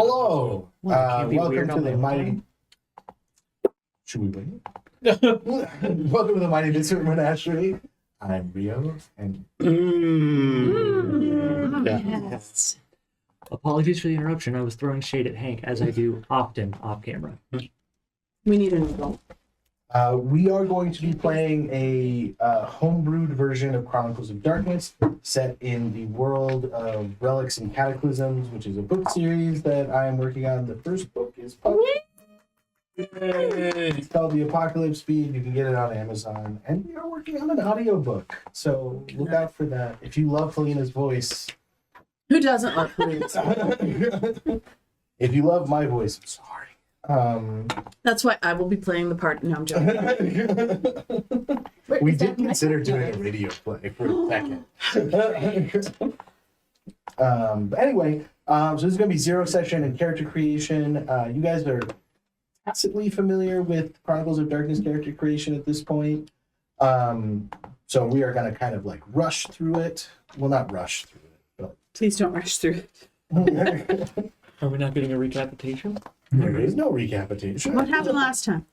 Hello. Well, Welcome to the Mighty. Should we wait? Welcome to the Mighty Misfit Menagerie. I'm Rio, and Yes. Apologies for the interruption. I was throwing shade at Hank, as I do often off camera. We need an adult. we are going to be playing a homebrewed version of Chronicles of Darkness, set in the world of Relics and Cataclysms, which is a book series that I am working on. The first book is published. It's called The Apocalypse Speed. You can get it on Amazon, and we are working on an audiobook, so look out for that. If you love Helena's voice, Who doesn't love Relics? if you love my voice, I'm sorry. That's why I will be playing the part. No, I'm joking. Wait, We is did that my- consider doing a radio play for a second. But anyway, so this is going to be zero session and character creation. You guys are tacitly familiar with Chronicles of Darkness character creation at this point. So we are going to kind of like rush through it. Well, not rush through it, Please don't rush through it. but Are we not getting a recapitation? there is no recapitation. What happened last time?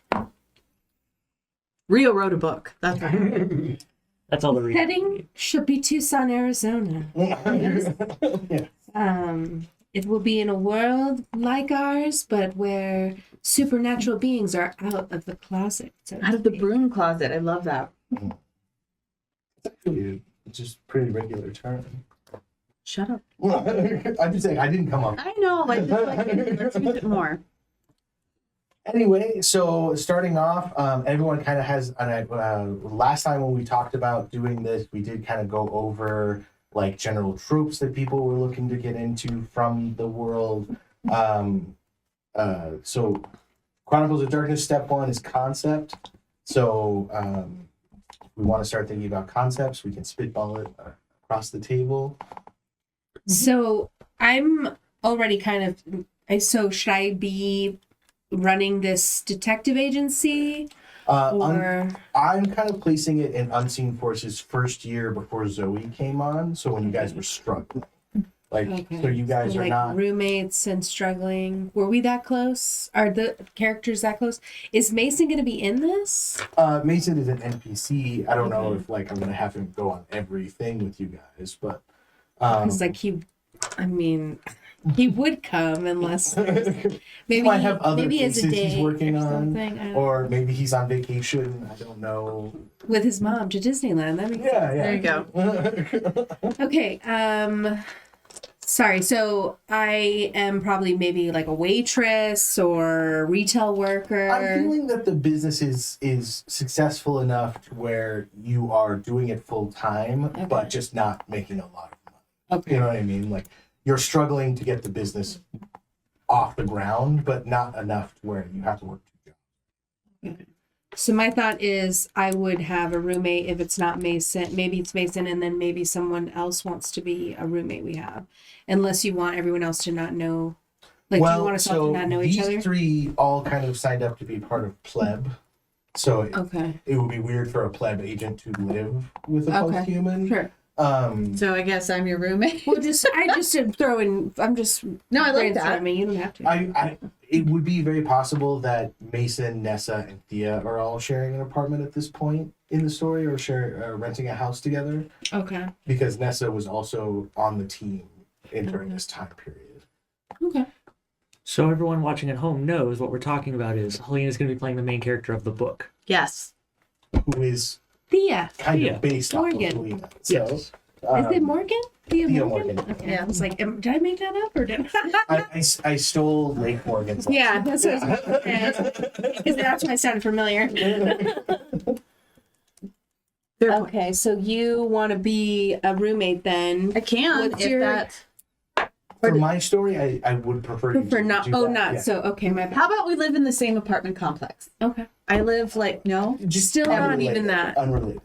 Rio wrote a book. That's right. That's all the recap. Setting should be Tucson, Arizona. Yeah. It will be in a world like ours, but where supernatural beings are out of the closet. So to Out of the speak. broom closet. I love that. It's just a pretty regular term. Shut up. I'm just saying, I didn't come up. I know. Let's use it more. Anyway, so starting off, everyone kind of has, last time when we talked about doing this, we did kind of go over like general tropes that people were looking to get into from the world. So Chronicles of Darkness, step one is concept. So if we want to start thinking about concepts, we can spitball it across the table. So I'm already kind of. So should I be running this detective agency, or I'm kind of placing it in Unseen Forces' first year before Zoe came on. So when you guys were struggling, like, Okay. so you guys so are like not. roommates and struggling? Were we that close? Are the characters that close? Is Mason going to be in this? Mason is an NPC. I don't know Okay. if like I'm gonna have him go on everything with you guys, but Because like he would come unless maybe he might have other maybe as a cases day he's working or on, something. I don't know. or maybe he's on vacation. I don't know. With his mom to Disneyland. That makes Yeah, yeah. There you go. Okay, sorry, so I am probably maybe like a waitress or retail worker. I'm feeling that the business is successful enough to where you are doing it full time, Okay. but just not making a lot of money. Okay. You know what I mean? Like you're struggling to get the business off the ground, but not enough to where you have to work two jobs. So my thought is I would have a roommate if it's not Mason. Maybe it's Mason and then maybe someone else wants to be a roommate we have. Unless you want everyone else to not know. Like do you want us all to not know each these other? three all kind of signed up to be part of pleb. So Okay. it would be weird for a pleb agent to live with a Okay. post-human. Sure. So I guess I'm your roommate. Well I just throw in I'm just No, I like that. brainstorming. You don't have to. It would be very possible that Mason, Nessa, and Thea are all sharing an apartment at this point in the story, or renting a house together, Okay. because Nessa was also on the team during this time period. Okay. So everyone watching at home knows what we're talking about is Helena's going to be playing the main character of the book. Yes. Who is Thea. kind Thea. of based off of Morgan. Helena. So, Yes. Is it Morgan? Thea Morgan? Morgan. Okay. Yeah. I was like, did I make that up or did I stole Lake Morgan's. Yeah, that's what I was because that's why it sounded familiar. Fair point. Okay, so you want to be a roommate then? I can What's if your- that. For my story, I would prefer you For to not. do Oh, that. not Yeah. so. Okay, my bad. How about we live in the same apartment complex? Okay. I live like no. Just Still not unrelated, even that. Unrelated.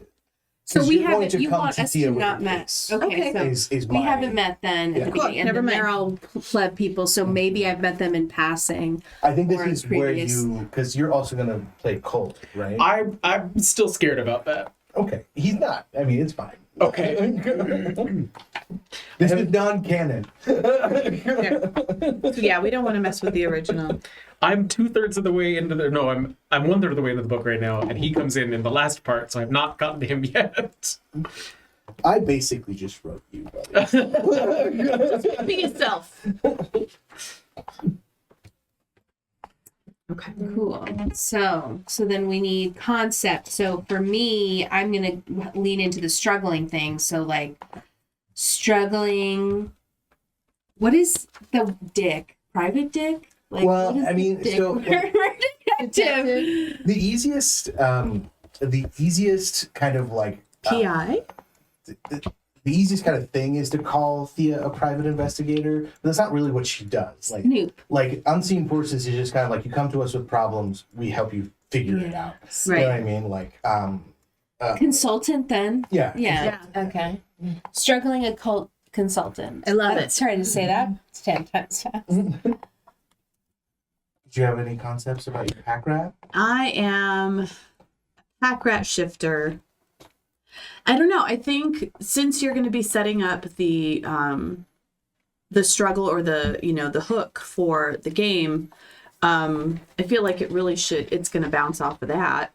So 'Cause we you're going haven't. to You come want to us Thea to with not your met. case. Okay, so Is we my- haven't met then Yeah. at the Cool, beginning. And never then they're mind. all pleb people, so maybe I've met them in passing. I think this or is where previous. you, because you're also going to play Colt, right? I'm still scared about that. Okay, he's not. I mean, it's fine. Okay. This is non-canon. Yeah, we don't want to mess with the original. I'm 2/3 of the way into the. No, I'm 1/3 of the way into the book right now, and he comes in the last part, so I've not gotten to him yet. I basically just wrote you, buddy. Be yourself. Okay. Cool. So then we need concept. So for me, I'm gonna lean into the struggling thing. So like struggling. What is the dick? Private dick? Like, Well, what is I the mean, dick? so Detective. the easiest kind of like PI? the easiest kind of thing is to call Thea a private investigator, but that's not really what she does. Snoop. Like unseen forces is just kind of like you come to us with problems, we help you figure it out. Yes. You know what Right. I mean? Like Consultant then? yeah. Yeah. Okay. Struggling occult consultant. I love I'm it. trying to say that 10 times fast. Do you have any concepts about your pack rat? I am pack rat shifter. I don't know. I think since you're going to be setting up the struggle or the hook for the game, I feel like it's going to bounce off of that.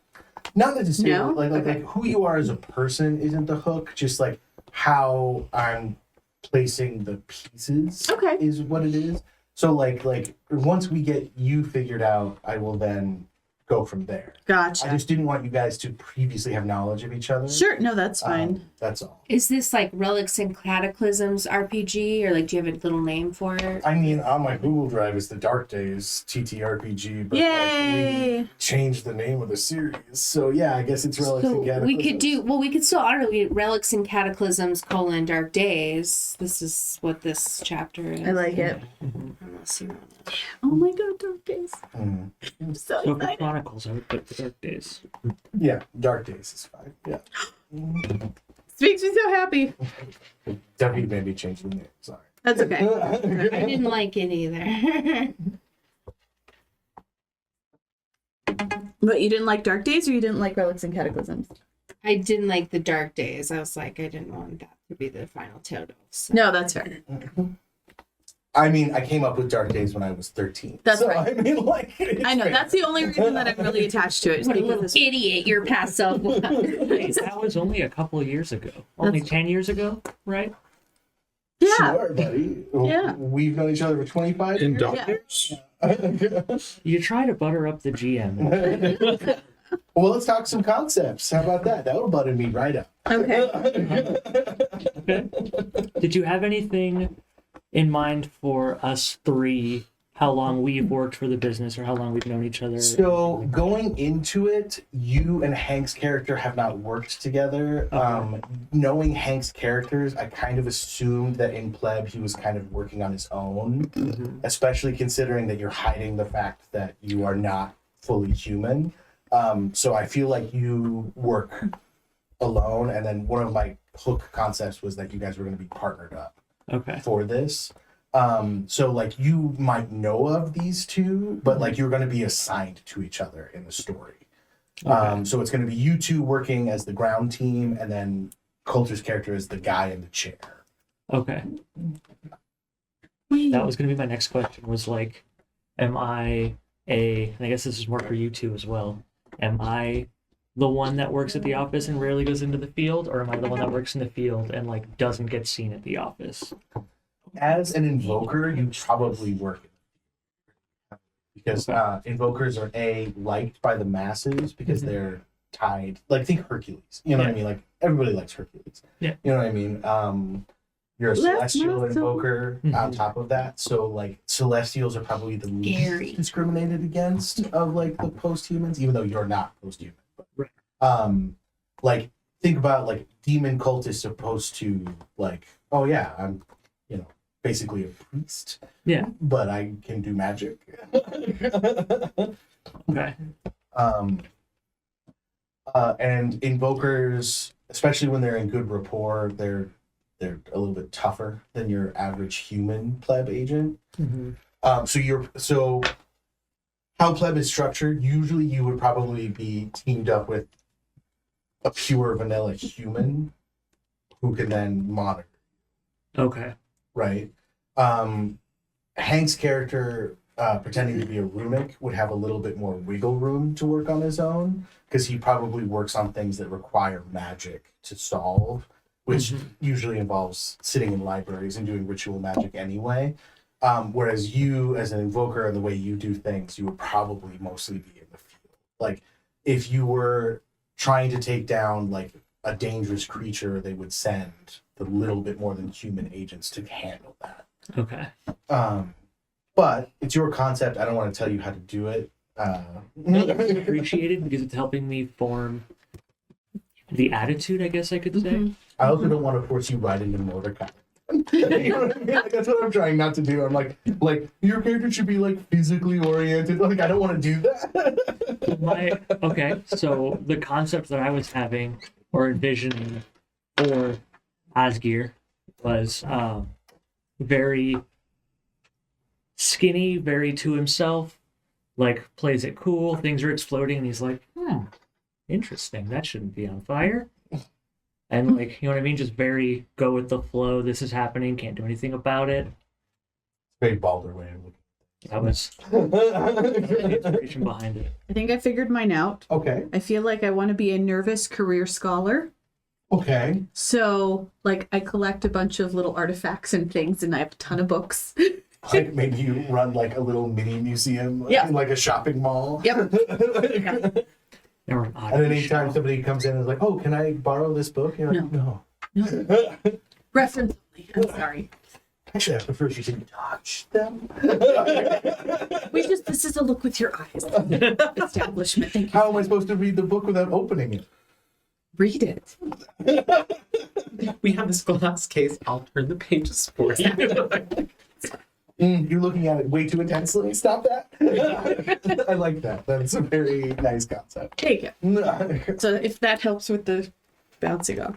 Not necessarily. No? Like who you are as a person isn't the hook. Just like how I'm placing the pieces Okay. is what it is. So like once we get you figured out, I will then go from there. Gotcha. I just didn't want you guys to previously have knowledge of each other. Sure. No, that's fine. That's all. Is this like Relics and Cataclysms RPG, or like do you have a little name for it? I mean, on my Google Drive is the Dark Days TTRPG, but like, Yay! we changed the name of the series. So yeah, I guess it's Relics and So we Cataclysms. could still honor Relics and Cataclysms : Dark Days. This is what this chapter is. I like it. Unless you want to. Oh my god, Dark Days. Mhm. I'm so So for excited. Chronicles, I would put the Dark Days. Yeah, Dark Days is fine. Yeah. Mhm. Makes me so happy. Definitely maybe change the name. Sorry. That's okay. I didn't like it either. But you didn't like Dark Days or you didn't like Relics and Cataclysms? I didn't like the Dark Days. I was like, I didn't want that to be the final total. So. No, that's fair. I mean, I came up with Dark Days when I was 13. That's so, right. I mean, like, it's I know. fair. That's the only reason that I'm really attached to it. is What a because little it's- idiot your past self was. That was only a couple of years ago. Only 10 years ago, right? Yeah. Sure, buddy. Yeah. We've known each other for 25 In years. doctors? You try to butter up the GM. Well, let's talk some concepts. How about that? That'll butter me right up. Okay. Okay. Did you have anything in mind for us three? How long we've worked for the business, or how long we've known each other? So going into it, you and Hank's character have not worked together. Knowing Hank's characters, I kind of assumed that in Pleb he was kind of working on his own, especially considering that you're hiding the fact that you are not fully human. So I feel like you work alone, and then one of my hook concepts was that you guys were going to be partnered up Okay. for this. So like you might know of these two, but like you're going to be assigned to each other in the story. Okay. So it's going to be you two working as the ground team, and then Coulter's character is the guy in the chair. Okay. That was going to be my next question. Was like, am I and I guess this is more for you two as well. Am I the one that works at the office and rarely goes into the field, or am I the one that works in the field and like doesn't get seen at the office? As an invoker, you probably work because invokers are liked by the masses because they're tied. Like think Hercules. You know what I mean? Like everybody likes Hercules. Yeah. You know what I mean? You're a That's celestial not so- invoker on top of that. So like celestials are probably the Scary. least discriminated against of like the post-humans, even though you're not post-human. But, Right. like think about like demon cultists opposed to like, oh yeah, I'm basically a priest. Yeah. But I can do magic. Okay. And invokers, especially when they're in good rapport, they're a little bit tougher than your average human pleb agent. So how pleb is structured, usually you would probably be teamed up with a pure vanilla human who can then monitor, Okay. right? Hank's character, pretending to be a runic, would have a little bit more wiggle room to work on his own, because he probably works on things that require magic to solve, which usually involves sitting in libraries and doing ritual magic anyway. Whereas you, as an invoker, and the way you do things, you would probably mostly be in the field. Like, if you were trying to take down like a dangerous creature, they would send the little bit more than human agents to handle that. Okay. But it's your concept. I don't want to tell you how to do it. It's appreciated because it's helping me form the attitude, I guess I could say. I also don't want to force you right into Mordecai. You know what I mean? Like, that's what I'm trying not to do. I'm like your character should be like physically oriented. Like, I don't want to do that. Okay, so the concept that I was having or envisioning for Asgeir was very skinny, very to himself, like plays it cool, things are exploding, and he's like, interesting, that shouldn't be on fire. And like, you know what I mean? Just very go with the flow. This is happening, can't do anything about it. Very Baldur way of looking. That was the inspiration behind it. I think I figured mine out. Okay. I feel like I want to be a nervous career scholar. Okay. So, like, I collect a bunch of little artifacts and things, and I have a ton of books. Like, maybe you run like a little mini museum Yeah. in like a shopping mall. Yep. There were And then anytime somebody comes in and is like, "Oh, can I borrow this book?" You're like, "No." Reference only. I'm sorry. Actually, I prefer if you didn't touch them. This is a look with your eyes. Establishment. Thank you. How am I supposed to read the book without opening it? Read it. We have this glass case. I'll turn the pages for you. You're looking at it way too intensely. Stop that. I like that. That's a very nice concept. There you go. So if that helps with the bouncing off.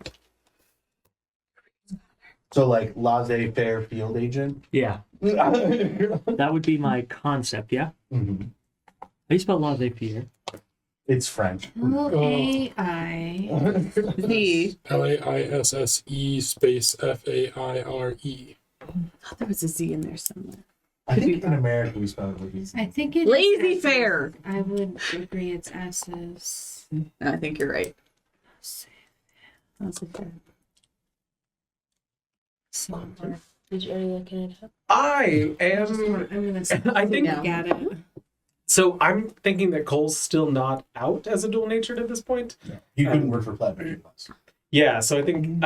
So, like, laissez-faire field agent. Yeah, that would be my concept, yeah? Mhm. How do you spell laissez-faire? It's French. L-A-I. The LAISSE space FAIRE. I thought there was a Z in there somewhere. I think in America we spell it with these. I think it Lazy is fair. I would agree it's S's. I think you're right. That's fair. Did you already look it up? I am. I'm gonna I think. No. at it. So I'm thinking that Cole's still not out as a dual natured at this point. You couldn't work for Platinum Plus. Yeah. So I think.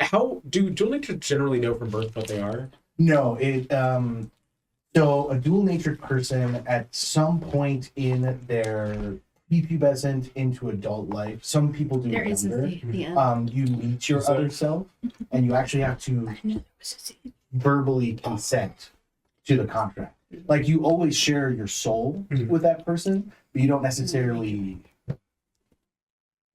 How do dual natured generally know from birth what they are? No, so a dual-natured person at some point in their prepubescent into adult life, some people do There it is a younger. Z at the end. You meet your other self, and you actually have to I knew there was a Z. verbally consent to the contract. Like, you always share your soul with that person, but you don't necessarily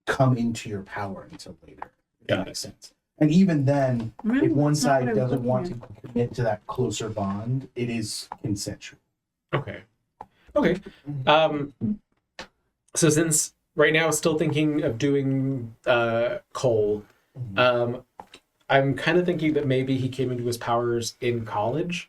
come into your power until later. If that makes sense. And even then, if one That's not side what I was doesn't looking want at. to commit to that closer bond, it is consensual. Okay. Okay. So since right now I'm still thinking of doing Cole, I'm kind of thinking that maybe he came into his powers in college.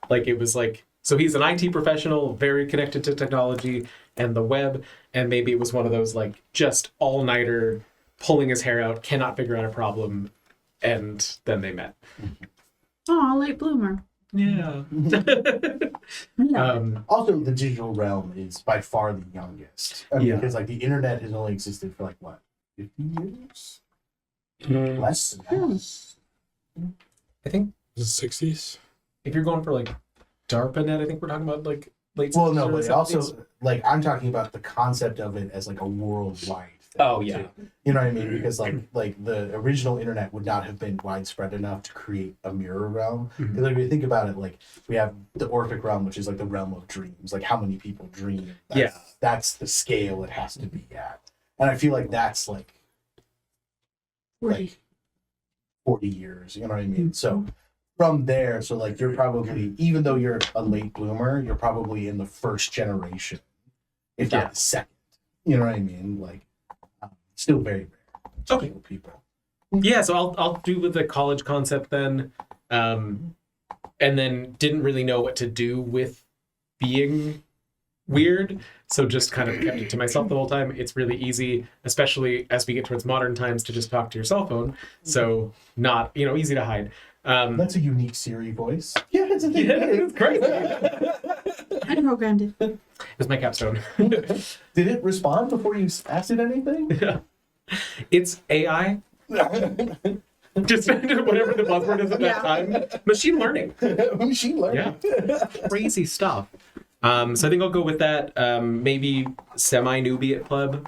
Like, it was like, so he's an IT professional, very connected to technology and the web, and maybe it was one of those like just all-nighter, pulling his hair out, cannot figure out a problem, and then they met. Oh, late bloomer. Yeah. Also, the digital realm is by far the youngest. I mean, Yeah. because like the internet has only existed for like what, 50 years? Less than that. I think Is it 60s? if you're going for like DARPANet, I think we're talking about like late. Well, 60s, no, early but 70s. also like I'm talking about the concept of it as like a worldwide thing. Oh, yeah. too. You know what I mean? Because like the original internet would not have been widespread enough to create a mirror realm. Because like if you think about it, like we have the Orphic realm, which is like the realm of dreams. Like how many people dream? That's the scale it has to be at. And I feel like that's like 40 years. You know what I mean? So from there, so like you're probably, even though you're a late bloomer, you're probably in the first generation, if not the second. You know what I mean? Like still very rare. Okay. People. Yeah, so I'll do with the college concept then, and then didn't really know what to do with being weird, so just kind of kept it to myself the whole time. It's really easy, especially as we get towards modern times, to just talk to your cell phone. So not easy to hide. That's a unique Siri voice. Yeah, it's a thing. Yeah, it's crazy. I programmed it. It was my capstone. Did it respond before you asked it anything? It's AI. Just whatever the buzzword is at that time. Machine learning. Machine learning. Yeah. Crazy stuff. So I think I'll go with that. Maybe semi-newbie at pleb.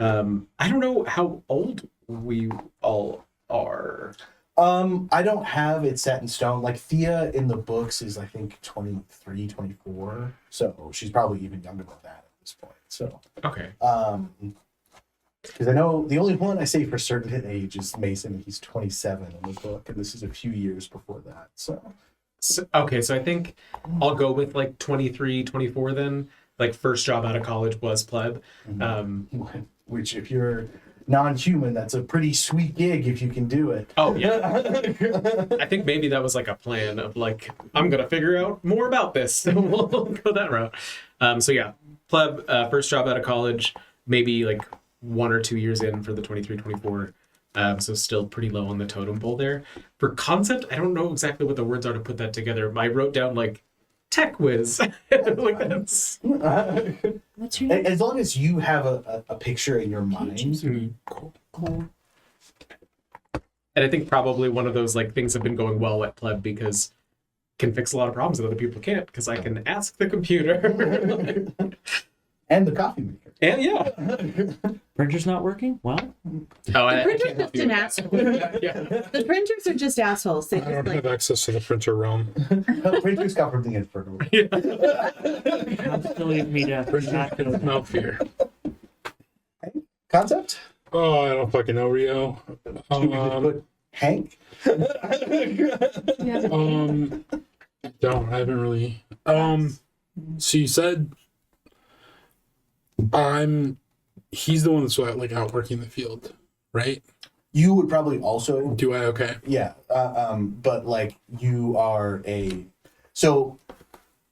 I don't know how old we all are. I don't have it set in stone. Like Thea in the books is, I think, 23, 24. So she's probably even younger than that at this point. So Okay. because I know the only one I say for certain his age is Mason, and he's 27 in the book, and this is a few years before that. So Okay, so I think I'll go with like 23, 24 then. Like first job out of college was pleb. which if you're non-human, that's a pretty sweet gig if you can do it. Oh yeah. I think maybe that was like a plan of like, I'm gonna figure out more about this. So we'll go that route. So yeah, pleb, first job out of college, maybe like 1 or 2 years in for the 23, 24. So still pretty low on the totem pole there. For concept, I don't know exactly what the words are to put that together. I wrote down like tech whiz. Like that's What's your name? As long as you have a picture in your mind. Cole. And I think probably one of those like things have been going well at pleb because can fix a lot of problems that other people can't because I can ask the computer. And the coffee maker. And yeah. Printer's not working? Well, Oh, The printer's just an asshole. Yeah. The printers are just assholes. They I don't just like have access to the printer realm. Printers come from the Inferno. still leave me to not go. No fear. Concept? Oh, I don't fucking know, Rio. Should we just put Hank? Don't. I haven't really. So you said he's the one that's like out working the field, right? You would probably also, Do I? Okay. yeah. But like you are so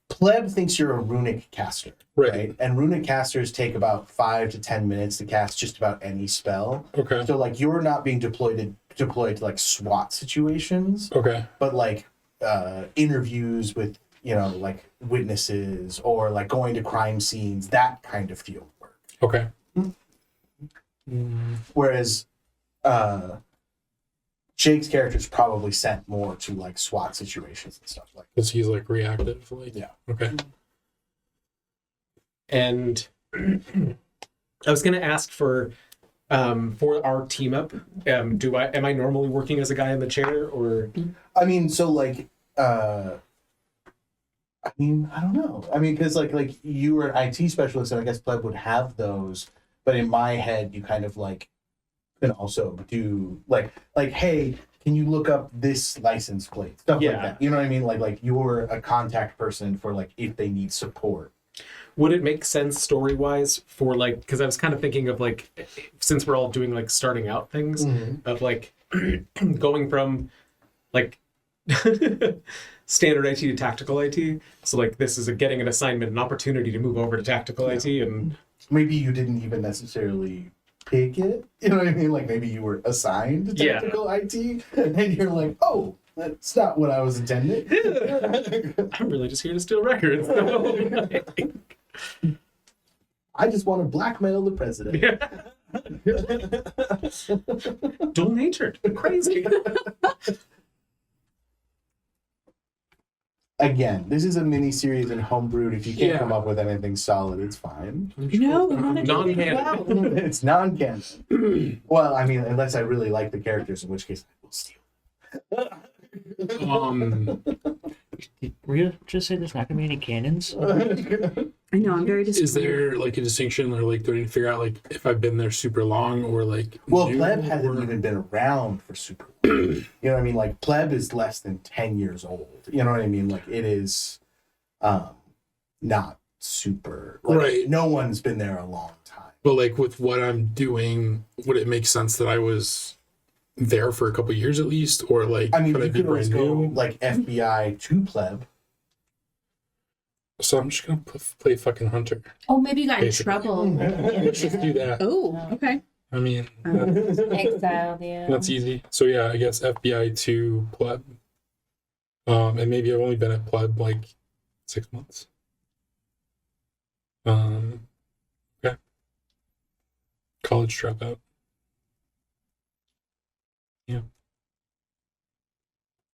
pleb thinks you're a runic caster, Right. And runic casters take about 5 to 10 minutes to cast just about any spell. Okay. So like you're not being deployed to like SWAT situations, Okay. but like interviews with like witnesses or like going to crime scenes, that kind of field work. Okay. Whereas Jake's character is probably sent more to like SWAT situations and stuff like Because he's like reactive. Like. Yeah. Okay. And I was gonna ask for our team up. Am I normally working as a guy in the chair or? I mean, so like I don't know. I mean, because like you were an IT specialist, and I guess pleb would have those. But in my head, you kind of like can also do like hey, can you look up this license plate, stuff like Yeah. that. You know what I mean? Like you're a contact person for like if they need support. Would it make sense story wise for like, because I was kind of thinking of like, since we're all doing like starting out things of like going from like standard IT to tactical IT. So like this is getting an assignment, an opportunity to move over to tactical IT, and Maybe you didn't even necessarily pick it. You know what I mean? Like maybe you were assigned to Yeah. tactical IT, and you're like, oh, that's not what I was intended. I'm really just here to steal records. I just want to blackmail the president. Dual natured, crazy. Again, this is a mini series in homebrewed. If you can't Yeah. come up with anything solid, it's fine. no, we want to do it Non-canon. well. It's non-canon. Well, I mean, unless I really like the characters, in which case I will steal. Were you just say there's not gonna be any cannons? I know, I'm very Is disappointed. there like a distinction, or like do I need to figure out like if I've been there super long or like? Well, new, pleb hasn't or- even been around for super long. You know what I mean? Like pleb is less than 10 years old. You know what I mean? Like it is not super like, Right. no one's been there a long time. But like with what I'm doing, would it make sense that I was there for a couple years at least, or like I mean, could I you be could always brand go new? like FBI to pleb. So I'm just gonna play fucking hunter. Oh, maybe you got in Basically. trouble. Let's just do that. Oh, okay. I mean, Exiled, yeah. that's easy. So yeah, I guess FBI to pleb. And maybe I've only been at pleb like 6 months. Okay. College dropout.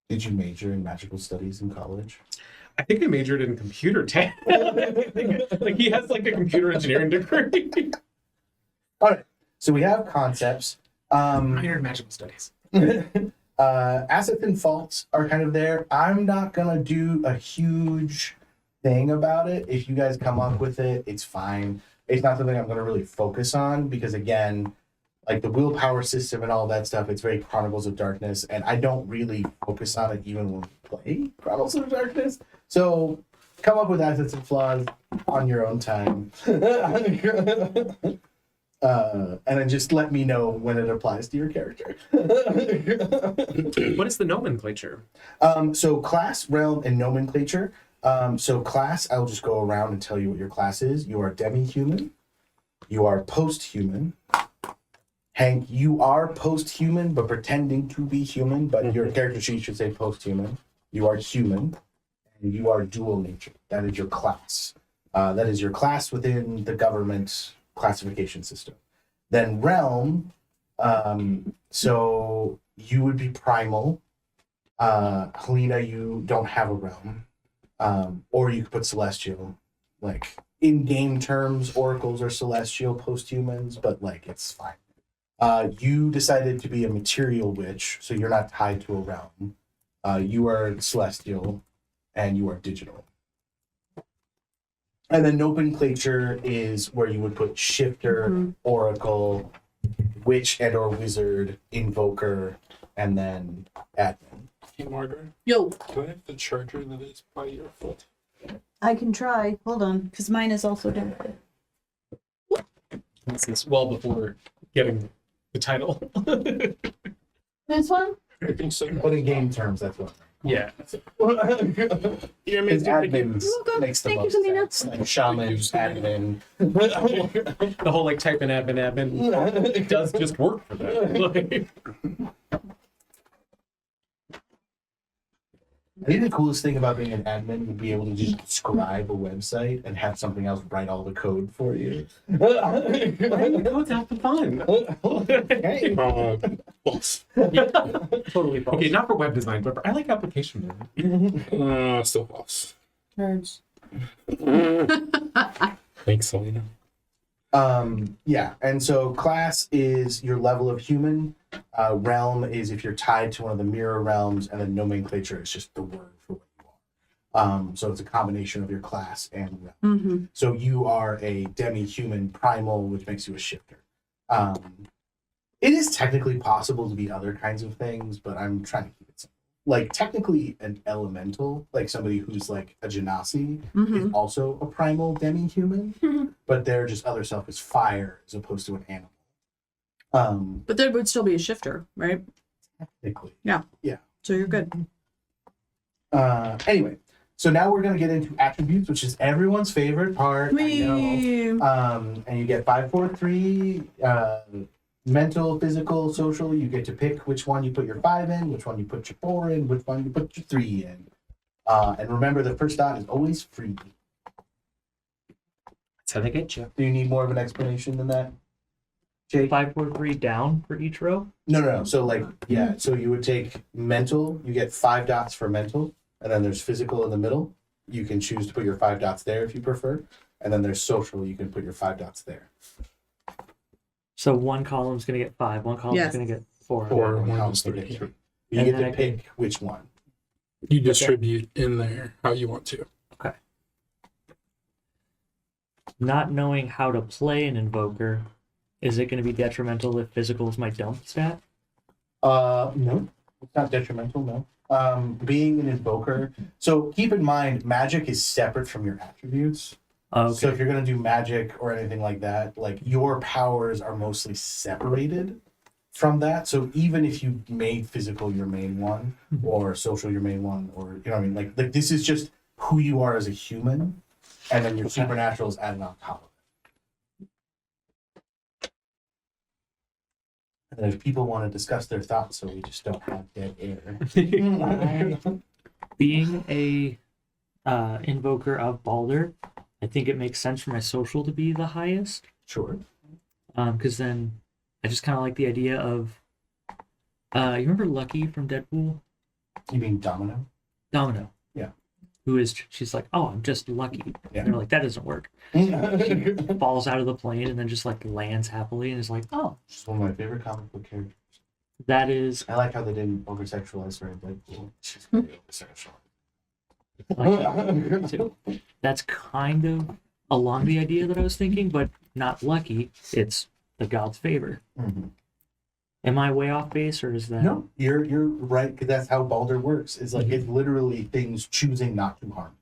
Did you major in magical studies in college? I think I majored in computer tech. Like he has like a computer engineering degree. All right. So we have concepts. Minor in magical studies. Assets and faults are kind of there. I'm not gonna do a huge thing about it. If you guys come up with it, it's fine. It's not something I'm gonna really focus on because again, like the willpower system and all that stuff, it's very Chronicles of Darkness, and I don't really focus on it even when we play Chronicles of Darkness. So come up with assets and flaws on your own time. And then just let me know when it applies to your character. What is the nomenclature? So class, realm, and nomenclature. So class, I'll just go around and tell you what your class is. You are demi-human. You are post-human. Hank, you are post-human, but pretending to be human, but your character sheet should say post-human. You are human, and you are dual nature. That is your class. That is your class within the government classification system. Then realm, so you would be primal. Helena, you don't have a realm. Or you could put celestial. Like, in game terms, oracles are celestial post-humans, but like, it's fine. You decided to be a material witch, so you're not tied to a realm. You are celestial, and you are digital. And then nomenclature is where you would put shifter, oracle, witch and or wizard, invoker, and then admin. Hey, Margaret, Yo, do I have the charger that is by your foot? I can try. Hold on, because mine is also different. This is well before getting the title. This one? I think so. But in game terms, that's what. Yeah. You're His amazing. admin welcome. makes the Thank you, most Selena. sense. Like shaman, admin. The whole like type in admin, it does just work for that. Like, I think the coolest thing about being an admin would be able to just describe a website and have something else write all the code for you. code's half the fun. Hey. False. Totally false. Okay, not for web design, but I like application design. Still false. Nerds. Thanks, Selena. Yeah, and so class is your level of human. Realm is if you're tied to one of the mirror realms, and then nomenclature is just the word for what you are. So it's a combination of your class and realm. Mm-hmm. So you are a demi-human primal, which makes you a shifter. It is technically possible to be other kinds of things, but I'm trying to keep it simple. Like technically an elemental, like somebody who's like a genasi, is also a primal demi-human, but their just other self is fire as opposed to an animal. But there would still be a shifter, right? Technically. So you're good. Anyway, so now we're gonna get into attributes, which is everyone's favorite part. I know. Whee! And you get 5, 4, 3. Mental, physical, social. You get to pick which one you put your 5 in, which one you put your 4 in, which one you put your 3 in. And remember, the first dot is always free. That's how they get you. Do you need more of an explanation than that, Jake? 5, 4, 3 down for each row. No. So like, yeah. So you would take mental. You get 5 dots for mental, and then there's physical in the middle. You can choose to put your 5 dots there if you prefer, and then there's social. You can put your 5 dots there. So one column's gonna get 5, one column's Yes. gonna get 4. Or One one column's is gonna 3. get 3. And You get then to I can- pick which one. You distribute in there how you want to. Not knowing how to play an invoker, is it gonna be detrimental if physical is my dump stat? No, it's not detrimental. No. Being an invoker. So keep in mind, magic is separate from your attributes. Okay. So if you're gonna do magic or anything like that, like your powers are mostly separated. from that. So even if you made physical your main one, or social your main one, or you know what I mean, like this is just who you are as a human, and then your supernatural is added on top of it. And if people want to discuss their thoughts, so we just don't have dead air. Being a invoker of Balder, I think it makes sense for my social to be the highest. Sure. Because then I just kind of like the idea of, you remember Lucky from Deadpool? You mean Domino? Domino. Yeah. She's like, oh, I'm just lucky. Yeah. And they're like, that doesn't work. Falls out of the plane and then just like lands happily and is like, oh, She's one of my favorite comic book characters. that is I like how they didn't over-sexualize her in Deadpool. She's very over-sexual. like, too. That's kind of along the idea that I was thinking, but not lucky. It's the god's favor. Mhm. Am I way off base, or is that No, you're right, because that's how Balder works. It's like it's literally things choosing not to harm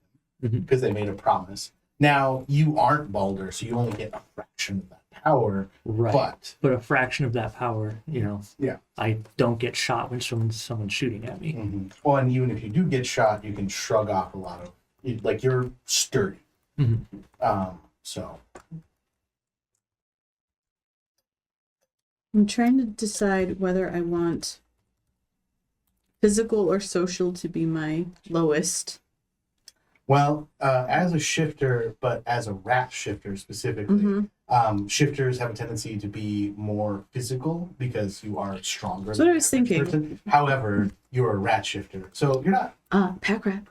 him Mhm. because they made a promise. Now you aren't Balder, so you only get a fraction of that power. right? But A fraction of that power, yeah, I don't get shot when someone's shooting at me. well, and even if you do get shot, you can shrug off a lot of like you're sturdy. Mhm. So I'm trying to decide whether I want physical or social to be my lowest. well, as a shifter, but as a rat shifter specifically. Shifters have a tendency to be more physical because you are stronger. That's than what I the was average thinking. person. However, you're a rat shifter, so you're not Pack rat.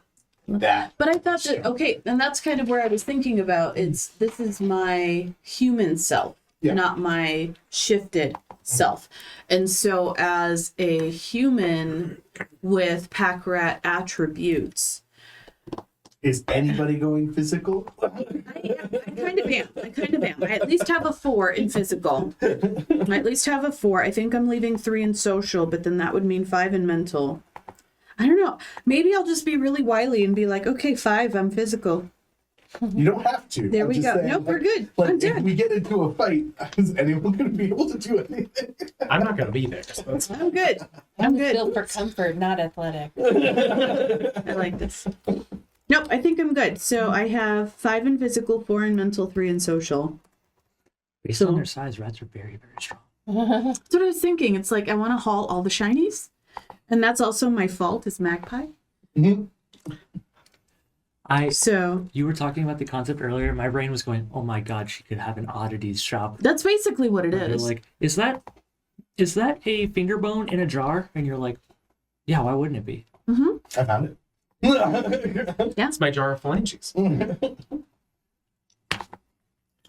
that. But I thought that, okay, and that's kind of where I was thinking about. This is my human self, Yeah. not my shifted self. And so as a human with pack rat attributes, Is anybody going physical? I kind of am. I at least have a 4 in physical. I at least have a 4. I think I'm leaving 3 in social, but then that would mean 5 in mental. I don't know. Maybe I'll just be really wily and be like, okay, 5, I'm physical. You don't have to. There I'm we just go. saying, Nope, we're good. Like, I'm if done. we get into a fight, is anyone going to be able to do anything? I'm not gonna be there. So that's I'm good. I'm good. built for comfort, not athletic. I like this. Nope, I think I'm good. So I have 5 in physical, 4 in mental, 3 in social. Based So- on their size, rats are very, very strong. That's what I was thinking. It's like I want to haul all the shinies. And that's also my fault as magpie. So You were talking about the concept earlier. My brain was going, "Oh my god, she could have an oddities shop." that's basically what it Where they're is. like, is that a finger bone in a jar? And you're like, yeah, why wouldn't it be? I found it. it's my jar of phalanges.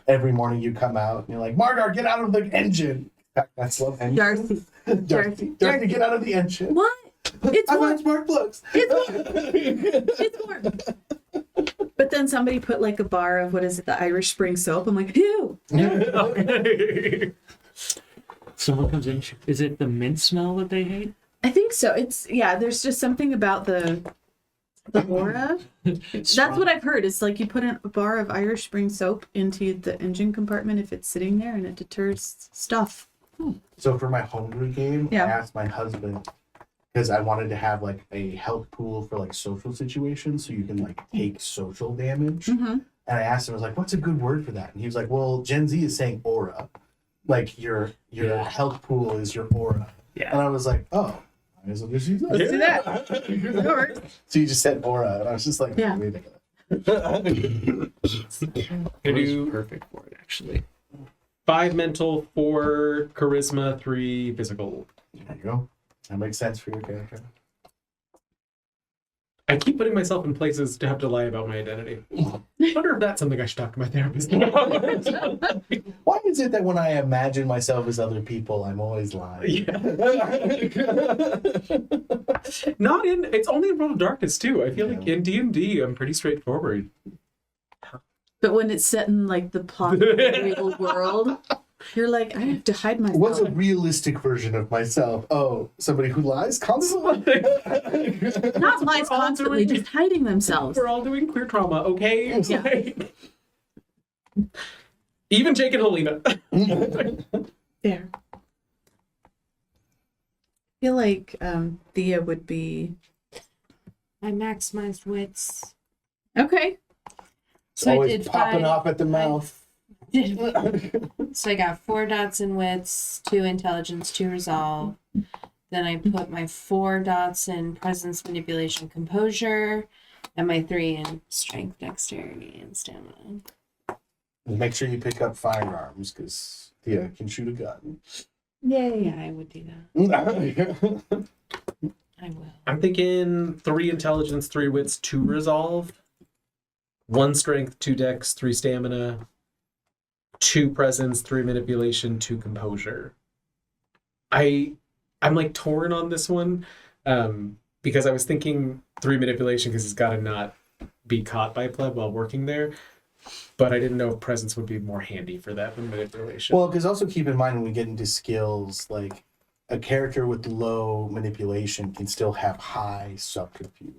Every morning you come out and you're like, Margar, get out of the engine. That's love engine. Darcy. Darcy, get out of the engine. What? It's I warm. want smart plugs. It's warm. But then somebody put like a bar of, what is it, the Irish Spring soap. I'm like, ew. Someone comes in. Is it the mint smell that they hate? I think so. There's just something about the aura. That's what I've heard. It's like you put a bar of Irish Spring soap into the engine compartment if it's sitting there and it deters stuff. So for my homebrew game, Yeah. I asked my husband, because I wanted to have like a health pool for like social situations so you can like take social damage. Mm-hmm. And I asked him, I was like, what's a good word for that? And he was like, well, Gen Z is saying aura. Like your Yeah. health pool is your aura. Yeah. And I was like, oh, I guess I'll just use that. Let's do that. That works. So you just said aura, and I was just like, Yeah. wait a minute. It do- was perfect for it, actually. 5 mental, 4 charisma, 3 physical. There you go. That makes sense for your character. I keep putting myself in places to have to lie about my identity. I wonder if that's something I should talk to my therapist about. Why is it that when I imagine myself as other people, I'm always lying? Not in. It's only in World of Darkness too. I feel like in D&D, I'm pretty straightforward. But when it's set in like the plot of the real world, you're like, I have to hide myself. What's a realistic version of myself? Oh, somebody who lies constantly? Not lies We're all constantly, doing- just hiding themselves. We're all doing queer trauma, okay? It's Yeah. like- even Jake and Helena. There. feel like Thea would be I maximized wits. okay. So I Always did popping 5. off at the mouth. So I got 4 dots in wits, 2 intelligence, 2 resolve. Then I put my 4 dots in presence, manipulation, composure, and my 3 in strength, dexterity, and stamina. Make sure you pick up firearms because Thea can shoot a gun. Yay. Yeah, I would do that. I will. I'm thinking 3 intelligence, 3 wits, 2 resolve, 1 strength, 2 dex, 3 stamina, 2 presence, 3 manipulation, 2 composure. I'm like torn on this one because I was thinking 3 manipulation because he's got to not be caught by pleb while working there, but I didn't know if presence would be more handy for that than manipulation. Well, because also keep in mind when we get into skills, like a character with low manipulation can still have high subterfuge.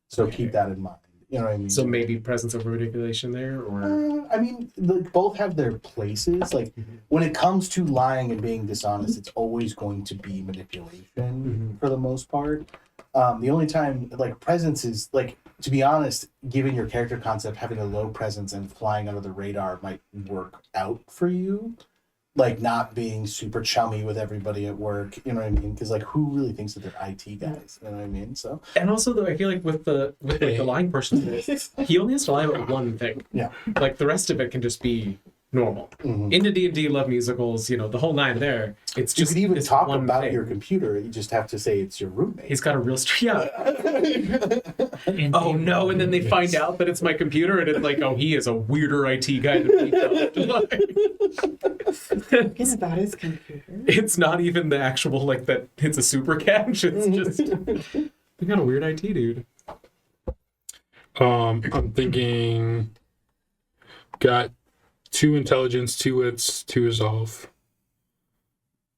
So keep that in mind. You know what I mean? So maybe presence over manipulation there, or I mean, both have their places. Like when it comes to lying and being dishonest, it's always going to be manipulation for the most part. The only time like presence is like, to be honest, given your character concept, having a low presence and flying under the radar might work out for you. Like not being super chummy with everybody at work, you know what I mean? Because like, who really thinks that they're IT guys? You know what I mean? So and also though I feel like with the lying person, he only has to lie about one thing. Yeah. Like the rest of it can just be normal. Into D&D, love musicals, you know, the whole 9 there. It's you just could even this talk one about thing. your computer. You just have to say it's your roommate. He's got a real Oh no! And then they find out that it's my computer, and it's like, oh, he is a weirder IT guy than me. Forget about his computer. It's not even the actual like that. It's a super catch. It's just we got a weird IT dude. I'm thinking got 2 intelligence, 2 wits, 2 resolve,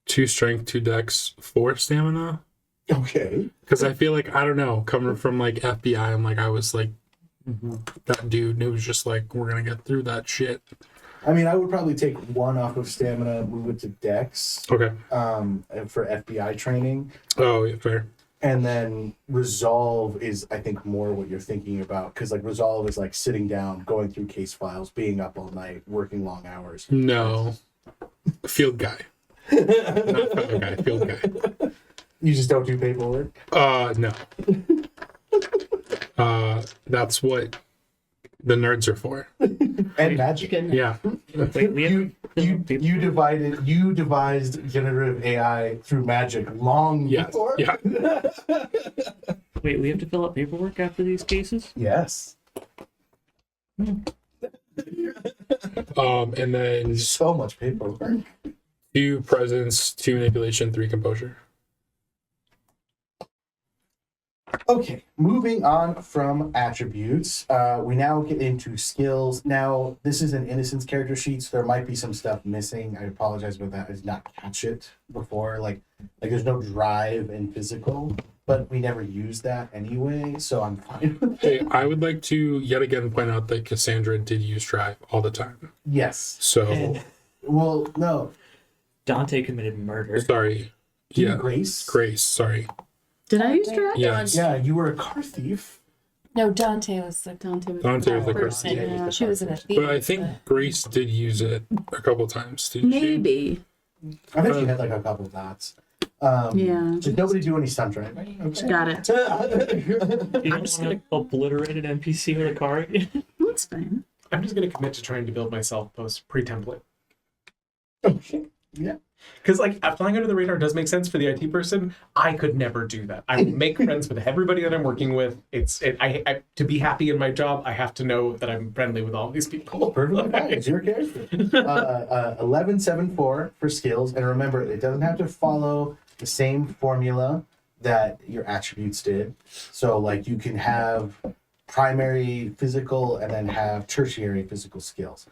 2 strength, 2 dex, 4 stamina. Okay. Because I feel like, I don't know, coming from like FBI, I'm like, I was like that dude who was just like, we're gonna get through that shit. I mean, I would probably take 1 off of stamina, move it to dex, Okay. for FBI training. Oh, yeah, fair. And then resolve is, I think, more what you're thinking about. Because, like, resolve is, like, sitting down, going through case files, being up all night, working long hours. No. Field guy. Not fellow guy, field guy. You just don't do paperwork? No. That's what the nerds are for. And magic. Yeah. Wait, we have You devised generative AI through magic long Yes. before? Yeah. wait, we have to fill out paperwork after these cases? Yes. And then So much paperwork. 2 presence, 2 manipulation, 3 composure. Okay, moving on from attributes, we now get into skills. Now, this is an innocence character sheet, so there might be some stuff missing. I apologize about that. I did not catch it before. Like there's no drive in physical, but we never used that anyway, so I'm fine with it. Hey, I would like to yet again point out that Cassandra did use drive all the time. Yes. So, Well, no. Dante committed murder. sorry. Do you Yeah. Grace? Grace, sorry. Did I use drag? Yeah. Yeah, you were a car thief. No, Dante was the Dante was Dante was the person. person. Yeah. She wasn't a thief. But I think Grace did use it a couple times, didn't she? Maybe. I think you had like a couple of dots. Yeah. Did nobody do any stunt driving? Okay. Got it. You don't just want to obliterate an NPC with a car? That's fine. I'm just gonna commit to trying to build myself post pre-template. Okay. Yeah. Because like flying under the radar does make sense for the IT person. I could never do that. I will make friends with everybody that I'm working with. I to be happy in my job, I have to know that I'm friendly with all these people. Perfectly fine. It's your character. 1174 for skills, and remember, it doesn't have to follow the same formula that your attributes did. So, like, you can have primary physical and then have tertiary physical skills.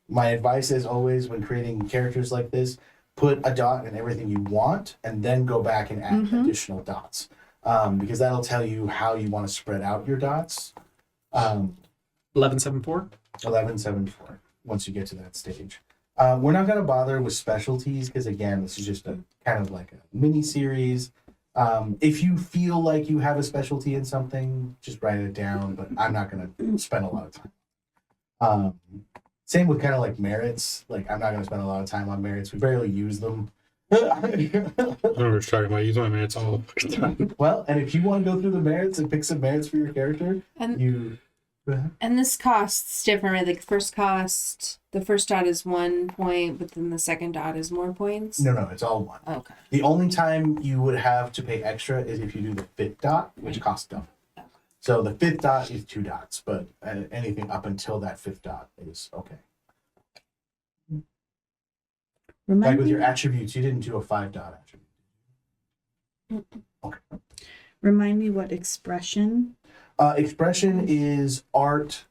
My advice is always when creating characters like this, put a dot in everything you want and then go back and add additional dots. Because that'll tell you how you want to spread out your dots. 1174. 1174 once you get to that stage. We're not going to bother with specialties because, again, this is just a kind of like a mini series. If you feel like you have a specialty in something, just write it down, but I'm not going to spend a lot of time. Same with kind of like merits. Like, I'm not going to spend a lot of time on merits. We barely use them. I don't know what you're talking about. I use my minutes all the time. Well, and if you want to go through the merits and pick some merits for your character, And go ahead. and this costs different, right? Like the first dot is 1 point, but then the second dot is more points. No, it's all one. Okay. The only time you would have to pay extra is if you do the fifth dot, which costs double. So the fifth dot is 2 dots, but anything up until that fifth dot is okay. Like Remind with me, your attributes, you didn't do a 5 dot attribute. remind me what expression. Expression is art,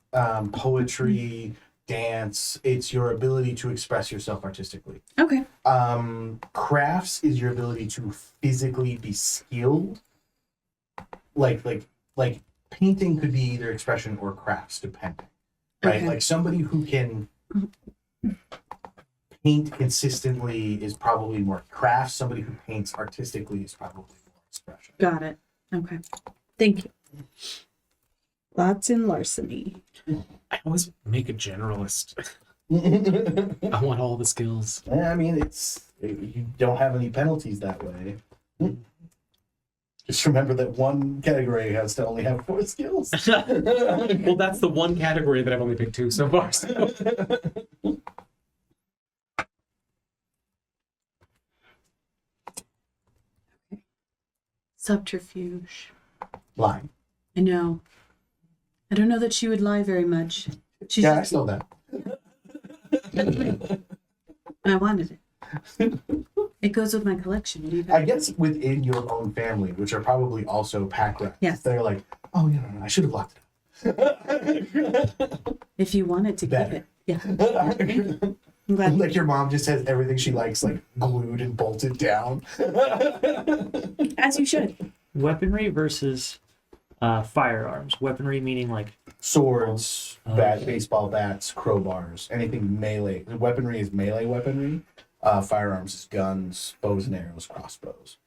poetry, dance. It's your ability to express yourself artistically. Okay. Crafts is your ability to physically be skilled. Like painting could be either expression or crafts, depending. Right? Okay. Like somebody who can paint consistently is probably more crafts. Somebody who paints artistically is probably more expression. Got it. Okay. Thank you. Lots in larceny. I always make a generalist. I want all the skills. I mean, you don't have any penalties that way. Just remember that one category has to only have 4 skills. Well, that's the one category that I've only picked 2 so far. So. Subterfuge. Lie. I know. I don't know that she would lie very much. She's Yeah, I just, stole that. I wanted it. It goes with my collection. What do you I got? guess within your own family, which are probably also pack rats, Yes. they're like, oh, no, I should have locked it up. If you wanted to keep Better. it. Yeah. I'm glad. Like your mom just has everything she likes like glued and bolted down. As you should. Weaponry versus firearms. Weaponry meaning like Swords, Okay. baseball bats, crowbars, anything melee. Weaponry is melee weaponry. Firearms is guns, bows and arrows, crossbows.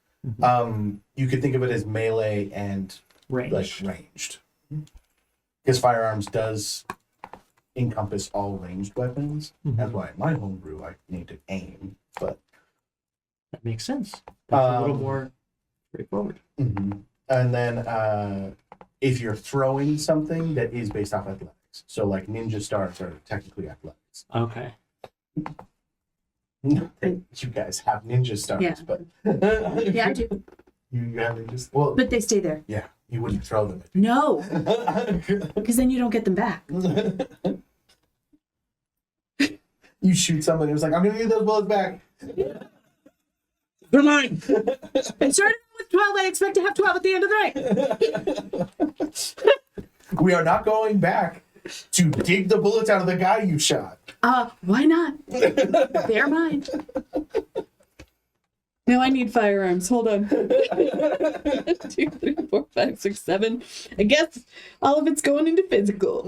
You could think of it as melee and range. like ranged, because firearms does encompass all ranged weapons. That's why in my homebrew I named it aim. But That makes sense. That's a little Um, more straightforward. and then if you're throwing something that is based off athletics, so like ninja stars are technically athletics. Okay. Not that you guys have ninja stars, Yeah. but Yeah, I do. you have ninjas. Well, But they stay there. yeah, you wouldn't throw them. No, because then you don't get them back. You shoot somebody who's like, I'm gonna need those bullets back. They're mine. I started with 12. I expect to have 12 at the end of the night. We are not going back to dig the bullets out of the guy you shot. Why not? They're mine. Now I need firearms. Hold on. 1, 2, 3, 4, 5, 6, 7. I guess all of it's going into physical.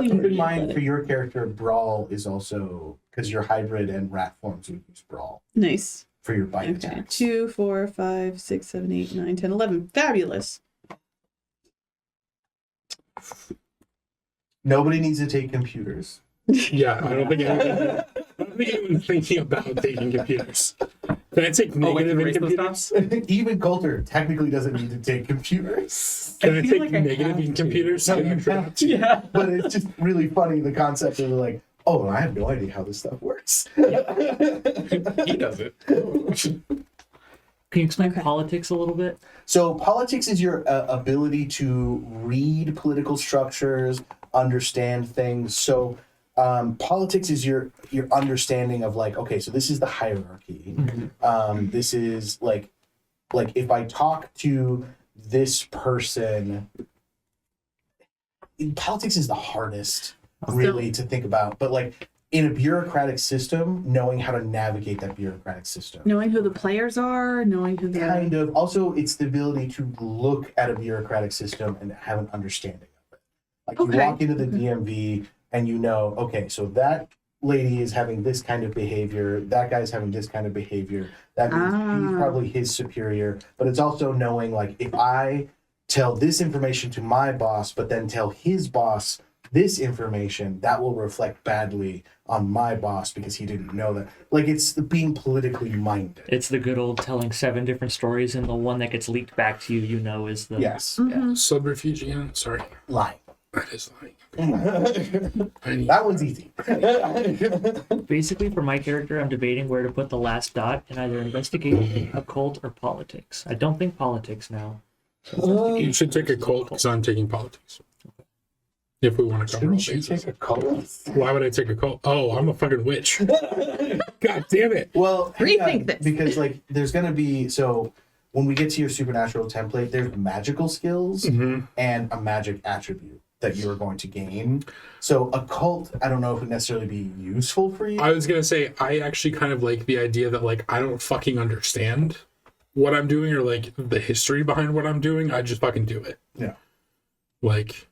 Keep in mind for your character, brawl is also because you're hybrid and rat forms would use brawl Nice. for your bite Okay. attacks. 2, 4, 5, 6, 7, 8, 9, 10, 11. Fabulous. Nobody needs to take computers. Yeah, I don't think anyone's thinking about taking computers. Can I take Oh, wait, negative in erase those computers? dots? Even Coulter technically doesn't need to take computers. Can I feel take like I negative have in to. computers? No, you have to. Yeah. But it's just really funny the concept of like, oh, I have no idea how this stuff works. He does it. Can you explain Okay. politics a little bit? So politics is your ability to read political structures, understand things. So politics is your understanding of like, okay, so this is the hierarchy. This is like if I talk to this person, politics is the hardest really to think about. But like in a bureaucratic system, knowing how to navigate that bureaucratic system. Knowing who the players are, knowing who the Kind of. Also, it's the ability to look at a bureaucratic system and have an understanding of it. Like Okay. you walk into the DMV, and you know, okay, so that lady is having this kind of behavior, that guy's having this kind of behavior, that means he's probably his superior. But it's also knowing, like, if I tell this information to my boss, but then tell his boss this information, that will reflect badly on my boss because he didn't know that. Like, it's the being politically minded. It's the good old telling 7 different stories, and the one that gets leaked back to you, you know, is the Yes. Subterfuge again. Sorry. Lying. That is lying. That one's easy. Basically, for my character, I'm debating where to put the last dot in either investigation, occult, or politics. I don't think politics now. You should take a cult because I'm taking politics. If we want to cover all Shouldn't you bases. take a cult? Why would I take a cult? Oh, I'm a fucking witch. God damn it. Well, Rethink this. because like there's gonna be, so when we get to your supernatural template, there's magical skills Mm-hmm. and a magic attribute that you are going to gain. So a cult, I don't know if it would necessarily be useful for you. I was going to say, I actually kind of like the idea that, like, I don't fucking understand what I'm doing or, like, the history behind what I'm doing. I just fucking do it. Yeah. Like,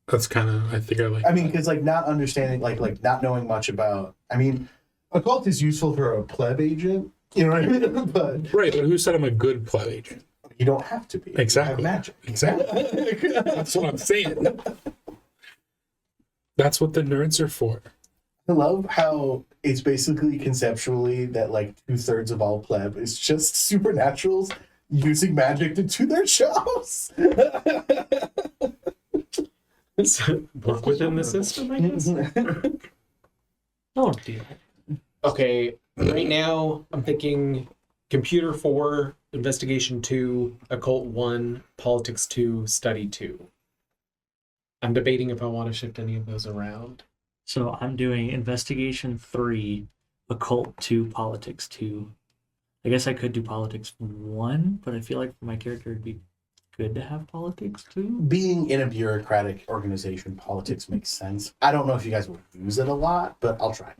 that's kind of, I think I like I mean, because like not understanding, like not knowing much about. I mean, a cult is useful for a pleb agent, you know what I mean? But Right, but who said I'm a good pleb agent? you don't have to be. Exactly. You have magic. Exactly. That's what I'm saying. That's what the nerds are for. I love how it's basically conceptually that like 2/3 of all pleb is just supernaturals using magic to do their jobs. Work within the system, I guess. Don't do that. Okay, right now I'm thinking computer 4, investigation 2, occult 1, politics 2, study 2. I'm debating if I want to shift any of those around. So I'm doing investigation 3, occult 2, politics 2. I guess I could do politics 1, but I feel like for my character it'd be good to have politics 2. Being in a bureaucratic organization, politics makes sense. I don't know if you guys will use it a lot, but I'll try.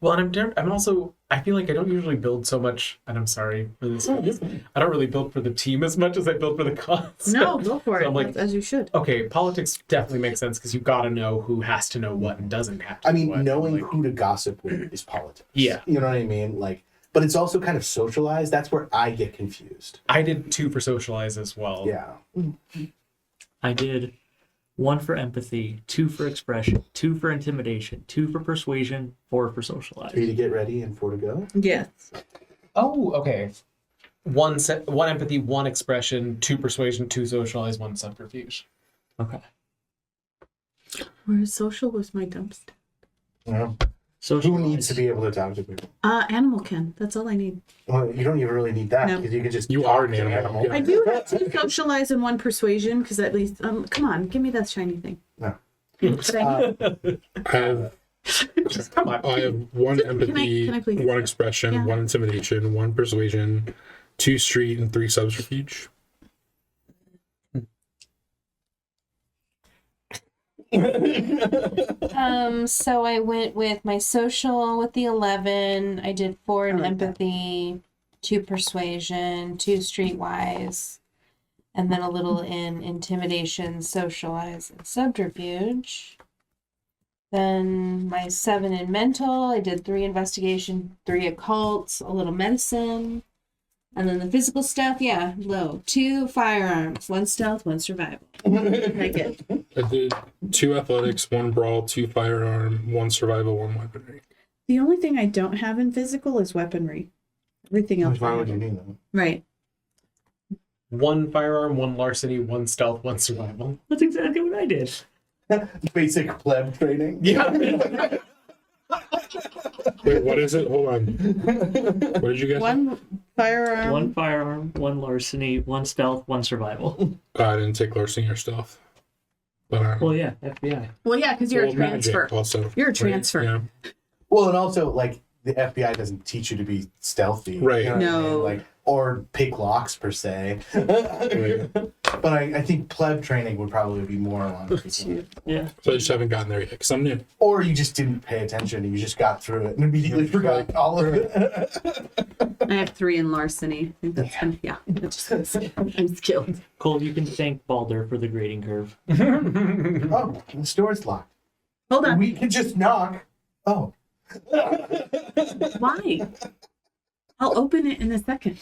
Well, and I'm also, I feel like I don't usually build so much, and I'm sorry for this. I don't really build for the team as much as I build for the concept. No, go for So it. I'm like, as you should. okay, politics definitely makes sense because you got to know who has to know what and doesn't have to. I know mean, what. knowing Like, who to gossip with is politics. Yeah. You know what I mean? Like, but it's also kind of socialized. That's where I get confused. I did 2 for socialize as well. Yeah. I did 1 for empathy, 2 for expression, 2 for intimidation, 2 for persuasion, 4 for socialize. 3 to get ready and 4 to go. Yes. Oh, okay. 1 empathy, 1 expression, 2 persuasion, 2 socialize, 1 subterfuge. Okay. Whereas social was my dumpster. Yeah. Socialize. Who needs to be able to talk to people? Animal can. That's all I need. Well, you don't even really need that No. because you can just. You talk are an to animal, yeah. I do have 2 socialize and 1 persuasion because at least, come on, give me that shiny thing. No. But I- I have, Come on. I have 1 empathy, can I please? 1 expression, Yeah. 1 intimidation, 1 persuasion, 2 street, and 3 subterfuge. So I went with my social with the 11. I did 4 in I like that. empathy, 2 persuasion, 2 streetwise, and then a little in intimidation, socialize, and subterfuge. Then my 7 in mental. I did 3 investigation, 3 occult, a little medicine. And then the physical stuff, yeah, low. 2 firearms, 1 stealth, 1 survival. Like it. I did 2 athletics, 1 brawl, 2 firearm, 1 survival, 1 weaponry. The only thing I don't have in physical is weaponry. Everything else. Why I would have. you need them? Right. 1 firearm, 1 larceny, 1 stealth, 1 survival. That's exactly what I did. Basic pleb training. Yeah. Wait, what is it? Hold on. What did you guys say? 1 firearm. 1 firearm, 1 larceny, 1 stealth, 1 survival. I didn't take larceny or stealth. But Well, yeah, FBI. Well, yeah, because you're a well, magic transfer. also. You're a right? transfer. Yeah. Well, and also like the FBI doesn't teach you to be stealthy, Right. You know what I mean? No. Like or pick locks per se. Right. But I think pleb training would probably be more along these lines. Yeah. So I just haven't gotten there yet because I'm new. Or you just didn't pay attention and you just got through it and immediately forgot all of it. I have 3 in larceny. I think that's kind of, yeah. I'm skilled. Cole, you can thank Balder for the grading curve. Oh, the door's locked. Hold on. We can just knock. Oh. Why? I'll open it in a second.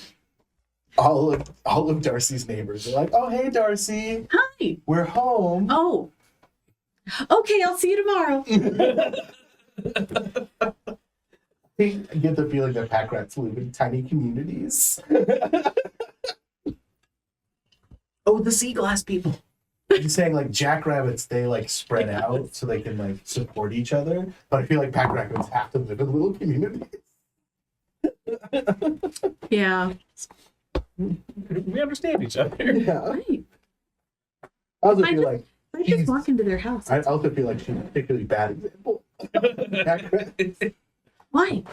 All of Darcy's neighbors are like, oh, hey, Darcy. Hi. We're home. Oh. Okay, I'll see you tomorrow. I get the feeling that pack rats live in tiny communities. Oh, the sea glass people. I'm saying like jackrabbits, they like spread out so they can like support each other. But I feel like pack rats have to live in little communities. Yeah. We understand each other. Yeah. Right. I also I feel just- like I just walk into their house. I also feel like she's a particularly bad example. Pack rats. Why?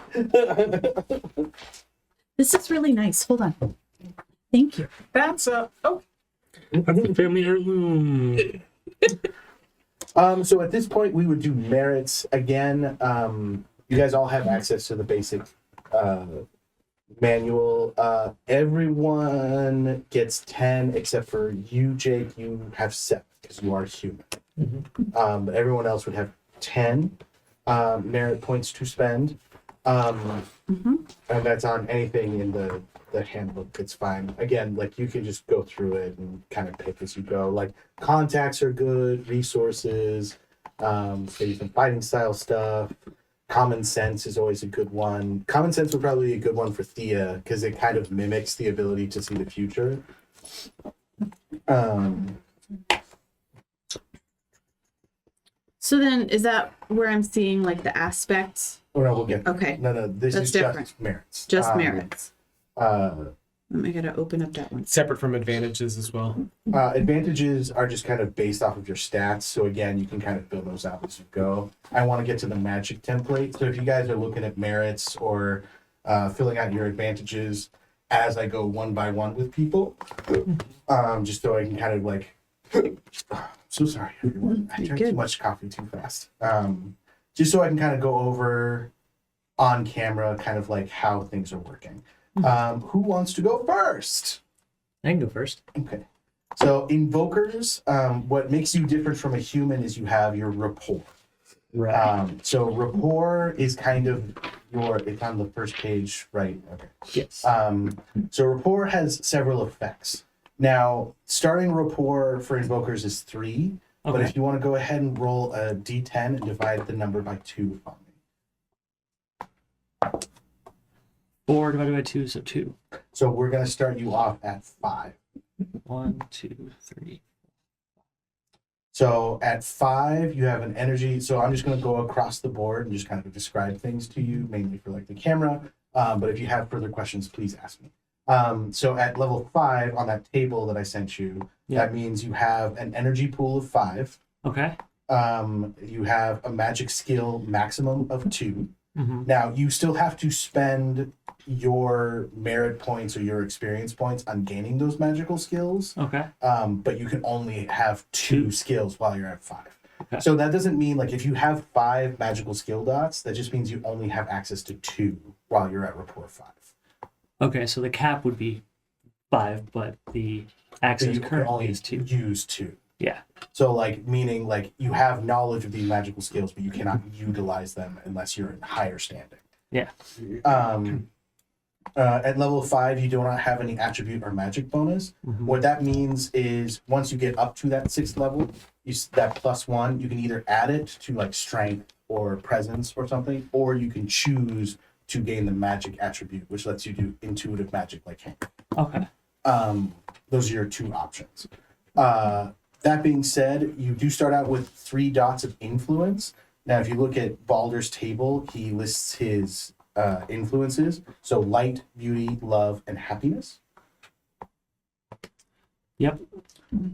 This is really nice. Hold on. Thank you. That's oh. That's a family heirloom. So at this point, we would do merits again. You guys all have access to the basic manual. Everyone gets 10 except for you, Jake. You have 7 because you are human. But everyone else would have 10 merit points to spend. And that's on anything in the handbook. It's fine. Again, like you can just go through it and kind of pick as you go. Like contacts are good, resources, maybe some fighting style stuff. Common sense is always a good one. Common sense would probably be a good one for Thea because it kind of mimics the ability to see the future. So then, is that where I'm seeing like the aspects? Oh no, we'll get there. Okay. No, this That's is different. just merits. Just merits. Uh, I gotta open up that one. Separate from advantages as well. Advantages are just kind of based off of your stats. So again, you can kind of build those out as you go. I want to get to the magic template. So if you guys are looking at merits or filling out your advantages as I go one by one with people, just so I can kind of like, so sorry everyone. I You're drank good. too much coffee too fast. Just so I can kind of go over on camera kind of like how things are working. Who wants to go first? I can go first. Okay. So invokers, what makes you different from a human is you have your rapport. Right. So rapport is kind of it's on the first page, right? Okay. Yes. So rapport has several effects. Now, starting rapport for invokers is 3, but Okay. if you want to go ahead and roll a d10 and divide the number by 2 for me. 4 divided by 2, so 2. So we're going to start you off at 5. 1, 2, 3. So at 5, you have an energy. So I'm just going to go across the board and just kind of describe things to you, mainly for like the camera. But if you have further questions, please ask me. So at level 5 on that table that I sent you, that means you have an energy pool of 5. Okay. You have a magic skill maximum of 2. Mm-hmm. Now you still have to spend your merit points or your experience points on gaining those magical skills. Okay. But you can only have 2 skills while you're at 5. Okay. So that doesn't mean like if you have 5 magical skill dots, that just means you only have access to 2 while you're at rapport 5. Okay, so the cap would be 5, but the So access you can currently only is 2. use 2. Yeah. So like meaning like you have knowledge of these magical skills, but you cannot utilize them unless you're in higher standing. Yeah. At level 5, you do not have any attribute or magic bonus. Mhm. What that means is once you get up to that 6th level, that +1, you can either add it to like strength or presence or something, or you can choose to gain the magic attribute, which lets you do intuitive magic like him. Okay. Those are your 2 options. That being said, you do start out with 3 dots of influence. Now, if you look at Balder's table, he lists his influences. So light, beauty, love, and happiness. Yep.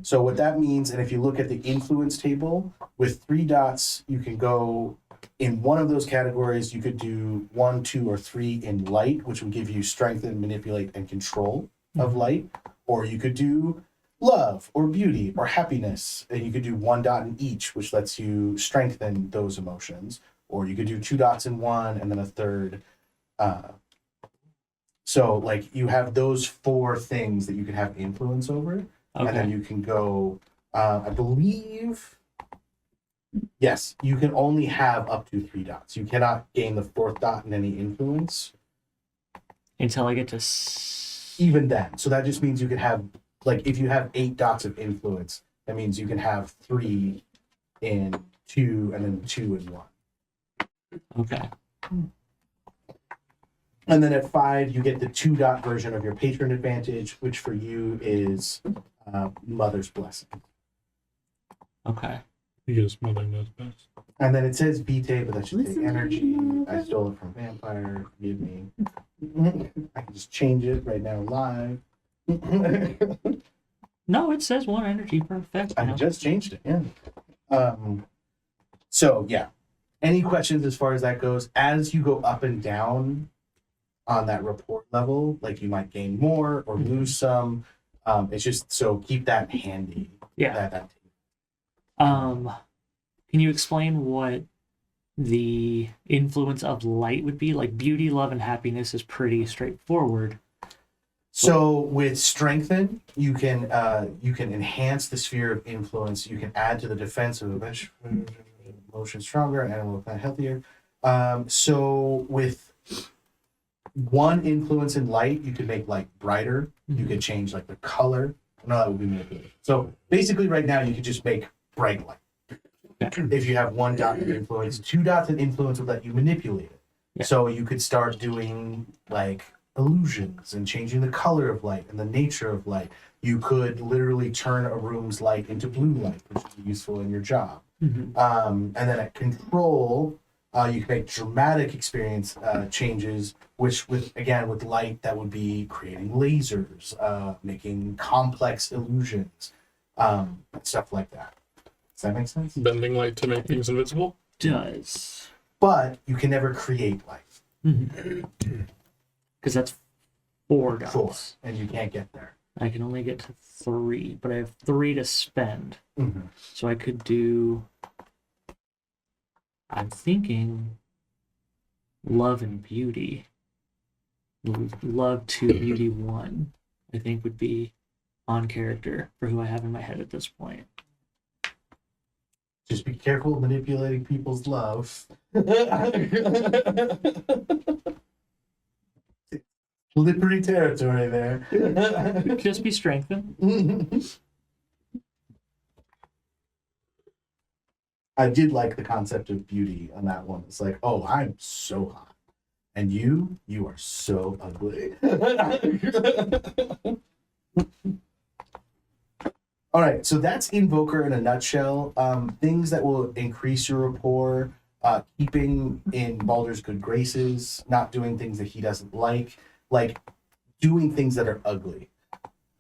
So what that means, and if you look at the influence table, with 3 dots, you can go in one of those categories. You could do 1, 2, or 3 in light, which will give you strength and manipulate and control of light. Or you could do love or beauty or happiness, and you could do 1 dot in each, which lets you strengthen those emotions, or you could do 2 dots in one and then a third. So like you have those 4 things that you can have influence over, and then Okay. you can go. I believe, yes, you can only have up to 3 dots. You cannot gain the 4th dot in any influence. Until I get to. Even then, so that just means you can have, like, if you have 8 dots of influence, that means you can have 3 in 2 and then 2 in 1. Okay. And then at 5, you get the 2 dot version of your patron advantage, which for you is Mother's Blessing. Okay. Because mother knows best. And then it says Vitae, but that should take energy. I stole it from Vampire. Forgive me. I can just change it right now live. No, it says 1 energy per effect. I now. just changed it, yeah. So, yeah. Any questions as far as that goes? As you go up and down on that report level, like you might gain more or lose some. It's just, so keep that handy. Yeah. That Can you explain what the influence of light would be? Like beauty, love, and happiness is pretty straightforward. So with strengthen, you can enhance the sphere of influence. You can add to the defense of emotion stronger and animal plant healthier. So with 1 influence in light, you can make light brighter. You could change like the color. No, that would be manipulated. So basically, right now you could just make bright light. If you have 1 dot of influence, 2 dots of influence would let you manipulate it. Yeah. So you could start doing like illusions and changing the color of light and the nature of light. You could literally turn a room's light into blue light, which is useful in your job. Mhm. And then at control, you can make dramatic experience changes, which with light, that would be creating lasers, making complex illusions, stuff like that. Does that make sense? Bending light to make things invisible. Does. But you can never create light. Because that's 4 dots. 4, and you can't get there. I can only get to 3, but I have 3 to spend. Mm-hmm. So I could do. I'm thinking love and beauty. Love 2, beauty 1, I think would be on character for who I have in my head at this point. Just be careful manipulating people's love. Slippery territory there. Just be strengthened. I did like the concept of beauty on that one. It's like, oh, I'm so hot. And you are so ugly. All right, so that's Invoker in a nutshell. Things that will increase your rapport, keeping in Baldur's good graces, not doing things that he doesn't like doing things that are ugly.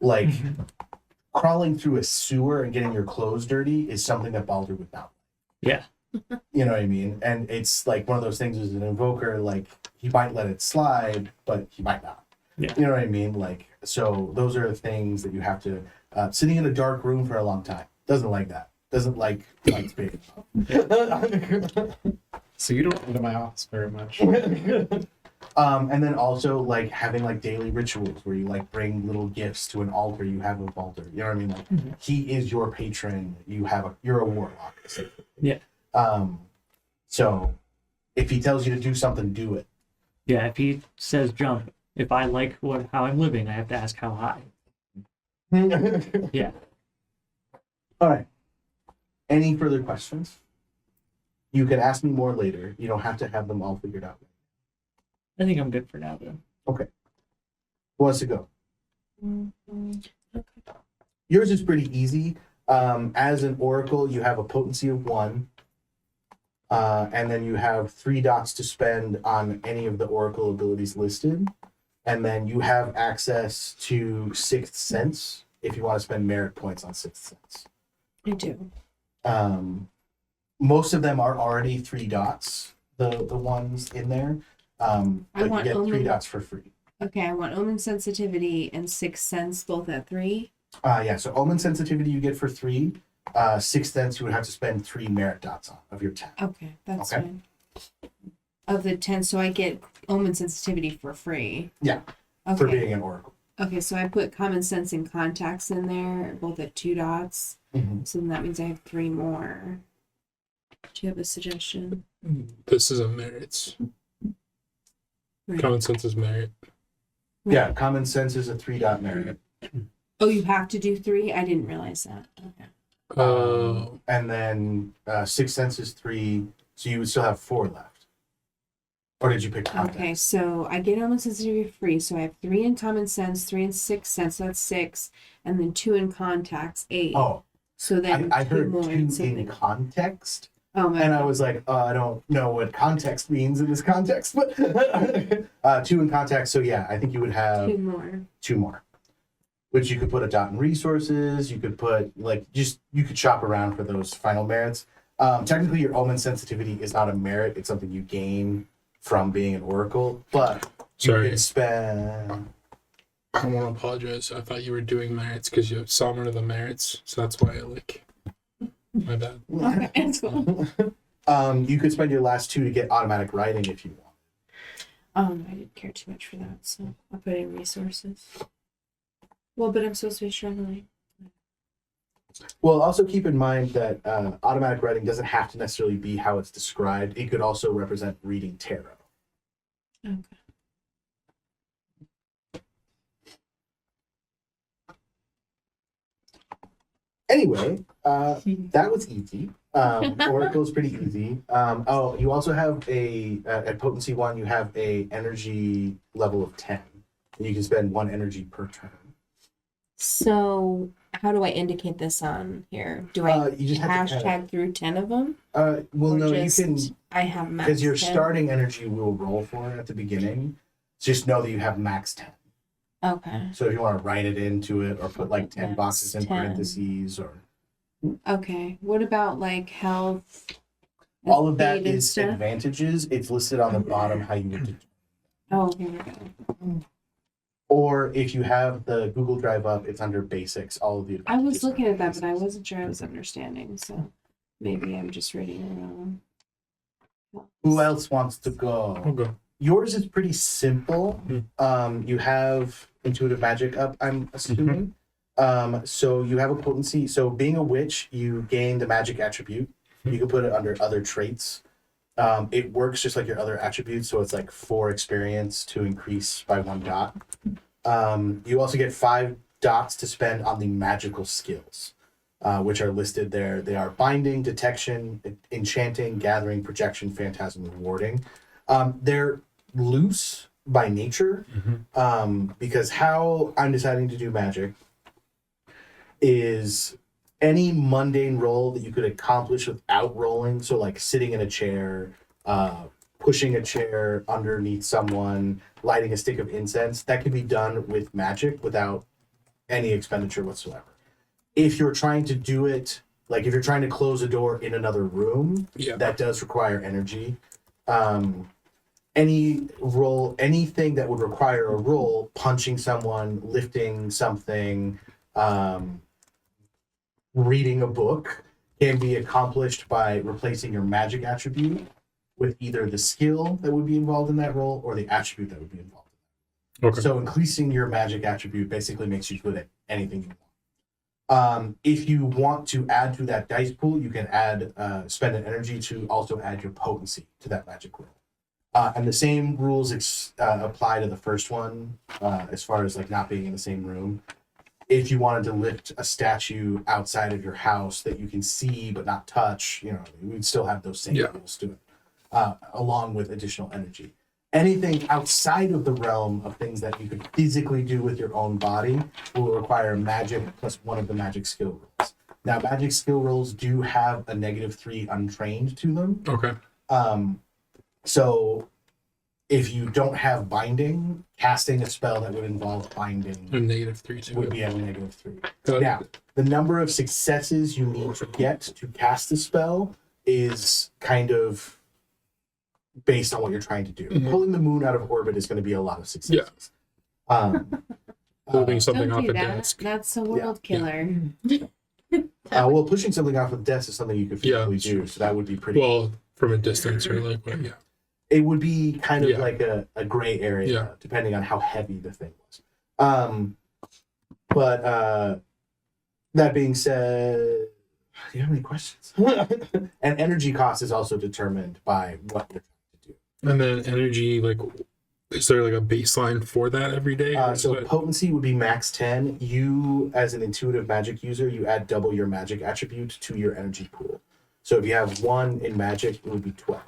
Like crawling through a sewer and getting your clothes dirty is something that Baldur would not. Yeah. You know what I mean? And it's like one of those things as an Invoker, like he might let it slide, but he might not. Yeah. You know what I mean? Like, so those are the things that you have to, sitting in a dark room for a long time. Doesn't like that. Doesn't like lights big. So you don't come to my office very much. And then also like having like daily rituals where you like bring little gifts to an altar you have of Baldur. You know what I mean? Like he is your patron. You're a warlock. Basically. Yeah. So if he tells you to do something, do it. Yeah, if he says jump, if I like how I'm living, I have to ask how high. Yeah. All right. Any further questions? You can ask me more later. You don't have to have them all figured out. I think I'm good for now then. Who wants to go? Yours is pretty easy. As an oracle, you have a potency of 1. And then you have 3 dots to spend on any of the oracle abilities listed. And then you have access to 6th sense if you want to spend merit points on 6th sense. I do. Most of them are already 3 dots, the ones in there. But you want get 3 only- dots for free. Okay, I want omen sensitivity and 6th sense both at 3. So omen sensitivity you get for 3. Sixth sense you would have to spend 3 merit dots on of your 10. Okay, that's Okay. fine. Of the 10, so I get omen sensitivity for free. Yeah, Okay. for being an oracle. Okay, so I put common sense and contacts in there, both at 2 dots. Mm-hmm. So then that means I have 3 more. Do you have a suggestion? This is a merits. Right. Common sense is merit. Yeah, common sense is a 3-dot merit. Oh, you have to do 3? I didn't realize that. Okay. And then sixth sense is 3, so you would still have 4 left. Or did you pick contacts? Okay, so I get omen sensitivity free, so I have 3 in common sense, 3 in sixth sense, so that's 6, and then 2 in contacts, 8. Oh, So then I 2 heard more 2 in in something. context. Oh my And I God. was like, I don't know what context means in this context, but 2 in context. So yeah, I think you would have 2 more. 2 more, which you could put a dot in resources. You could put you could shop around for those final merits. Technically, your omen sensitivity is not a merit; it's something you gain from being an oracle. But you Sorry. can spend. I want to apologize. I thought you were doing merits because you saw one of the merits, so that's why my bad. Okay, it's cool. You could spend your last 2 to get automatic writing if you want. I didn't care too much for that, so I'll put in resources. Well, but I'm supposed to be struggling. Well, also keep in mind that automatic writing doesn't have to necessarily be how it's described. It could also represent reading tarot. Okay. Anyway, that was easy. Oracle's pretty easy. You also have at potency 1, you have a energy level of 10. You can spend 1 energy per turn. So, how do I indicate this on here? Do I You just have to hashtag through 10 of them? well, Or no, just, you can, I have max because your 10? starting energy will roll for it at the beginning. Just know that you have max 10. Okay. So if you want to write it into it or put like 10 Max boxes in 10. parentheses or Okay. What about like health? and all of that speed and is stuff? advantages. It's listed on the bottom how you would do. Oh, here we go. Or if you have the Google Drive up, it's under basics. All of the I was advantages are looking at that, but I basics. wasn't sure I was understanding, so maybe I'm just reading it wrong. Who else wants to go? I'll go. Yours is pretty simple. You have intuitive magic up, I'm assuming. So you have a potency. So being a witch, you gain the magic attribute. You can put it under other traits. It works just like your other attributes, so it's like 4 experience to increase by 1 dot. You also get 5 dots to spend on the magical skills, which are listed there. They are binding, detection, enchanting, gathering, projection, phantasm, and warding. They're loose by nature, because how I'm deciding to do magic is any mundane role that you could accomplish without rolling. So like sitting in a chair, pushing a chair underneath someone, lighting a stick of incense, that can be done with magic without any expenditure whatsoever. If you're trying to do it, like if you're trying to close a door in another room, that does require energy. Any roll, anything that would require a roll, punching someone, lifting something, reading a book, can be accomplished by replacing your magic attribute with either the skill that would be involved in that role or the attribute that would be involved. Okay. So increasing your magic attribute basically makes you good at anything you want. If you want to add to that dice pool, you can spend an energy to also add your potency to that magic roll. And the same rules apply to the first one, as far as like not being in the same room. If you wanted to lift a statue outside of your house that you can see but not touch, we'd still have those same rules to it, along with additional energy. Anything outside of the realm of things that you could physically do with your own body will require magic plus 1 of the magic skill rolls. Now, magic skill rolls do have a -3 untrained to them. Okay. So if you don't have binding, casting a spell that would involve binding A -3 to would it. be at a -3. Got it. Now, the number of successes you need to get to cast the spell is kind of based on what you're trying to do. Mhm. Pulling the moon out of orbit is going to be a lot of successes. holding something Don't off do a that. desk. That's a world killer. Well, pushing something off of the desk is something you could physically do, so that would be pretty. Well, from a distance or like what? Yeah. It would be kind of Yeah. like a gray area, Yeah. depending on how heavy the thing was. But that being said, do you have any questions? And energy cost is also determined by what you're trying to do. And then energy, like, is there like a baseline for that every day? Or is So it- potency would be max 10. You, as an intuitive magic user, you add double your magic attribute to your energy pool. So if you have 1 in magic, it would be 12.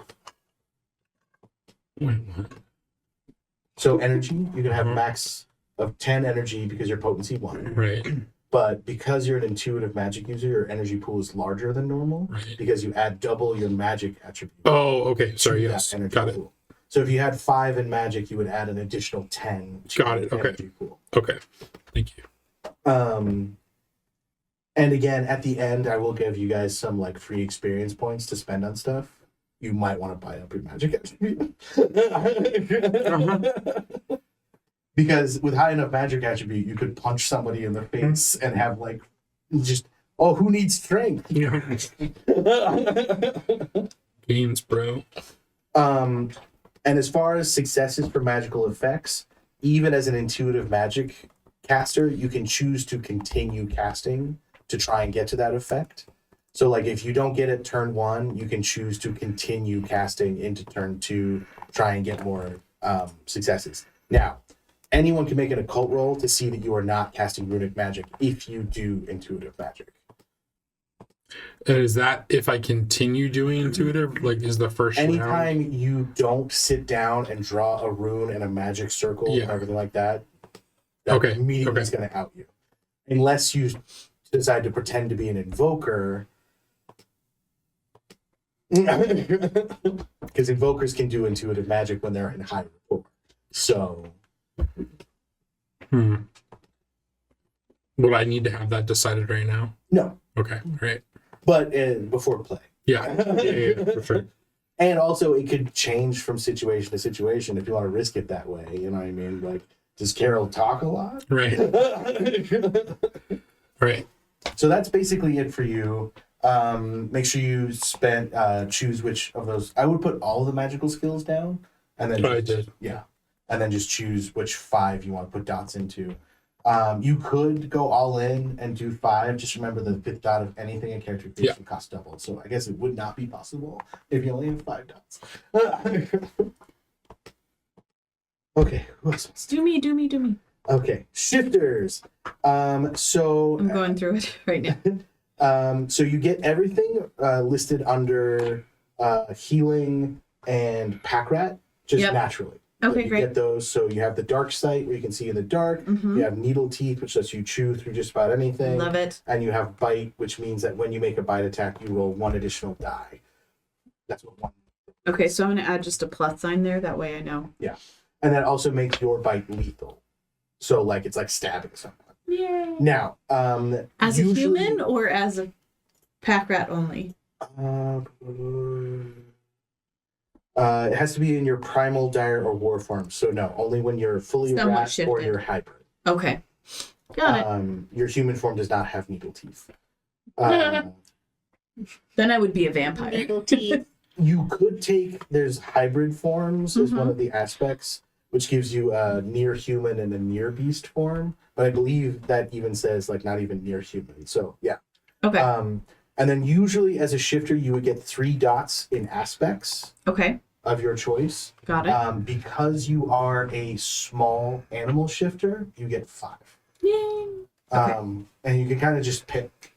Wait, what? So energy, you can have Mhm. max of 10 energy because your potency 1. Right, But because you're an intuitive magic user, your energy pool is larger than normal right. because you add double your magic attribute. Oh, okay. to Sorry, that yes. energy Got it. pool. So if you had 5 in magic, you would add an additional 10 to Got it, the okay. energy pool. Okay. Thank you. And again, at the end, I will give you guys some like free experience points to spend on stuff. You might want to buy up your magic attribute. Because with high enough magic attribute, you could punch somebody in the face and have like just, oh, who needs strength? Games, bro. And as far as successes for magical effects, even as an intuitive magic caster, you can choose to continue casting to try and get to that effect. So like if you don't get it turn 1, you can choose to continue casting into turn 2, try and get more successes. Now, anyone can make an occult roll to see that you are not casting runic magic if you do intuitive magic. And is that if I continue doing intuitive? Like, is the first round? Anytime you don't sit down and draw a rune and a magic circle and Yeah. everything like that, Okay, immediately okay. is going to out you. Unless you decide to pretend to be an invoker. Because invokers can do intuitive magic when they're in high rapport. So, Would I need to have that decided right now? no. Okay, right. But before play. Yeah, yeah, for sure. And also, it could change from situation to situation if you want to risk it that way. You know what I mean? Like, does Carol talk a lot? Right, right. So that's basically it for you. Make sure you choose which of those. I would put all the magical skills down, and then I did. Yeah, and then just choose which 5 you want to put dots into. You could go all in and do 5. Just remember the 5th dot of anything in character creation costs double. So I guess it would not be possible if you only have 5 dots. Okay, who else wants to- Do me. Okay, shifters. So I'm going through it right now. so you get everything listed under healing and pack rat just Yep. naturally. Okay, you great. get those. So you have the dark sight where you can see in the dark. Mhm. You have needle teeth, which lets you chew through just about anything. Love it. And you have bite, which means that when you make a bite attack, you roll 1 additional die. That's what 1. Okay, so I'm going to add just a plus sign there. That way I know. And that also makes your bite lethal. So like it's like stabbing someone. Yay. Now, As a usually- human or as a pack rat only? It has to be in your primal, dire, or war form. So no, only when you're fully Somewhat rat or shifted. you're hybrid. Okay. Got it. Your human form does not have needle teeth. Then I would be a vampire. Needle teeth. You could take, there's hybrid forms as one of the aspects, which gives you a near human and a near beast form. But I believe that even says like not even near human. So yeah. Okay. And then usually as a shifter, you would get 3 dots in aspects Okay. of your choice. Got it. Because you are a small animal shifter, you get 5. Yay. And you can kind of just pick.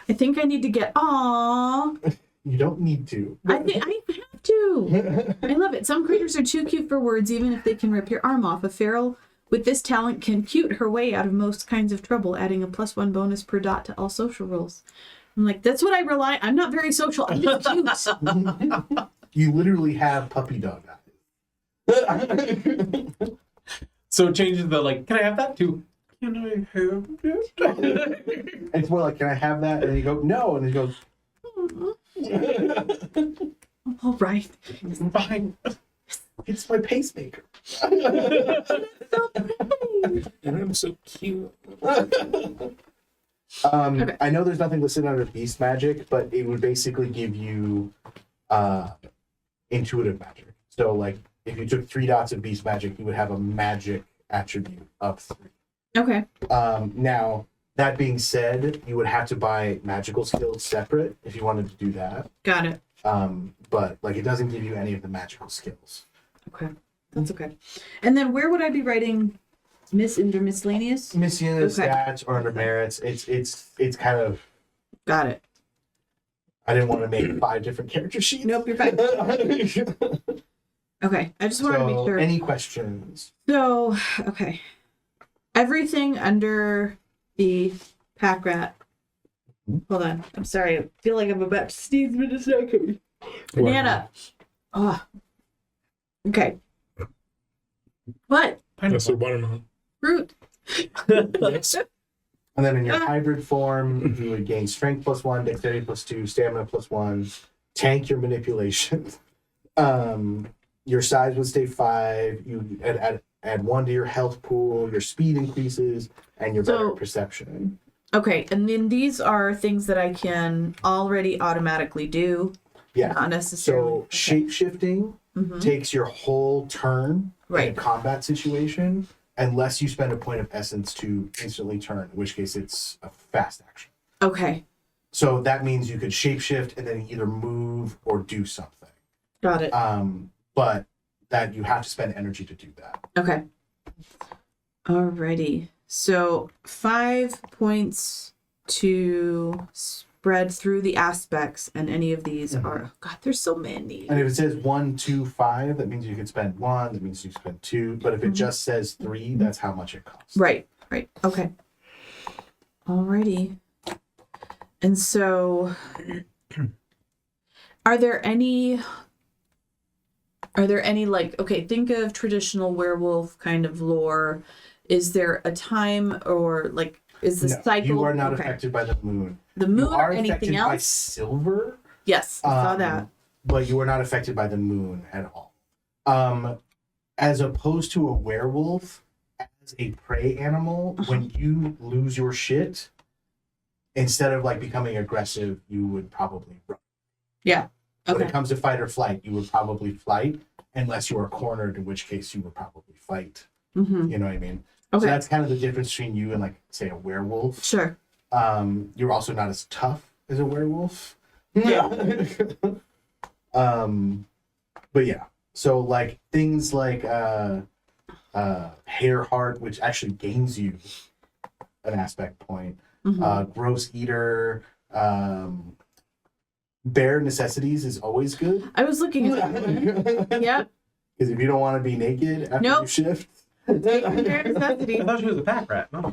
I think I need to get. Aww. You don't need to. I think I have to. I love it. Some creatures are too cute for words, even if they can rip your arm off. A feral with this talent can cute her way out of most kinds of trouble, adding a +1 bonus per dot to all social rolls. I'm like, that's what I rely. I'm not very social. I'm just cute. You literally have puppy dog eyes. So it changes the like, can I have that too? Can I have it? It's more like, can I have that? And then you go, no. And he goes, All right. Fine. it's my pacemaker. So pretty. And I'm so cute. Okay. I know there's nothing listed under beast magic, but it would basically give you intuitive magic. So, like, if you took 3 dots of beast magic, you would have a magic attribute of 3. Okay. Now, that being said, you would have to buy magical skills separate if you wanted to do that. Got it. But like, it doesn't give you any of the magical skills. Okay. That's okay. And then where would I be writing under miscellaneous? Miscellaneous Okay. stats or under merits. It's kind of. Got it. I didn't want to make 5 different character sheets. Nope, you're fine. Okay. I just wanted to make So, sure. any questions? So, okay. Everything under the pack rat. Hold on. I'm sorry. I feel like I'm about to sneeze, but it's not coming. Banana. Oh. Okay. What? That's a watermelon. Fruit. Yes. And then in your hybrid form, you would gain strength +1, dexterity +2, stamina +1, tank your manipulation. Your size would stay 5. You add 1 to your health pool. Your speed increases, and your better perception. Okay, and then these are things that I can already automatically do. Yeah. Not necessarily. So shape shifting takes your whole turn in a Right. combat situation, unless you spend a point of essence to instantly turn, in which case it's a fast action. Okay, So that means you could shapeshift and then either move or do something. got it. But that you have to spend energy to do that. Okay. Alrighty. So 5 points to spread through the aspects, and any of these are. Oh God, there's so many. And if it says 1, 2, 5, that means you can spend 1. That means you spend 2. But if it just says 3, that's how much it costs. Right. Right. Okay. Alrighty. And so, are there any like, okay, think of traditional werewolf kind of lore. Is there a time or like is the No, cycle? you are not okay. affected by the moon. The You moon or are anything affected by else? silver. Yes, I saw that. But you are not affected by the moon at all. As opposed to a werewolf, as a prey animal, when you lose your shit, instead of like becoming aggressive, you would probably run. Yeah. When Okay. it comes to fight or flight, you would probably flight, unless you are cornered, in which case you would probably fight. Mm-hmm. You know what I mean? Okay. So that's kind of the difference between you and, like, say, a werewolf. Sure. You're also not as tough as a werewolf. But yeah, so like things like hair heart, which actually gains you an aspect point. Mhm. Gross eater, bare necessities is always good. I was looking at that one. Yep. Because if you don't want to be naked after Nope. you shift. Bare necessity. I thought she was a pack rat. No.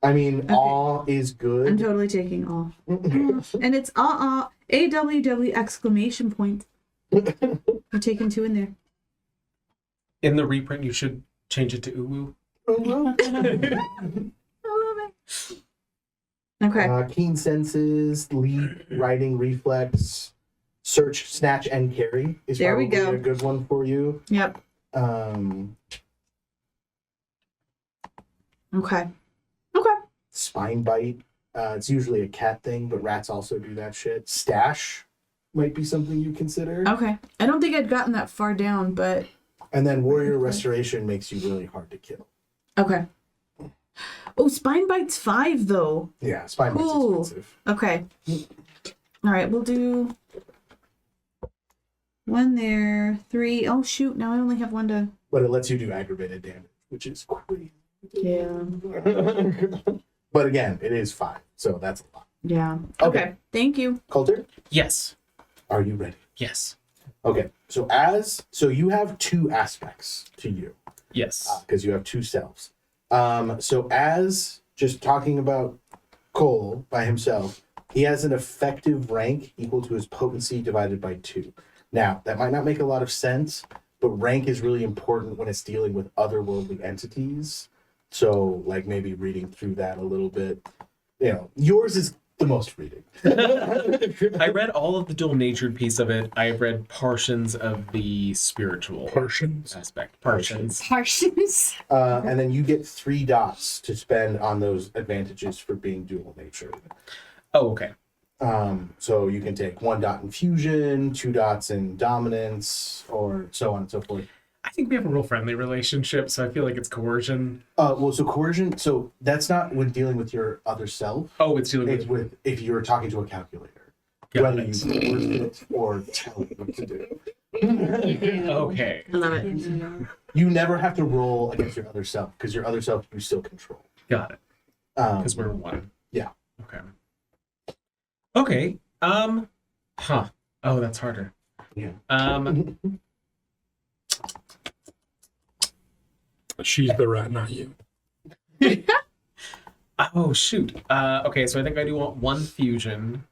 I mean, Okay. awe is I'm good. totally taking all. And it's AWW exclamation point. We're taking 2 in there. In the reprint, you should change it to uwu. I love it. Okay. Keen senses, leap, riding reflex, search, snatch, and carry is There we probably go. a good one for you. Yep. Okay. Okay. Spine bite. It's usually a cat thing, but rats also do that shit. Stash might be something you consider. Okay. I don't think I'd gotten that far down, but And then warrior restoration makes you really hard to kill. okay. Oh, spine bite's 5 though. Yeah, spine Cool. bite's expensive. Okay. All right, we'll do 1 there, 3. Oh shoot! Now I only have 1 to. But it lets you do aggravated damage, which is crazy. Yeah. But again, it is 5, so that's a lot. Yeah. Okay. Okay. Thank you. Coulter, Yes. are you ready? Yes. Okay, so you have 2 aspects to you Yes. because you have 2 selves. So as just talking about Cole by himself, he has an effective rank equal to his potency divided by 2. Now that might not make a lot of sense, but rank is really important when it's dealing with otherworldly entities. So like maybe reading through that a little bit. You know, yours is the most reading. I read all of the dual natured piece of it. I have read portions of the spiritual Portions. aspect. Portions. Parsons. And then you get 3 dots to spend on those advantages for being dual natured. Oh, okay. So you can take 1 dot in fusion, 2 dots in dominance, or so on and so forth. I think we have a real friendly relationship, so I feel like it's coercion. Well, so coercion, so that's not when dealing with your other self. Oh, it's dealing It's with. with if you're talking to a calculator, Got whether it. you coerce it or tell it what to do. Okay. I love it. You never have to roll against your other self because your other self you still control. Got it. Because we're one. Yeah. Okay. Okay. Huh. Oh, that's harder. Yeah. She's the rat, not you. Oh shoot. Okay, so I think I do want 1 fusion.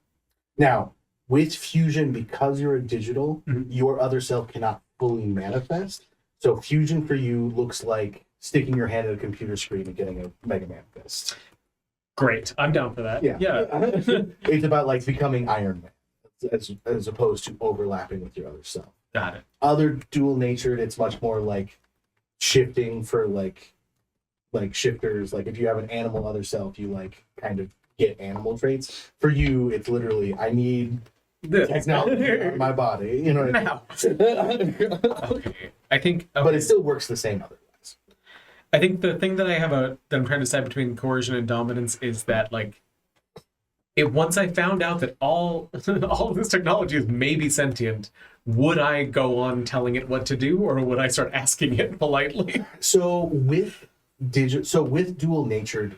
Now, with fusion, because you're a digital, Mhm. your other self cannot fully manifest. So fusion for you looks like sticking your hand at a computer screen and getting a Mega Man fist. Great. I'm down for that. Yeah. Yeah. It's about like becoming Iron Man as opposed to overlapping with your other self. Got it. Other dual natured, it's much more like shifting for like shifters. Like if you have an animal other self, you like kind of get animal traits. For you, it's literally I need This. technology on my body. You know what I Now. mean? Okay. I think. Okay. But it still works the same otherwise. I think the thing that I have that I'm trying to decide between coercion and dominance is that like, once I found out that all of this technology is maybe sentient, would I go on telling it what to do, or would I start asking it politely? So with dual natured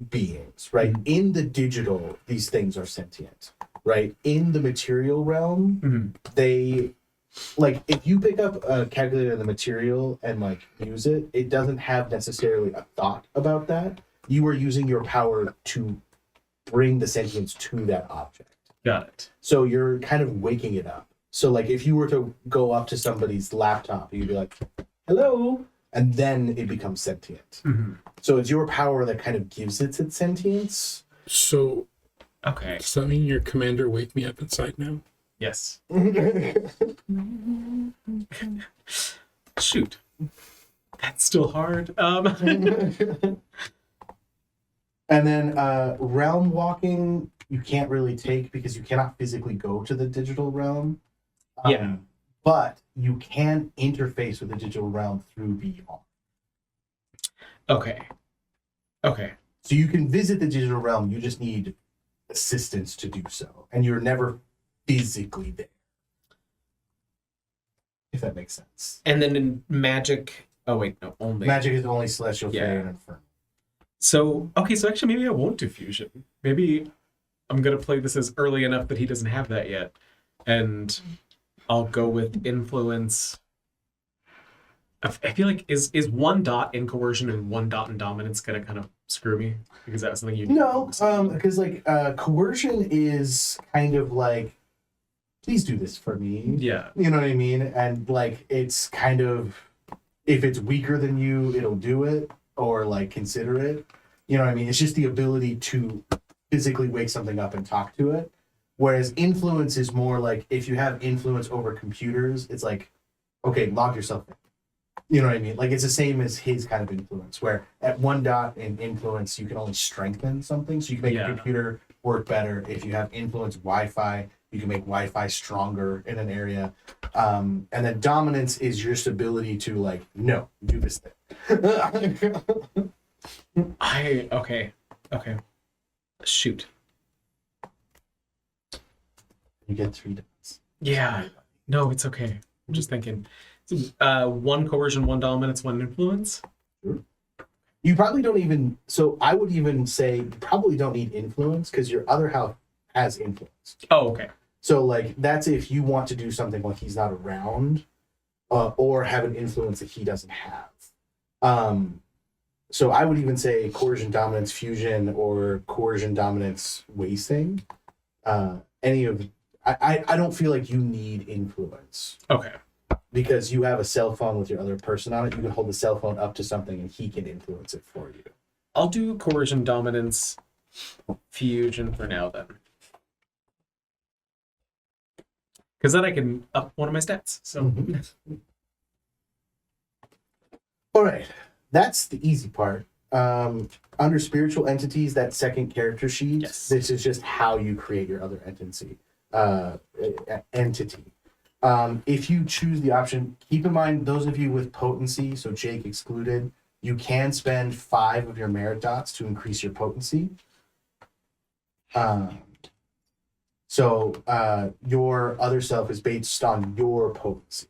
beings, right? In the digital, these things are sentient, right? In the material realm, Mhm. they like if you pick up a calculator in the material and like use it, it doesn't have necessarily a thought about that. You are using your power to bring the sentience to that object. Got it. So you're kind of waking it up. So like if you were to go up to somebody's laptop, you'd be like, hello, and then it becomes sentient. Mhm. So it's your power that kind of gives it its sentience. So Okay. does that mean your commander wake me up inside now? Yes. Shoot. That's still hard. And then realm walking, you can't really take because you cannot physically go to the digital realm. Yeah. But you can interface with the digital realm through VR. Okay. Okay. So you can visit the digital realm, you just need assistance to do so. And you're never physically there. If that makes sense. And then in magic. Oh wait, no, only Magic is only celestial, Yeah. fey, and infernal. So okay, so actually maybe I won't do fusion. Maybe I'm gonna play this as early enough that he doesn't have that yet, and I'll go with influence. I feel like is 1 dot in coercion and 1 dot in dominance gonna kind of screw me because that's something you No, because like coercion is kind of like, please do this for me. Yeah. You know what I mean? And like it's kind of, if it's weaker than you, it'll do it or like consider it. You know what I mean? It's just the ability to physically wake something up and talk to it. Whereas influence is more like if you have influence over computers, it's like, okay, log yourself in. You know what I mean? Like it's the same as his kind of influence, where at 1 dot in influence, you can only strengthen something. So you can make Yeah. a computer work better. If you have influence Wi-Fi, you can make Wi-Fi stronger in an area. And then dominance is just ability to like, no, do this thing. Okay. Shoot. You get 3 dots. Yeah. No, it's okay. I'm just thinking. 1 coercion, 1 dominance, 1 influence. You probably don't even, so I would even say you probably don't need influence because your other half has influence. Oh, okay. So like that's if you want to do something while he's not around, or have an influence that he doesn't have. So I would even say coercion dominance fusion or coercion dominance wasting. Any of I don't feel like you need influence Okay. because you have a cell phone with your other person on it. You can hold the cell phone up to something and he can influence it for you. I'll do coercion dominance fusion for now then. Because then I can up one of my stats. So All right, that's the easy part. Under spiritual entities, that second character sheet, Yes. this is just how you create your other entity. If you choose the option, keep in mind, those of you with potency, so Jake excluded, you can spend 5 of your merit dots to increase your potency. Your other self is based on your potency.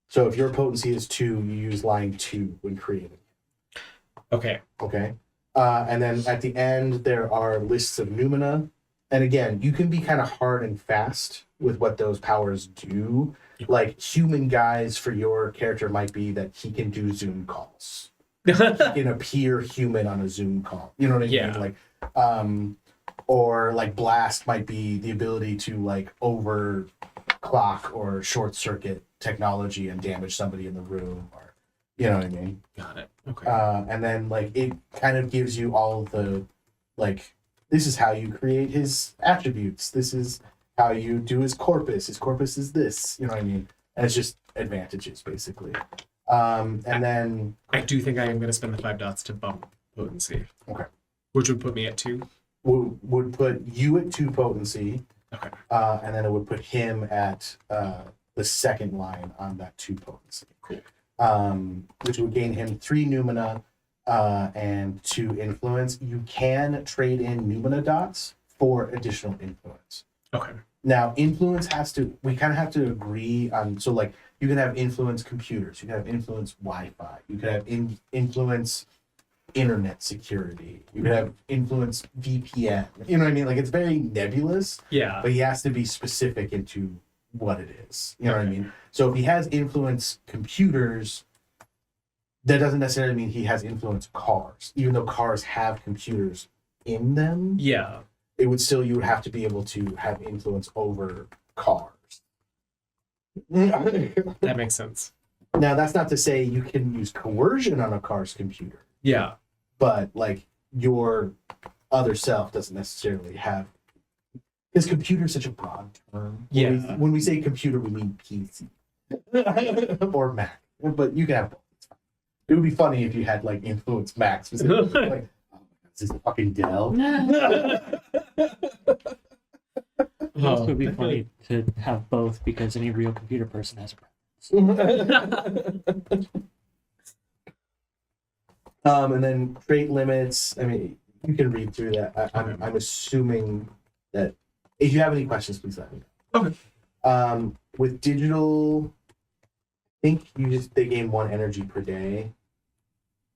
So if your potency is 2, you use line 2 when creating. okay. Okay. And then at the end, there are lists of Numina. And again, you can be kind of hard and fast with what those powers do. Like human guys for your character might be that he can do Zoom calls. He can appear human on a Zoom call. You know what I Yeah. mean? Like, or like blast might be the ability to like overclock or short circuit technology and damage somebody in the room, or you know what I mean. Got it. Okay. And then like it kind of gives you all the like, this is how you create his attributes. This is how you do his corpus. His corpus is this. You know what I mean? And it's just advantages basically. And then I do think I am going to spend the 5 dots to bump potency. Okay. Which would put me at 2. would put you at 2 potency. Okay. And then it would put him at the second line on that 2 potency. Cool. Which would gain him 3 Numina and 2 influence. You can trade in Numina dots for additional influence. Okay. Now, influence we kind of have to agree on, so like you can have influence computers, you can have influence Wi-Fi, you can have influence internet security, you can have influence VPN. You know what I mean? Like it's very nebulous, Yeah. but he has to be specific into what it is. You know what I Okay. mean? So if he has influence computers, that doesn't necessarily mean he has influence cars, even though cars have computers in them. Yeah. It would still, you would have to be able to have influence over cars. That makes sense. Now, that's not to say you can use coercion on a car's computer, Yeah. but like your other self doesn't necessarily have. Because computer is such a broad term. Yeah. When we say computer, we mean PC or Mac, but you can have both. It's fine. It would be funny if you had like influence Mac specifically. Like, oh my God, is this a fucking Dell? It also would be funny to have both because any real computer person has a preference. And then trait limits. I mean, you can read through that. I'm assuming that if you have any questions, please let me know. Okay. With digital, I think they gain 1 energy per day.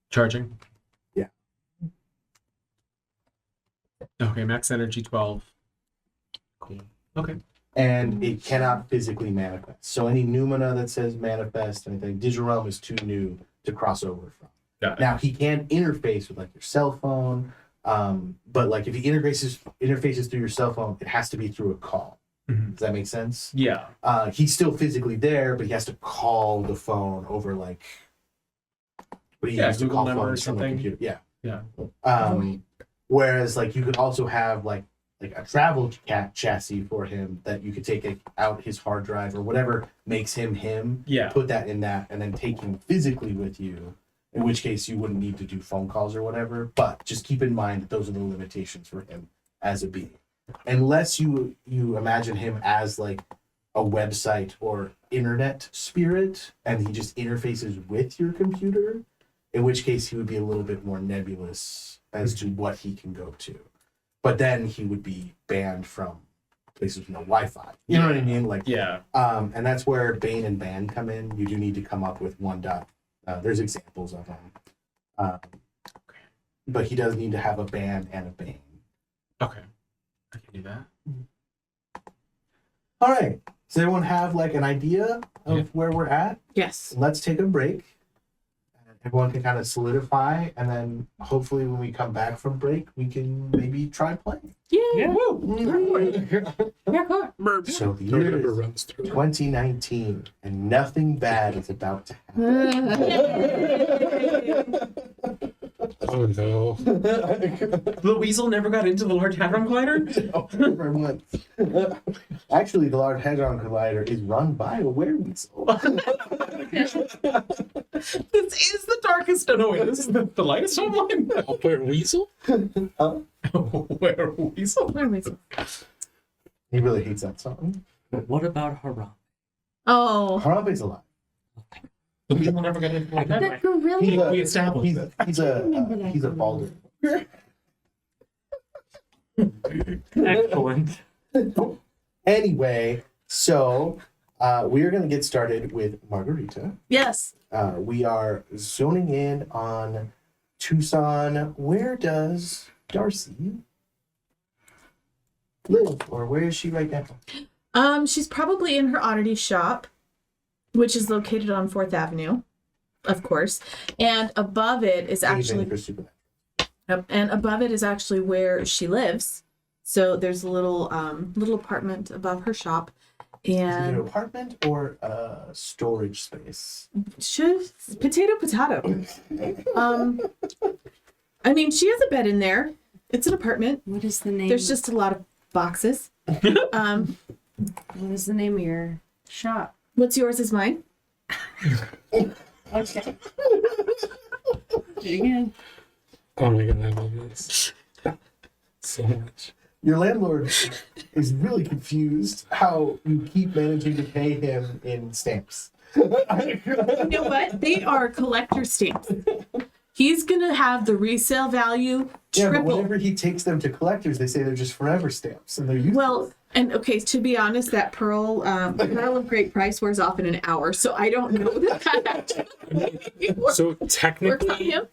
Charging. Yeah. Okay, max energy 12. Cool. Okay. And it cannot physically manifest. So any Numina that says manifest, anything, digital realm is too new to cross over from. Got it. Now he can interface with like your cell phone, but like if he interfaces through your cell phone, it has to be through a call. Mhm. Does that make sense? Yeah. He's still physically there, but he has to call the phone over like what do you use to Google call number or phones from a something. computer? Yeah. Yeah. Whereas like you could also have like a travel chassis for him that you could take out his hard drive or whatever makes him, Yeah. put that in that, and then take him physically with you, in which case you wouldn't need to do phone calls or whatever. But just keep in mind that those are the limitations for him as a being. Unless you imagine him as like a website or internet spirit and he just interfaces with your computer, in which case he would be a little bit more nebulous as to what he can go to. But then he would be banned from places with no Wi-Fi. You know what I mean? Like, Yeah. and that's where Bane and Ban come in. You do need to come up with 1 dot. There's examples of them. But he does need to have a ban and a Bane. Okay. I can do that. All right. Does everyone have like an idea of Yeah. where we're at? Yes. Let's take a break. Everyone can kind of solidify, and then hopefully when we come back from break, we can maybe try playing. Yeah. So the Our year number is runs through. 2019, and nothing bad is about to happen. Oh no. The weasel never got into the Large Hadron Collider? No, never once. Actually, the Large Hadron Collider is run by a wereweasel. This is the darkest. Oh, no, wait, this is the lightest timeline? I'll put Weasel? Where weasel? Where was it? He really hates that song. But what about Haram? Oh, Harambe's alive. The weasel never got into the Large Hadron That gorilla. We established that. He's a balder. Excellent. Anyway, so we are going to get started with Margarita. yes. We are zoning in on Tucson. Where does Darcy live, or where is she right now? She's probably in her oddity shop, which is located on 4th Avenue, of course. And above it is actually Anything for Supernatural. Yep, and above it is actually where she lives. So there's a little little apartment above her shop. Is it an And apartment or a storage space? potato. I mean, she has a bed in there. It's an apartment. What is the name? There's just a lot of boxes. What is the name of your shop? What's yours is mine. Okay. Again. Oh my god, I love this. So much. Your landlord is really confused how you keep managing to pay him in stamps. You know what? They are collector stamps. He's gonna have the resale value Yeah, but triple. whenever he takes them to collectors, they say they're just forever stamps, and they're useless. Well, and okay, to be honest, that pearl of great price wears off in an hour, so I don't know that So works on technically, him.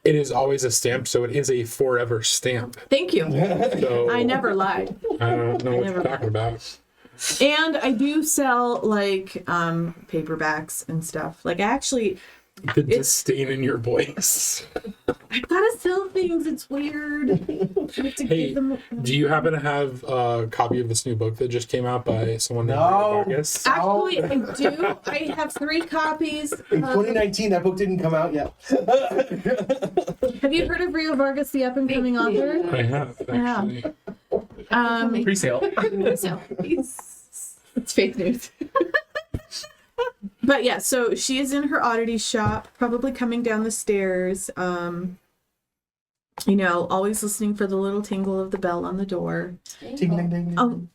it is always a stamp, so it is a forever stamp. Thank you. So I never lied. I don't know what Never you're talking about. And I do sell like paperbacks and stuff. Like actually, The disdain in your voice. I gotta sell things. It's weird. I have to Hey, give them. do you happen to have a copy of this new book that just came out by someone named No. Vargas? Actually, I do. I have 3 copies. In 2019, that book didn't come out yet. Have you heard of Rio Vargas, the up and coming author? I have, actually. Pre-sale. So it's fake news. But yeah, so she is in her oddity shop, probably coming down the stairs. You know, always listening for the little tingle of the bell on the door. Ding, ding, ding, ding.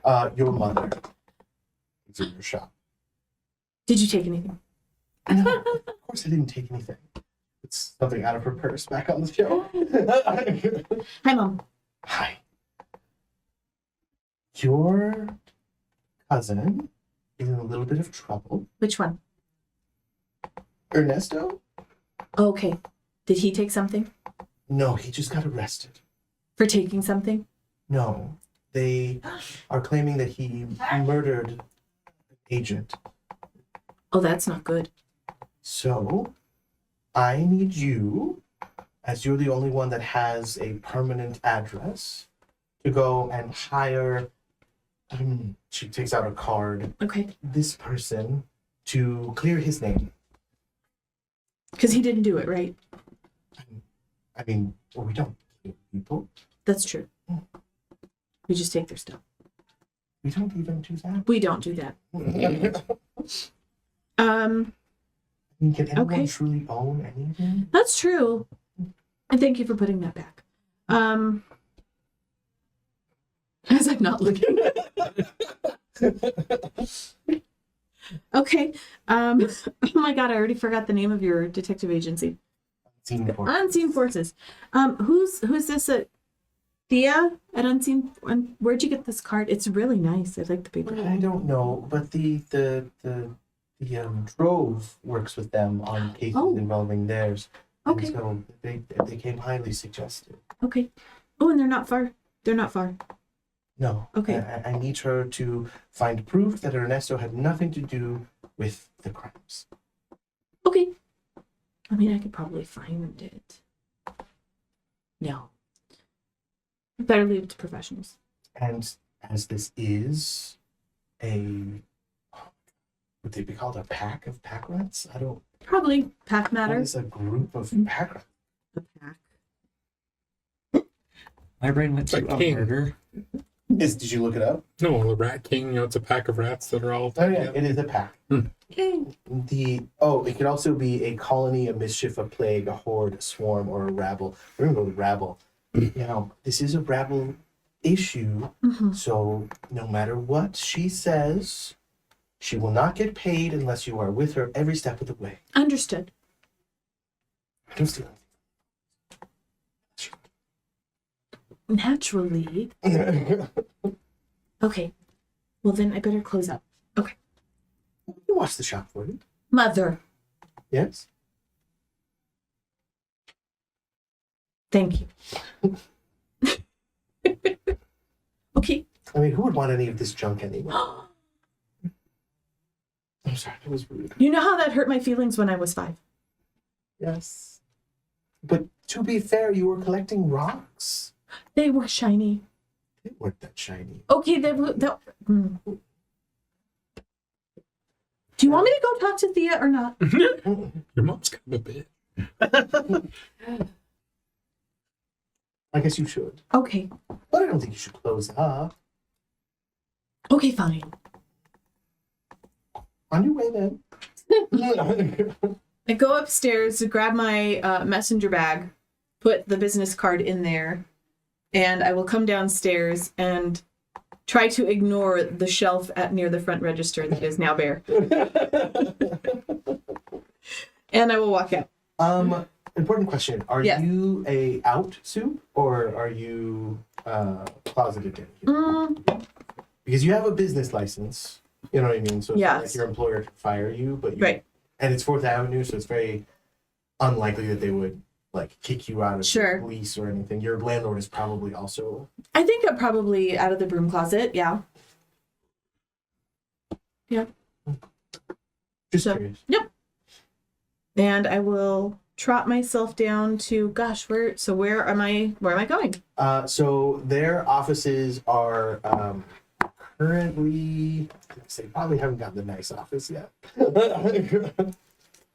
Oh, Your mother is in your shop. did you take anything? No, of course I didn't take anything. It's something out of her purse back on the shelf. Hi, Mom. Hi. Your cousin is in a little bit of trouble. Which one? Ernesto? Okay. Did he take something? No, he just got arrested. For taking something? No, they are claiming that he murdered an agent. Oh, that's not good. So, I need you, as you're the only one that has a permanent address, to go and hire. She takes out a card. Okay. This person to clear his name. Because he didn't do it, right? I mean, well, we don't kill people. That's true. We just take their stuff. We don't even do that. We don't do that. I mean, can anyone Okay. truly own anything? That's true. And thank you for putting that back. As I'm not looking. Okay. Oh my god, I already forgot the name of your detective agency. Unseen Force. Unseen Forces. Who's this at Thea at Unseen? Where'd you get this card? It's really nice. I like the paper. I don't know, but the Drove works with them on cases Oh. involving theirs. And Okay. so they came highly suggested. Okay. Oh, and they're not far. They're not far. No. Okay. I need her to find proof that Ernesto had nothing to do with the crimes. Okay. I mean, I could probably find it. No. Better leave it to professionals. And as this is a, would they be called a pack of pack rats? I don't Probably pack What matter. is a group of pack? A pack. My brain went It's to like a king. murder. Did you look it up? No, the Rat King, it's a pack of rats that are all Oh yeah, together. it is a pack. It could also be a colony, a mischief, a plague, a horde, a swarm, or a rabble. We're gonna go with rabble. Now, this is a rabble issue, so no matter what she says, she will not get paid unless you are with her every step of the way. Understood. Don't steal Naturally. anything. Okay. Well, then I better close up. You watch the shop for you. Mother. Yes? Thank you. Okay. I mean, who would want any of this junk anyway? I'm sorry, that was rude. You know how that hurt my feelings when I was 5? Yes. But to be fair, you were collecting rocks. They were shiny. They weren't that shiny. Okay, Do you want me to go talk to Thea or not? Your mom's kind of a bit. I guess you should. Okay. But I don't think you should close up. Okay, fine. On your way then. I go upstairs to grab my messenger bag, put the business card in there, and I will come downstairs and try to ignore the shelf near the front register that is now bare. And I will walk out. Important question. Are Yes. you a out soup or are you closeted in here? Because you have a business license. You know what I mean? So it's not like Yes. your employer can fire you, but you, Right. and it's 4th Avenue, so it's very unlikely that they would like kick you out of Sure. the police or anything. Your landlord is probably also I think I'm probably out of the broom closet, yeah. just So- curious. And I will trot myself down to where am I going? So their offices are currently, they probably haven't gotten the nice office yet.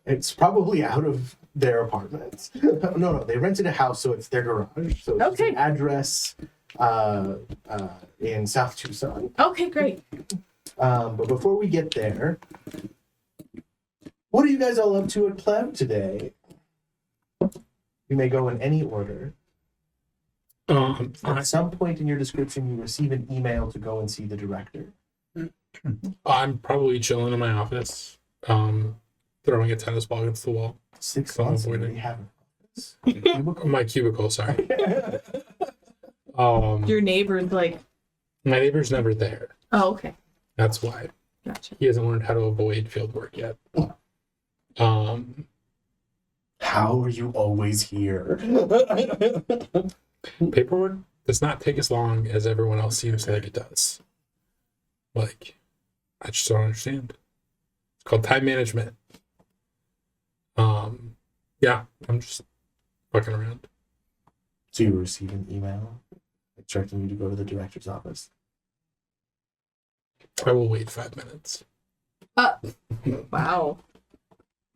It's probably out of their apartments. No, they rented a house, so it's their garage. So it's just Okay. an address in South Tucson. Okay, great. But before we get there, what are you guys all up to at Pleb today? You may go in any order. At some point in your description, you receive an email to go and see the director. I'm probably chilling in my office, throwing a tennis ball against the wall. 6 So I'm months, you avoiding. already have an office. Cubicle. My cubicle, sorry. Your neighbor's like, My neighbor's never there. oh, okay. That's why. Gotcha. He hasn't learned how to avoid field work yet. How are you always here? Paperwork does not take as long as everyone else seems to think it does. Like, I just don't understand. It's called time management. Yeah, I'm just fucking around. So you receive an email instructing you to go to the director's office. I will wait 5 minutes. Wow.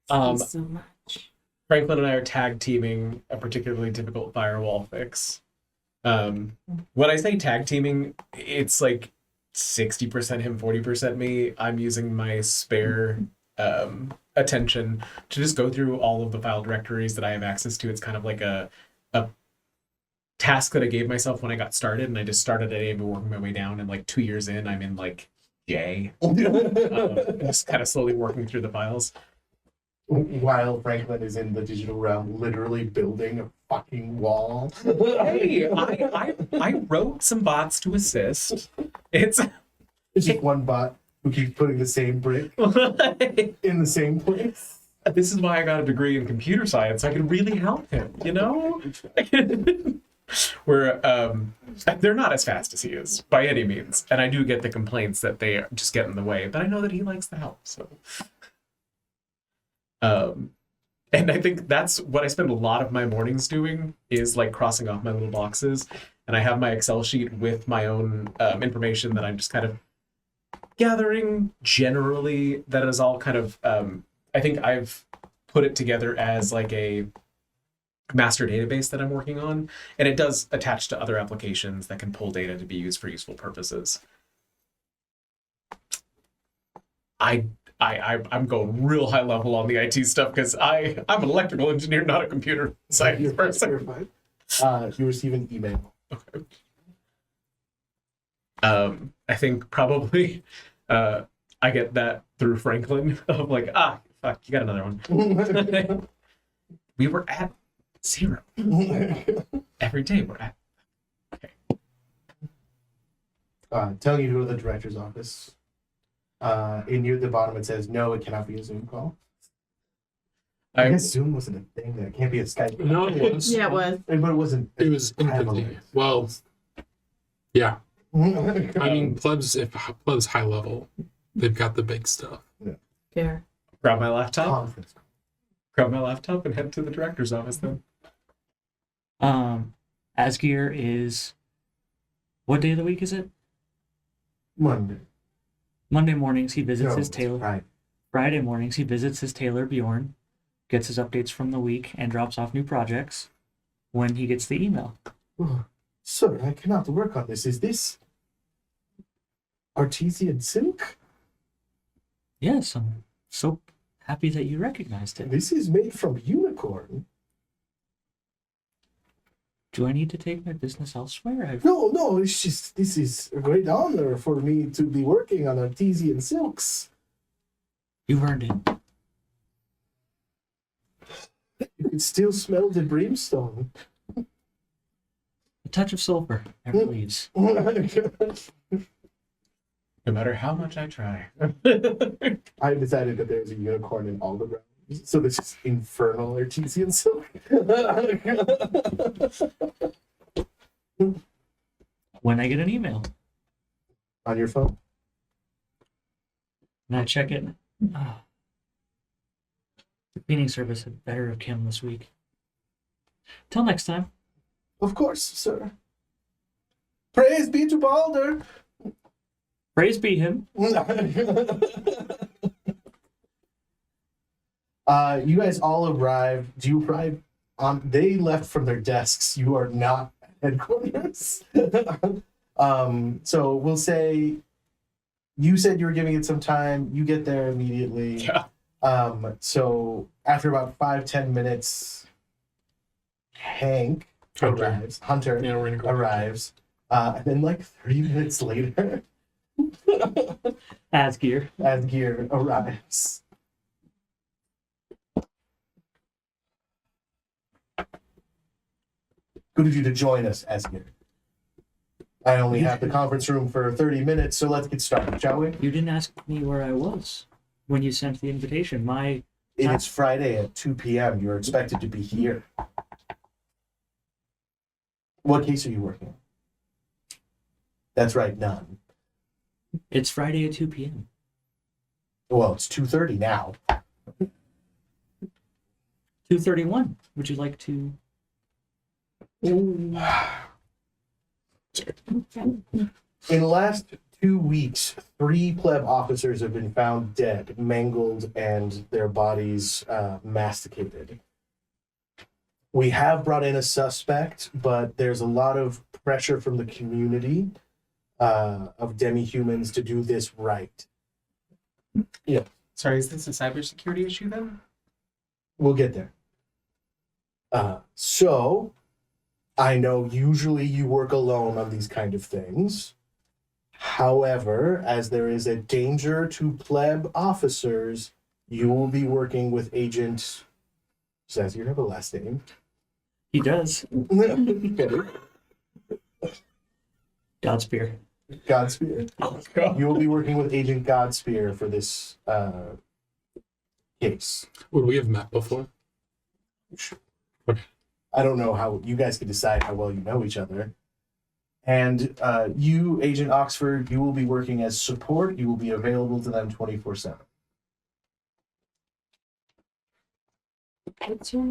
Thanks so much. Franklin and I are tag teaming a particularly difficult firewall fix. When I say tag teaming, it's like 60% him, 40% me. I'm using my spare attention to just go through all of the file directories that I have access to. It's kind of like a task that I gave myself when I got started, and I just started at A and been working my way down. And like 2 years in, I'm in like J. Just kind of slowly working through the files. While Franklin is in the digital realm, literally building a fucking wall. Hey, I wrote some bots to assist. It's It's just one bot who keeps putting the same brick in the same place. this is why I got a degree in computer science. I could really help him, you know? Where they're not as fast as he is by any means, and I do get the complaints that they just get in the way, but I know that he likes the help. So, and I think that's what I spend a lot of my mornings doing is like crossing off my little boxes, and I have my Excel sheet with my own information that I'm just kind of gathering generally. That is all kind of. I think I've put it together as like a master database that I'm working on, and it does attach to other applications that can pull data to be used for useful purposes. I'm going real high level on the IT stuff because I'm an electrical engineer, not a computer science person. You're fine. You receive an email. Okay. I think probably I get that through Franklin of like, fuck, you got another one. We were at 0. Every day we're at. Telling you to go to the director's office. Near the bottom it says, no, it cannot be a Zoom call. I guess Zoom wasn't a thing. That can't be a Skype. No, it was. Yeah, it was. But it wasn't. It was infinity. Well, yeah. I mean, plebs, if plebs high level, they've got the big stuff. Fair. Grab my laptop. Conference. Grab my laptop and head to the director's office then. Asgear is, what day of the week is it? Monday. Monday mornings he visits his it's tailor. Friday. Friday mornings he visits his tailor Bjorn, gets his updates from the week, and drops off new projects when he gets the email. Oh, sir, I cannot work on this. Is this artesian silk? Yes, I'm so happy that you recognized it. This is made from unicorn. Do I need to take my business elsewhere? No, it's just, this is a great honor for me to be working on artesian silks. You've earned it. You can still smell the brimstone. A touch of sulfur never leaves. No matter how much I try. I decided that there's a unicorn in all the realms, so this is infernal artesian silk. When I get an email On your phone? and I check it, the cleaning service had better have come this week. Till next time. Of course, sir. Praise be to Balder. Praise be him. You guys all arrive. Do you arrive on? They left from their desks. You are not at headquarters. So we'll say you said you were giving it some time. You get there immediately. Yeah. So after about 5-10 minutes, Hank arrives. Hunter Yeah, we're gonna go. arrives. And then like 30 minutes later, Asgear. Asgear arrives. Good of you to join us, Asgear. I only have the conference room for 30 minutes, so let's get started, shall we? You didn't ask me where I was when you sent the invitation. It's Friday at 2 p.m. You're expected to be here. What case are you working on? That's right, none. It's Friday at 2 p.m. Well, it's 2:30 now. 2:31. Would you like to? In the last 2 weeks, 3 pleb officers have been found dead, mangled, and their bodies masticated. We have brought in a suspect, but there's a lot of pressure from the community of demi-humans to do this right. Yeah, Sorry, is this a cybersecurity issue then? we'll get there. So, I know usually you work alone on these kind of things. However, as there is a danger to pleb officers, you will be working with Agent... Says you have a last name. He does. Godspear. Godspear. You will be working with Agent Godspear for this case. Would we have met before? I don't know how you guys can decide how well you know each other. And you, Agent Oxford, you will be working as support. You will be available to them 24/7.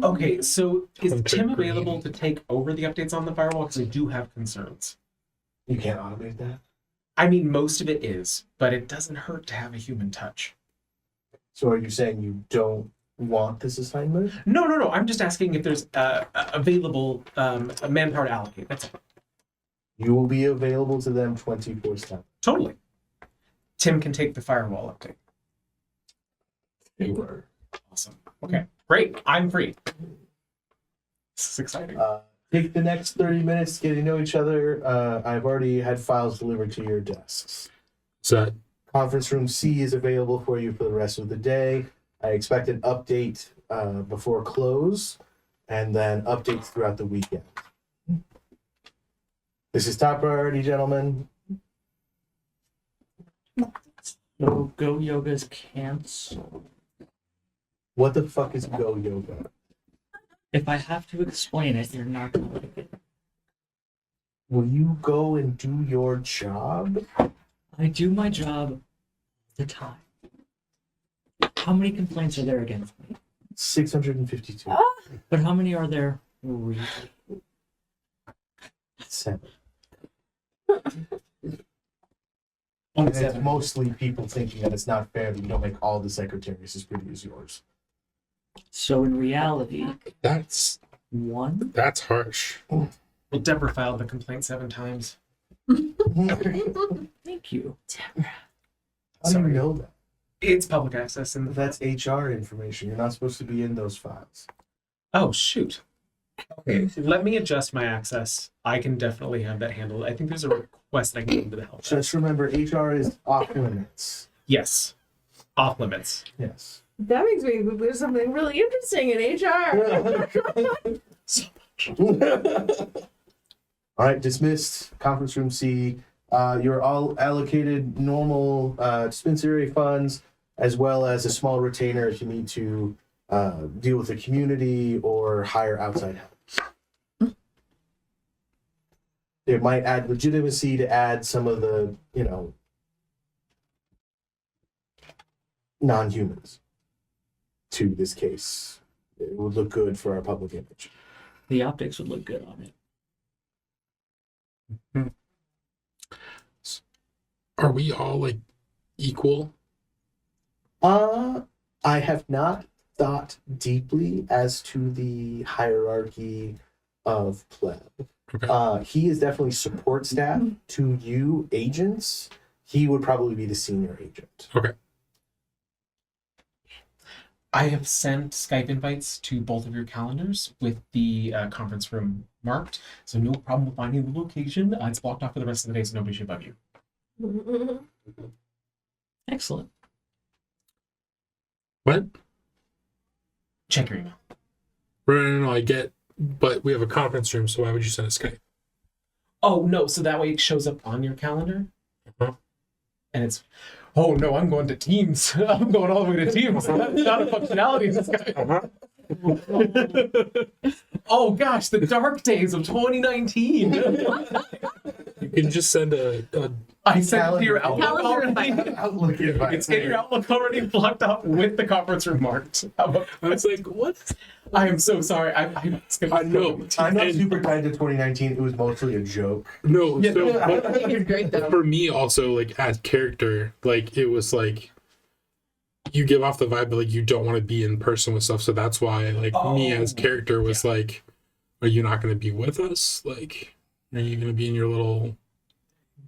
Okay, so is Hunter Tim Green. available to take over the updates on the firewall? Because I do have concerns. You can't automate that. I mean, most of it is, but it doesn't hurt to have a human touch. So are you saying you don't want this assignment? No. I'm just asking if there's available manpower to allocate. That's it. You will be available to them 24/7. Totally. Tim can take the firewall update. Sure. Awesome. Okay, great. I'm free. This is exciting. Take the next 30 minutes getting to know each other. I've already had files delivered to your desks. So Conference room C is available for you for the rest of the day. I expect an update before close, and then updates throughout the weekend. This is top priority, gentlemen. So Go Yoga's canceled. What the fuck is Go Yoga? If I have to explain it, you're not gonna like it. Will you go and do your job? I do my job all the time. How many complaints are there against me? 652. But how many are there really? 7. Only And it's 7. mostly people thinking that it's not fair that you don't make all the secretaries as pretty as yours. So in reality, that's one. harsh. Well, Deborah filed the complaint 7 times. Thank you. How do you know that? It's public access, and That's HR information. You're not supposed to be in those files. oh shoot. Okay, let me adjust my access. I can definitely have that handled. I think there's a request that I can get into the help desk. Just remember, HR is off limits. Yes, off limits. Yes. That makes me think there's something really interesting in HR. So much. All right, dismissed. Conference room C. You're all allocated normal dispensary funds, as well as a small retainer if you need to deal with the community or hire outside help. It might add legitimacy to add some of the, non-humans to this case. It would look good for our public image. The optics would look good on it. Are we all like equal? I have not thought deeply as to the hierarchy of pleb. Okay. He is definitely support staff to you agents. He would probably be the senior agent. Okay. I have sent Skype invites to both of your calendars with the conference room marked, so no problem with finding the location. It's blocked off for the rest of the day, so nobody should bug you. Excellent. What? Check your email. No, I get, but we have a conference room, so why would you send a Skype? Oh no, so that way it shows up on your calendar, Uh-huh. and it's, oh no, I'm going to Teams. I'm going all the way to Teams. That's not a functionality in this guy. Oh gosh, the dark days of 2019. You can just send a I sent it to your Outlook Calendar already. invite. Outlook invite. It's in your Outlook already blocked up with the conference room marked. I was like, what? I am so sorry. I know. I'm not super tied to 2019. It was mostly a joke. No, Yeah, so no. but It's great though. for me also, like as character, like it was like you give off the vibe that like you don't want to be in person with stuff, so that's why like me as character was like, are you not going to be with us? Like, are you going to be in your little?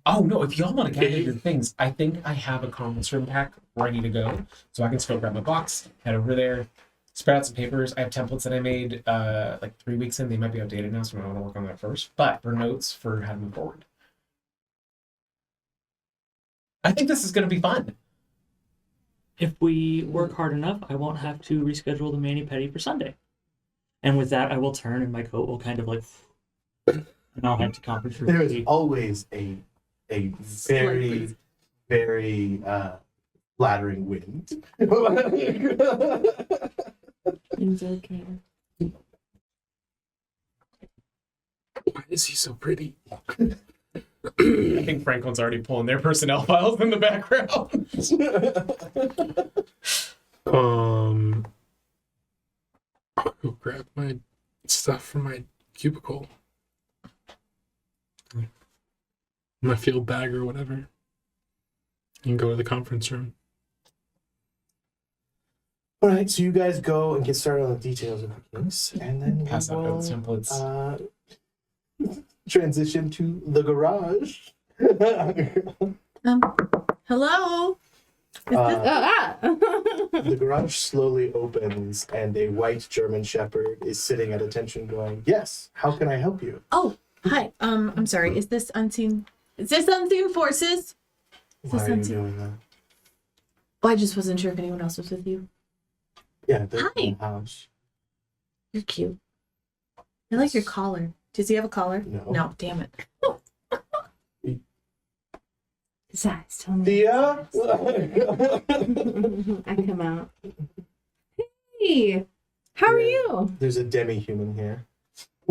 Oh no! If y'all want to gather your things, I think I have a conference room pack ready to go, so I can still grab my box, head over there, spread out some papers. I have templates that I made like 3 weeks in. They might be outdated now, so I want to work on that first. But for notes for how to move forward, I think this is going to be fun. If we work hard enough, I won't have to reschedule the mani pedi for Sunday. And with that, I will turn and my coat will kind of like, and I'll head to conference room. There is C. always a very, very flattering wind. It's okay. Why is he so pretty? I think Franklin's already pulling their personnel files in the background. I'll go grab my stuff from my cubicle, my field bag or whatever, and go to the conference room. All right, so you guys go and get started on the details of the case, and then Pass out those templates. Transition to the garage. Hello. The garage slowly opens, and a white German Shepherd is sitting at attention, going, "Yes, how can I help you?" Oh, hi. I'm sorry. Is this unseen? Is this unseen forces? Why are you doing that? Oh, I just wasn't sure if anyone else was with you. Yeah, they're Hi. in the house. You're cute. I like your collar. Does he have a collar? No. No, damn it. His eyes tell me. Thea? I come out. Hey, how are Yeah. you? There's a demi-human here.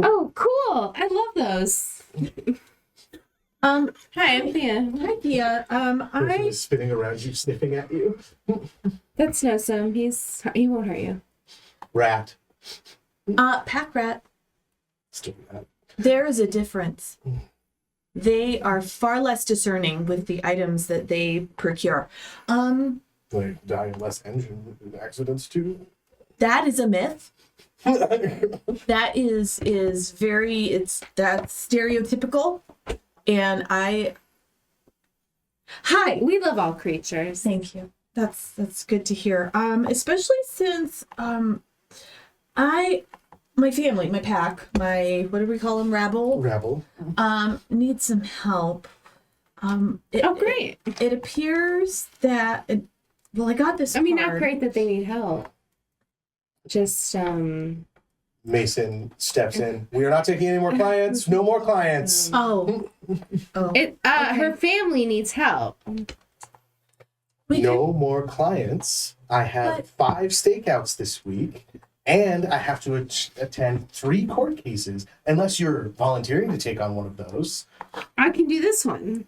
Oh, cool. I love those. Hi, I'm Thea. Hi, Thea. Person is spinning around you, sniffing at you. That's Snowsome. He won't hurt you. Rat. Pack rat. Still rat. There is a difference. They are far less discerning with the items that they procure. They die in less engine accidents too. That is a myth. That is that's stereotypical. And hi. We love all creatures. Thank you. That's good to hear. Especially since my family, my pack, my what do we call them, rabble? Rabble. Need some help. Great. It appears that I got this. I mean, not card. great that they need help. Just Mason steps in. We are not taking any more clients. No more clients. Oh. Her family needs help. No more clients. I have 5 stakeouts this week, and I have to attend 3 court cases. Unless you're volunteering to take on one of those. I can do this one.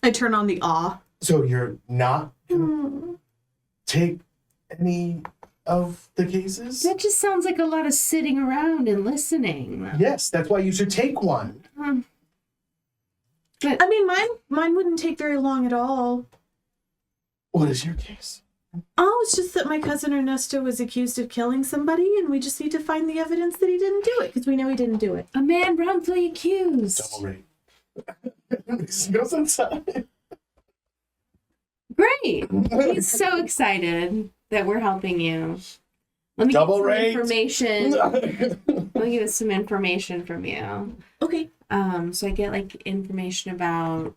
I turn on the awe. So you're not gonna take any of the cases? That just sounds like a lot of sitting around and listening. Yes, that's why you should take one. I mean, mine wouldn't take very long at all. What is your case? Oh, it's just that my cousin Ernesto was accused of killing somebody, and we just need to find the evidence that he didn't do it, because we know he didn't do it. A man wrongfully accused. Double rate. Goes inside. Great. He's so excited that we're helping you. Let me Double get rate. some information. Let me get some information from you. Okay. So I get information about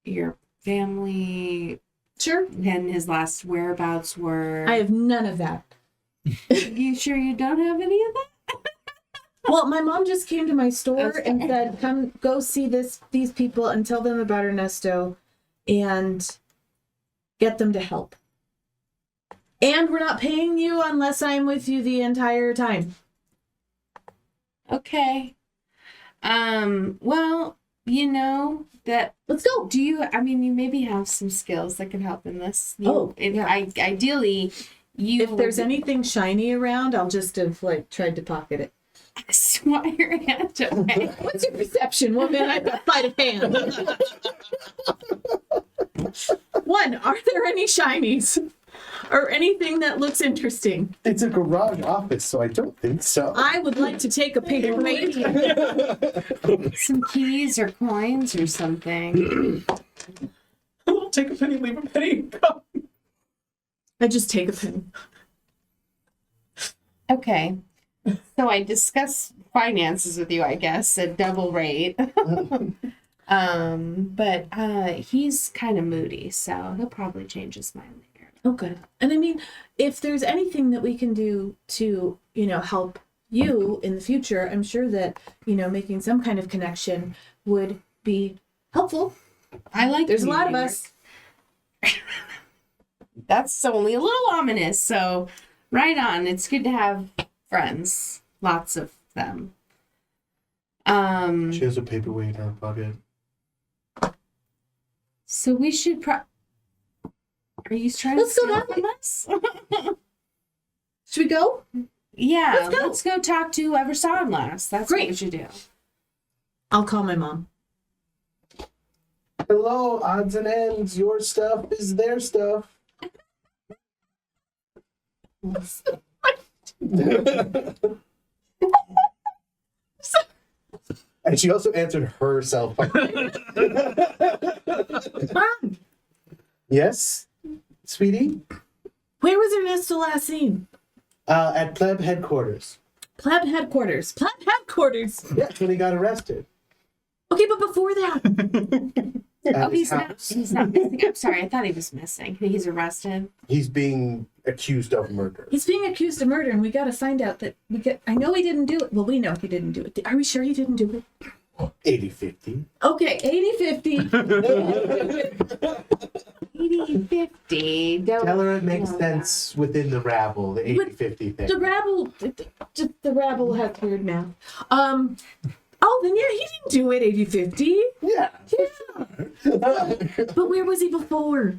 your family. Sure. And his last whereabouts were. I have none of that. You sure you don't have any of that? Well, my mom just came to my store Okay. and said, "Come, go see these people and tell them about Ernesto, and get them to help. And we're not paying you unless I'm with you the entire time." Okay. Well, you know that. Let's go. Do you? I mean, you maybe have some skills that can help in this. Ideally, you. If there's anything shiny around, I'll just have tried to pocket it. swat your hand away. What's your perception, woman? I've got sleight of hand. 1, are there any shinies? Or anything that looks interesting? It's a garage office, so I don't think so. I would like to take a paperweight. Some keys or coins or something. I'll take a penny, leave a penny. I just take a penny. Okay. So I discuss finances with you, I guess, at double rate. But he's kind of moody, so he'll probably change his mind later. Oh, good. And I mean, if there's anything that we can do to, help you in the future, I'm sure that, making some kind of connection would be helpful. I like There's a lot of community us. work. That's only a little ominous, so right on. It's good to have friends. Lots of them. She has a paperweight in her pocket. So we should Are you trying Let's to go steal that from us? Should we go? Yeah, Let's go. let's go talk to whoever saw him last. That's Great. what we should do. I'll call my mom. Hello, odds and ends. Your stuff is their stuff. And she also answered herself. Mom, Yes, sweetie? where was Ernesto last seen? At pleb headquarters. Pleb headquarters. Pleb headquarters. Yeah, when he got arrested. Okay, but before that, At Oh, his he's not. house. He's not missing. I'm sorry. I thought he was missing. He's arrested. He's being accused of murder. he's being accused of murder, and we got to find out that I know he didn't do it. Well, we know he didn't do it. Are we sure he didn't do it? 80-50. Okay, 80-50. 80-50. Don't. Tell her it makes know sense within the rabble, the 80-50 thing. The rabble has weird math. Oh, then yeah, he didn't do it 80-50. Yeah. Yeah. But where was he before?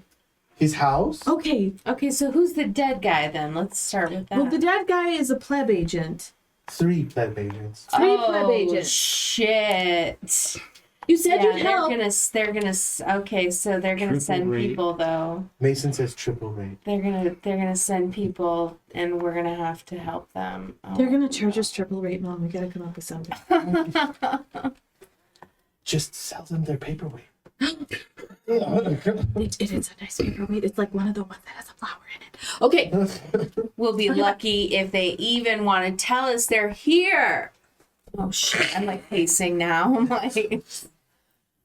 His house? Okay. that. Okay, so who's the dead guy then? Let's start with that. Well, the dead guy is a pleb agent. 3 pleb agents. Three pleb agents. Shit. You said Yeah, you'd help. they're gonna. Okay, so they're gonna Triple send rate. people though. Mason says triple rate. They're gonna send people, and we're gonna have to help them. Oh. They're gonna charge us triple rate, Mom. We gotta come up with something. Just sell them their paperweight. It is a nice paperweight. It's like one of the ones that has a flower in it. Okay. We'll be lucky if they even want to tell us they're here. Oh shit! I'm like pacing now. I'm like,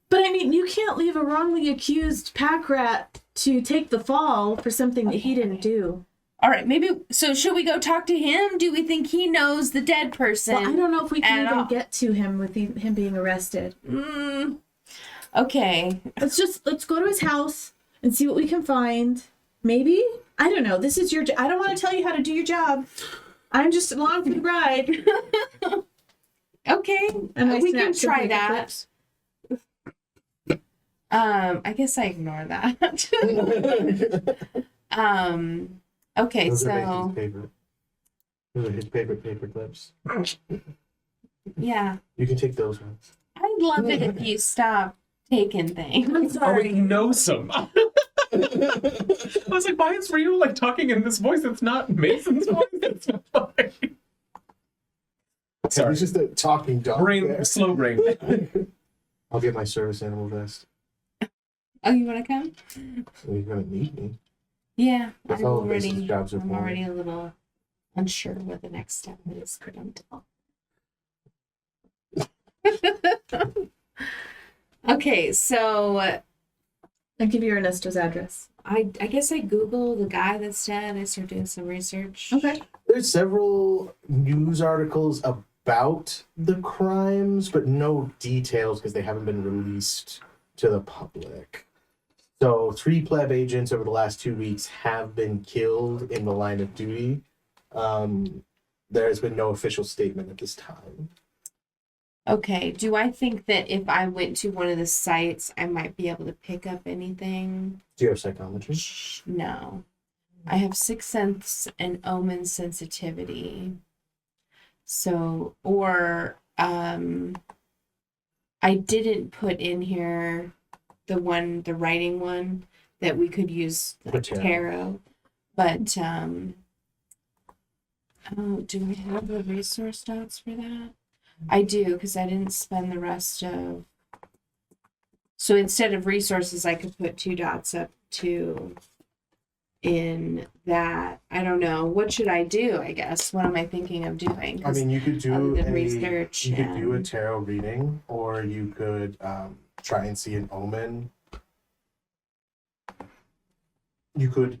But I mean, you can't leave a wrongly accused pack rat to take the fall for something that he didn't do. all right, maybe. So should we go talk to him? Do we think he knows the dead person? Well, I don't know if we can at even all. get to him with him being arrested. Okay. Let's go to his house and see what we can find. Maybe? I don't know. This is your I don't want to tell you how to do your job. I'm just along for the ride. Okay. And I We can snapped some try paper that. clips. I guess I ignore that. Okay, Those are so Mason's favorite. Those are his favorite paper clips. yeah, You can take those ones. I'd love it if you stopped taking things. I'm Oh, sorry. he knows him. I was like, why is Ryu like talking in this voice? It's not Mason's voice. It's not fine. Sorry. It's just a talking dog. Brain, there. slow brain. I'll get my service animal vest. Oh, you want to come? So you're gonna need me. Yeah, That's I'm all Mason's jobs are I'm for. already a little unsure what the next step is, but I'm Okay, so I'll give you Ernesto's address. I guess I Google the guy that's dead. I start doing some research. Okay. There's several news articles about the crimes, but no details because they haven't been released to the public. So 3 pleb agents over the last 2 weeks have been killed in the line of duty. There has been no official statement at this time. Okay, do I think that if I went to one of the sites, I might be able to pick up anything? Do you have psychometry? No. I have sixth sense and omen sensitivity. So, or I didn't put in here the writing one that we could use The tarot. tarot. But oh, do we have the resource dots for that? I do, because I didn't spend the rest of. So instead of resources, I could put 2 dots up to in that. I don't know. What should I do, I guess? What am I thinking of doing? 'Cause I mean, you could other do than a research You could do a and- tarot reading, or you could try and see an omen. You could.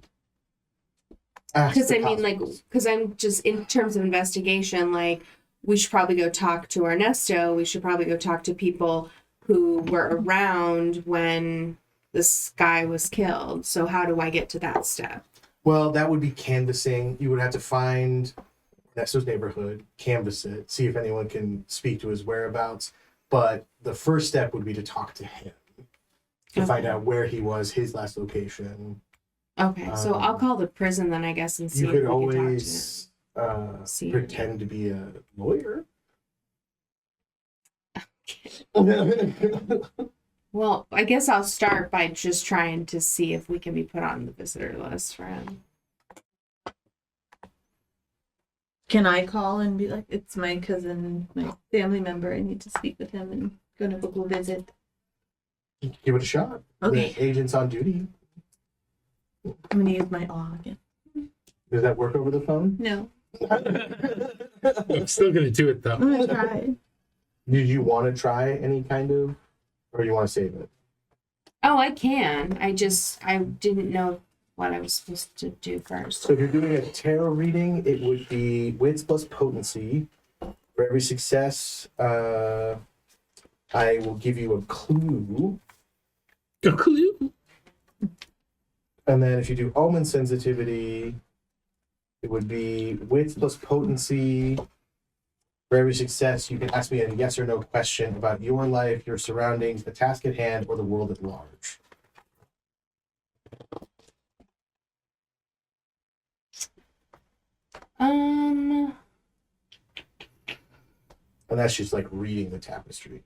Because I mean, like, because I'm just in terms of investigation, like, we should probably go talk to Ernesto. We should probably go talk to people who were around when this guy was killed. So how do I get to that step? Well, that would be canvassing. You would have to find Ernesto's neighborhood, canvass it, see if anyone can speak to his whereabouts. But the first step would be to talk to him to find out where he was, his last location. Okay, so I'll call the prison then, I guess, and see You if could we can talk to him. always See. pretend to be a lawyer. Well, I guess I'll start by just trying to see if we can be put on the visitor list for him. Can I call and be like, it's my cousin, my family member. I need to speak with him and gonna book a visit. Give it a shot. Okay. The agent's on duty. I'm gonna use my awe again. Does that work over the phone? No, I'm still gonna do it though. I'm gonna try. Did you want to try any kind of, or you want to save it? Oh, I can. I didn't know what I was supposed to do first. So if you're doing a tarot reading, it would be wits plus potency. For every success, I will give you a clue. A clue. And then if you do omen sensitivity, it would be wits plus potency. For every success, you can ask me a yes or no question about your life, your surroundings, the task at hand, or the world at large. And that's just like reading the tapestry.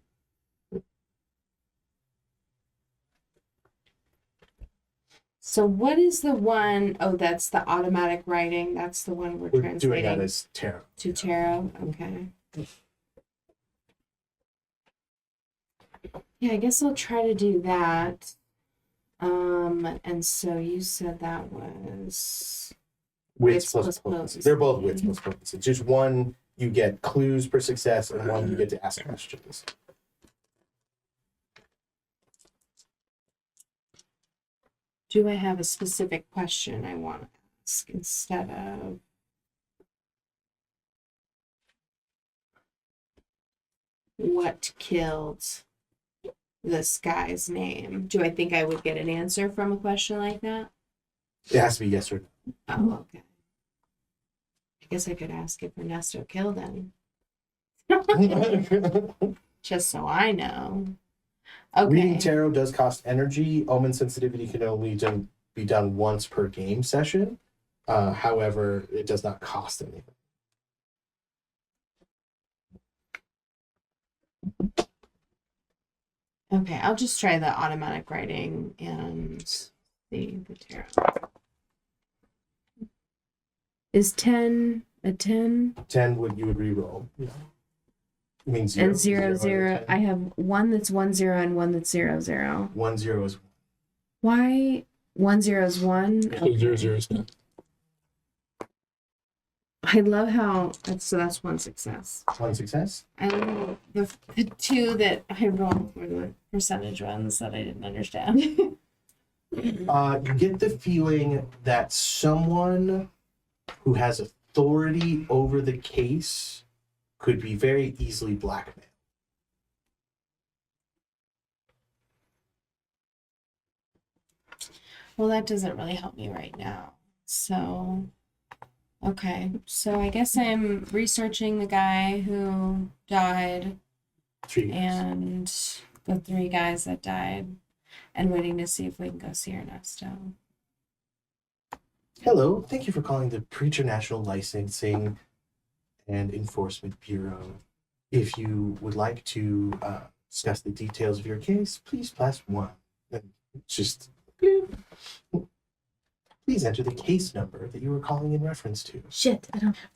So what is the one? Oh, that's the automatic writing. That's the one we're We're doing translating that as tarot. to tarot. Okay. Yeah, I guess I'll try to do that. And so you said that was Wits plus potency. They're both wits plus potency. Just one, you get clues per success, and one, you get to ask questions. do I have a specific question I want to ask instead of what killed this guy's name? Do I think I would get an answer from a question like that? It has to be yes or no. Oh, okay. I guess I could ask if Ernesto killed him. Just so I know. Okay. Reading tarot does cost energy. Omen sensitivity can only be done once per game session. However, it does not cost anything. Okay, I'll just try the automatic writing and see the tarot. Is 10 a 10? 10 you would re-roll. Yeah. It means zero. And 0 Zero 0. to I 10. have one that's 1 0 and one that's 0 0. 1 0 is Why 1 0 is 1? So Okay. 0 0 is 10. I love how that's one success. one success. I love the two that I rolled were the percentage ones that I didn't understand. You get the feeling that someone who has authority over the case could be very easily blackmailed. Well, that doesn't really help me right now. So, okay. So I guess I'm researching the guy who died 3 guys. and the 3 guys that died and waiting to see if we can go see Ernesto. Hello, thank you for calling the Preternational Licensing and Enforcement Bureau. If you would like to discuss the details of your case, please press 1. And just please enter the case number that you were calling in reference to. Shit, I don't have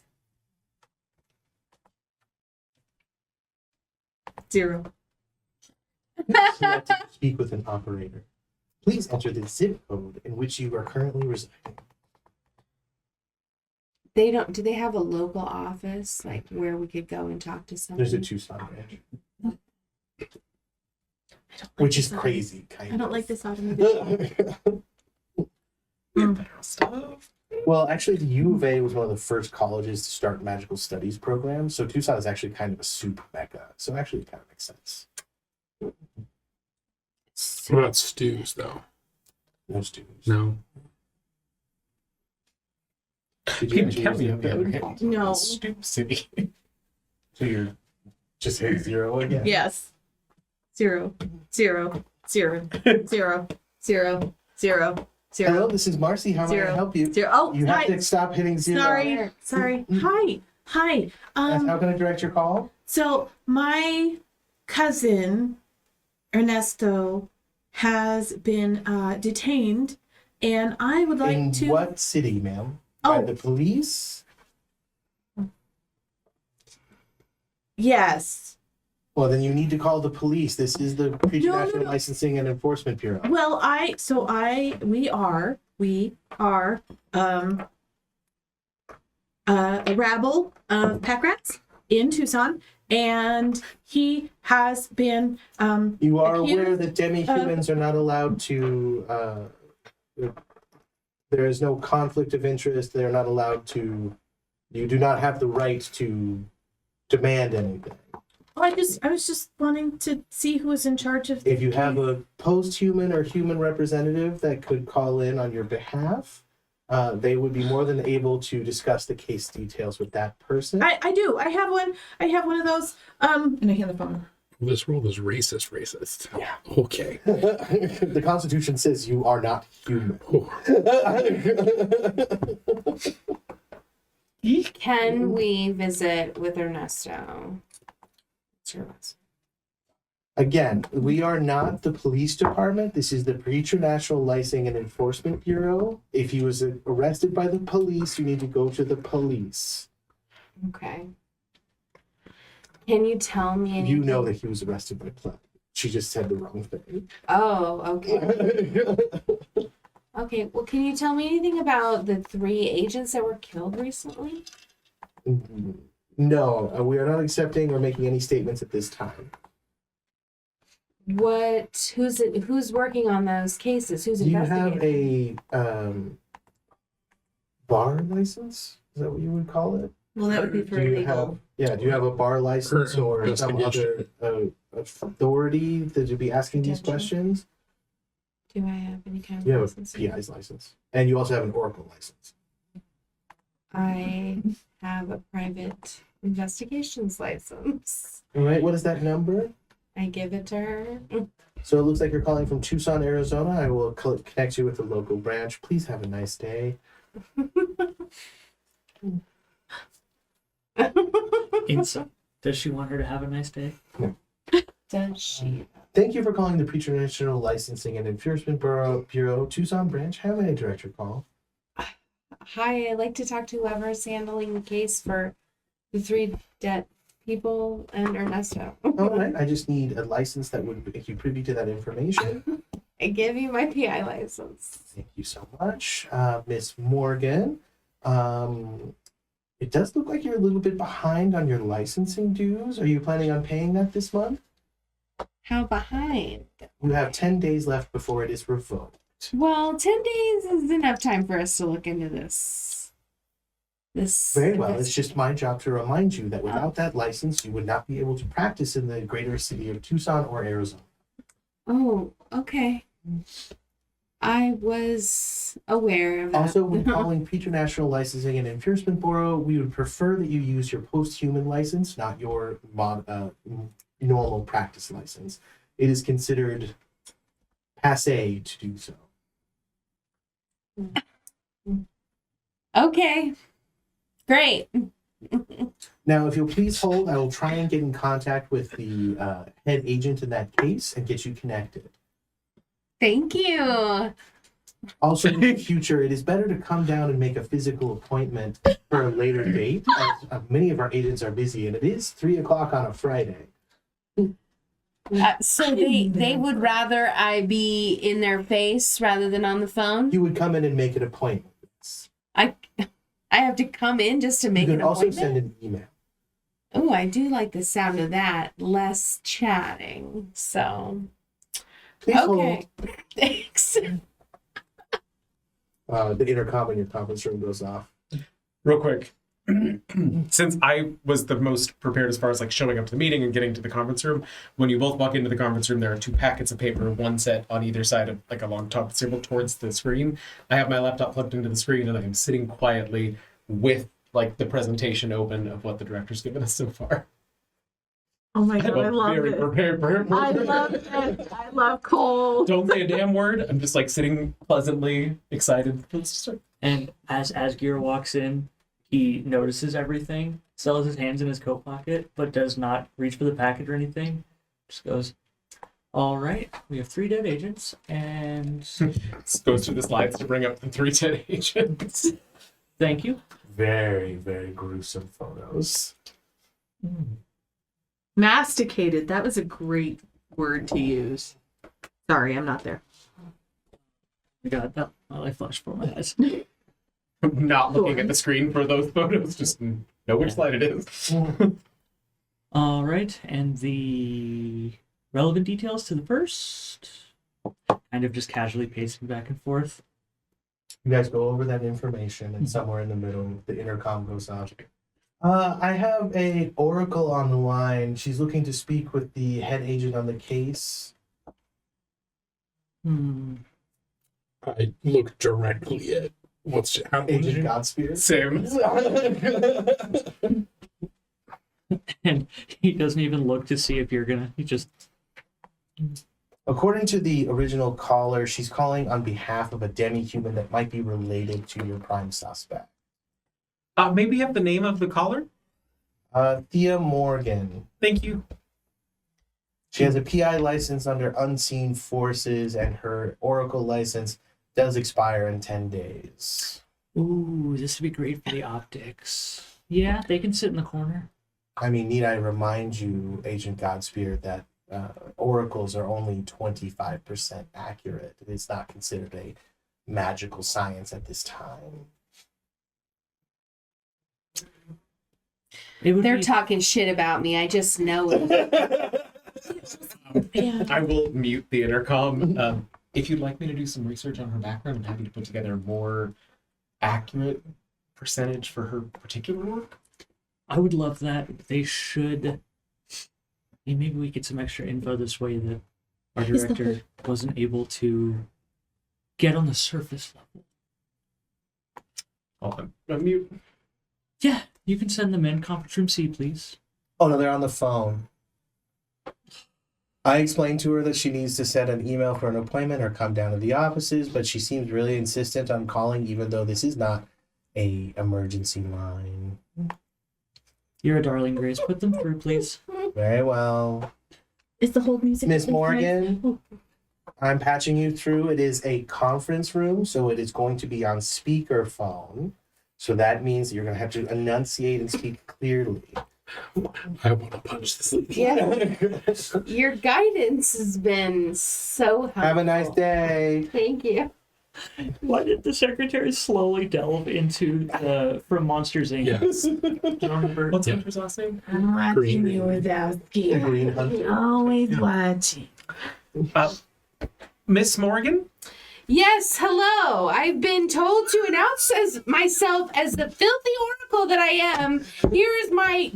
0. Select to speak with an operator. Please enter the zip code in which you are currently residing. They don't. Do they have a local office like where we could go and talk to someone? There's a Tucson branch, I don't like which is this automation. crazy, kind I don't of. like this automation. Stuff. Well, actually, the U of A was one of the first colleges to start magical studies programs, so Tucson is actually kind of a soup mecca. So actually, it kind of makes sense. What about stews, though? No students. No. Did you King actually County, use on the other the hand, No. Stoop City. So you're just hitting 0 again? Yes. 0, 0, 0, 0, 0, 0, 0. Hello, this is Marcy. How may I 0, help you? 0. Oh, You have hi. to stop hitting 0. Sorry. Hi. Yes, how can I direct your call? So my cousin Ernesto has been detained, and I would like In to. what city, ma'am? By Oh. the police? Yes. Well, then you need to call the police. This is the Preternational no. Licensing and Enforcement Bureau. Well, we are a rabble of pack rats in Tucson, and he has been You are aware accused that demi-humans are not allowed to, there is no conflict of interest. They're not allowed to, you do not have the right to demand anything. I was just wanting to see who was in charge of the If you have case. a post-human or human representative that could call in on your behalf, they would be more than able to discuss the case details with that person. I do. I have one. I have one of those. And I hand the phone. This world is racist. Yeah. Okay. The Constitution says you are not human. Oh. Can we visit with Ernesto? What's your last? Again, we are not the police department. This is the Preternational Licensing and Enforcement Bureau. If he was arrested by the police, you need to go to the police. Okay. Can you tell me anything? You know that he was arrested by police. She just said the wrong thing. Oh, okay. Okay, well, can you tell me anything about the 3 agents that were killed recently? No, we are not accepting or making any statements at this time. Who's working on those cases? Who's Do you have investigating? a bar license? Is that what you would call it? Well, that would be for Do you illegal. do you have a bar license or some other authority that would be asking these Detention. questions? Do I have any kind of You have license? a PI's license. And you also have an Oracle license. I have a private investigations license. All right, what is that number? I give it to her. So it looks like you're calling from Tucson, Arizona. I will connect you with the local branch. Please have a nice day. Inside. Does she want her to have a nice day? Does she? Thank you for calling the Preternational Licensing and Enforcement Bureau, Tucson branch. How may I direct your call? Hi, I'd like to talk to whoever's handling the case for the 3 dead people and Ernesto. All right, I just need a license that would make you privy to that information. I give you my PI license. Thank you so much, Miss Morgan. It does look like you're a little bit behind on your licensing dues. Are you planning on paying that this month? How behind? You have 10 days left before it is revoked. Well, 10 days is enough time for us to look into this. Very well. It's just my job to remind you that without that license, you would not be able to practice in the greater city of Tucson or Arizona. Oh, okay. I was aware of that. Also, when calling Preternational Licensing and Enforcement Bureau, we would prefer that you use your post-human license, not your normal practice license. It is considered passé to do so. Okay. Great. Now, if you'll please hold, I will try and get in contact with the head agent in that case and get you connected. Thank you. Also, in the future, it is better to come down and make a physical appointment for a later date, as many of our agents are busy, and it is 3:00 on a Friday. So they would rather I be in their face rather than on the phone? You would come in and make an appointment. I have to come in just to You make can an also appointment? send an email. Oh, I do like the sound of that. Less chatting. So, Please okay. Thanks. hold. The intercom in your conference room goes off. Real quick, since I was the most prepared as far as like showing up to the meeting and getting to the conference room, when you both walk into the conference room, there are 2 packets of paper, one set on either side of like along top of the table towards the screen. I have my laptop plugged into the screen and I am sitting quietly with like the presentation open of what the director's given us so far. Oh my god, I I'm love very it. prepared for it. I love it. I love Cole. Don't say a damn word. I'm just like sitting pleasantly excited for this to start. And as Asgear walks in, he notices everything, still has his hands in his coat pocket, but does not reach for the package or anything. Just goes, all right, we have 3 dead agents, and Goes through the slides to bring up the 3 dead agents. thank you. Very, very gruesome photos. Masticated. That was a great word to use. Sorry, I'm not there. I got that. Oh, I flashed for my eyes. Not looking at the screen for those photos, just know which slide it is. All right, and the relevant details to the first. Kind of just casually pacing back and forth. You guys go over that information, and somewhere in the middle, the intercom goes off. I have a oracle on the line. She's looking to speak with the head agent on the case. I look directly at Agent Godspear. Same. And he doesn't even look to see if you're gonna. He just. According to the original caller, she's calling on behalf of a demi-human that might be related to your prime suspect. Maybe you have the name of the caller? Thea Morgan. Thank you. She has a PI license under Unseen Forces, and her Oracle license does expire in 10 days. Ooh, this would be great for the optics. Yeah, they can sit in the corner. I mean, need I remind you, Agent Godspear, that oracles are only 25% accurate. It's not considered a magical science at this time. They're talking shit about me. I just know it. I will mute the intercom. If you'd like me to do some research on her background, I'm happy to put together a more accurate percentage for her particular work. I would love that. They should. Maybe we get some extra info this way that our director wasn't able to get on the surface level. I'll unmute. Yeah, you can send them in. Conference room C, please. Oh, no, they're on the phone. I explained to her that she needs to send an email for an appointment or come down to the offices, but she seems really insistent on calling, even though this is not a emergency line. You're a darling, Grace. Put them through, please. Very well. Is the whole music? Miss Morgan, I'm patching you through. It is a conference room, so it is going to be on speakerphone. So that means you're going to have to enunciate and speak clearly. I want to punch this lady. Yeah. Your guidance has been so helpful. Have a nice day. Thank you. Why did the secretary slowly delve into the from Monsters Inc? Yes. Do you remember? What's Hunter's last name? I'm watching Green. you without The gear. Green Hunter. Always watching. Miss Morgan? Yes, hello. I've been told to announce myself as the filthy oracle that I am. Here is my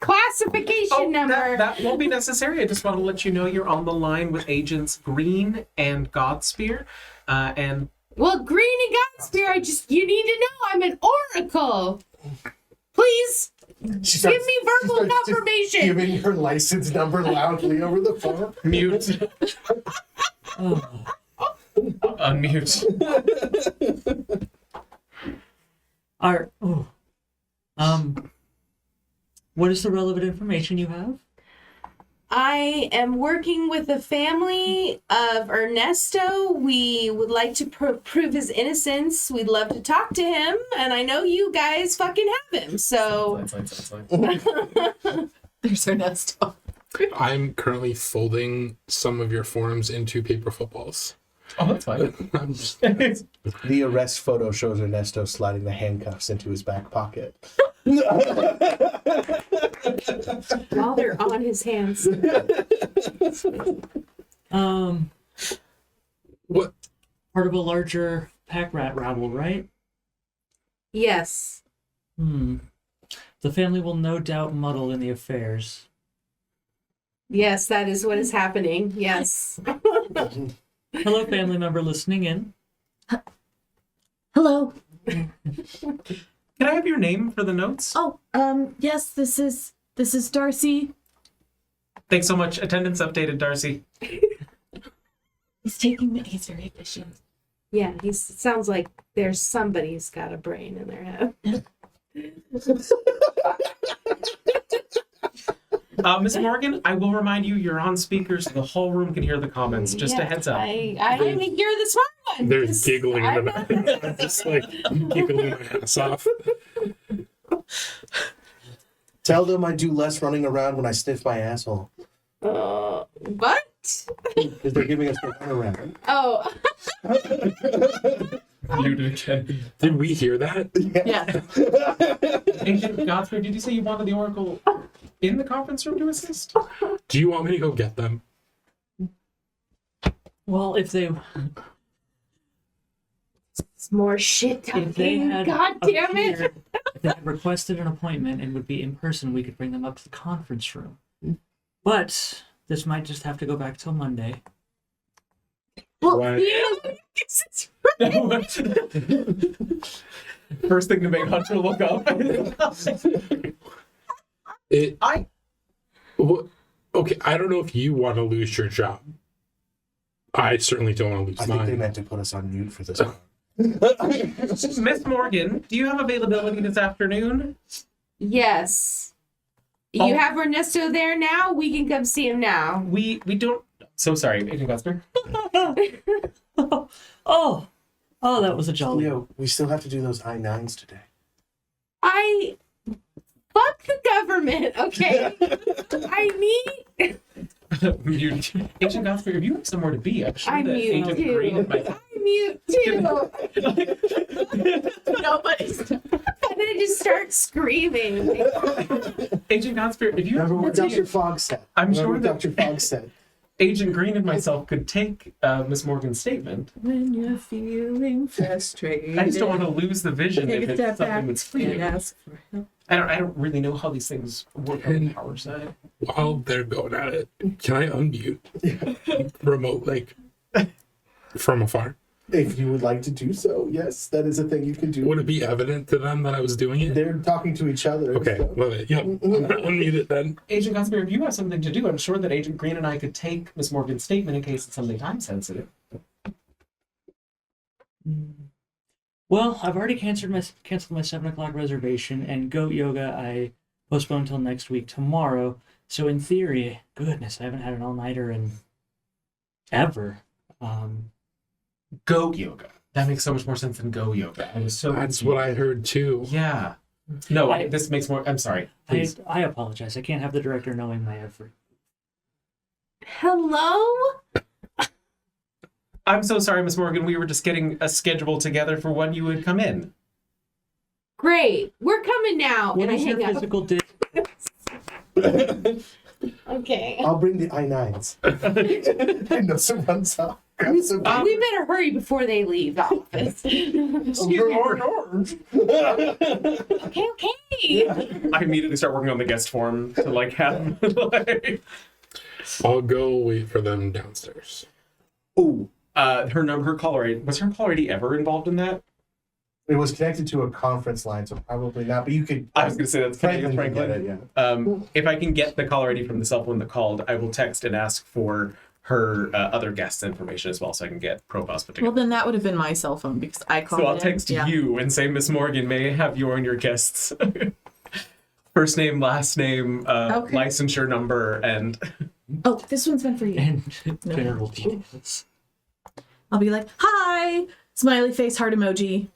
classification number. That won't be necessary. I just want to let you know you're on the line with Agents Green and Godspear. And Well, Green and Godspear, you need to know I'm an oracle. Please She give me verbal she starts just confirmation. giving her license number loudly over the phone. mute. Unmute. What is the relevant information you have? I am working with the family of Ernesto. We would like to prove his innocence. We'd love to talk to him, and I know you guys fucking have him. So There's Ernesto. I'm currently folding some of your forms into paper footballs. Oh, that's fine. I'm just, The arrest photo shows Ernesto sliding the handcuffs into his back pocket. while they're on his hands. what? Part of a larger pack rat rabble, right? Yes. The family will no doubt muddle in the affairs. Yes, that is what is happening. Yes. Hello, family member listening in. Hello. Can I have your name for the notes? Oh, yes, this is Darcy. Thanks so much. Attendance updated, Darcy. He's he's very efficient. Yeah, he sounds like there's somebody's got a brain in their head. Miss Morgan, I will remind you, you're on speaker, so the whole room can hear the comments. Just a heads up. I think you're the smart one. They're 'cause giggling in I'm the not- back. I'm just like giggling my ass off. Tell them I do less running around when I sniff my asshole. What? Because they're giving us the runaround. Oh, Muted again. Did we hear that? Yeah. Agent Godfrey, did you say you wanted the Oracle in the conference room to assist? Do you want me to go get them? Well, if they it's more shit if they talking. had God damn it. appeared, if they had requested an appointment and would be in person, we could bring them up to the conference room. But this might just have to go back till Monday. Well, Why? First thing to make Hunter look up. Okay, I don't know if you want to lose your job. I certainly don't want to lose I think they mine. meant to put us on mute for this one. Miss Morgan, do you have availability this afternoon? Yes. Oh. You have Ernesto there now? We can come see him now. We don't. So sorry, Agent Godfrey. Oh, that was a jolly. Leo, we still have to do those I-9s today. Fuck the government, okay? I need. Mute. Agent Godfrey, if you have somewhere to be, I'm sure I'm that mute Agent too. Green and myself. I'm mute too. Nobody's. And then I just start screaming. Agent Godfrey, if you have Remember what somewhere to Dr. be, Fogg said. I'm Remember sure what that Dr. Fogg said. Agent Green and myself could take Miss Morgan's statement. When you're feeling frustrated. I just don't want to lose the vision Take if a it's step something back that's and fleeting. ask for help. I don't really know how these things work on the power side. While they're going at it, can I unmute remote, like from afar? If you would like to do so, yes, that is a thing you can do. Would it be evident to them that I was doing it? They're talking to each other. Okay, so- love it. Yep, unmute it then. Agent Godfrey, if you have something to do, I'm sure that Agent Green and I could take Miss Morgan's statement in case it's something time sensitive. Well, I've already canceled my 7:00 reservation, and goat yoga I postponed till next week tomorrow. So in theory, goodness, I haven't had an all-nighter in ever. Go yoga. That makes so much more sense than go yoga. I was so That's what I heard too. Yeah. No, this makes more. I'm sorry. Please. I apologize. I can't have the director knowing my effort. Hello? I'm so sorry, Miss Morgan. We were just getting a schedule together for when you would come in. Great. We're coming now. What and I is your hang up. physical di- Okay. I'll bring the I-9s. I know some runs off. Grab some. We better hurry before they leave the office. Okay. I immediately start working on the guest form to like have like. I'll go wait for them downstairs. Oh, her caller ID, was her caller ID ever involved in that? It was connected to a conference line, so probably not. But you could. I was going to say that's Franklin Franklin. can get it, yeah. If I can get the caller ID from the cell phone that called, I will text and ask for her other guests' information as well, so I can get profiles put Well, together. then that would have been my cell phone because I called. So I'll in. text Yeah. you and say, Miss Morgan, may I have you and your guests' first name, last name, Okay. licensure number, and Oh, this one's meant for you. and general details? I'll be like, "Hi, smiley face heart emoji.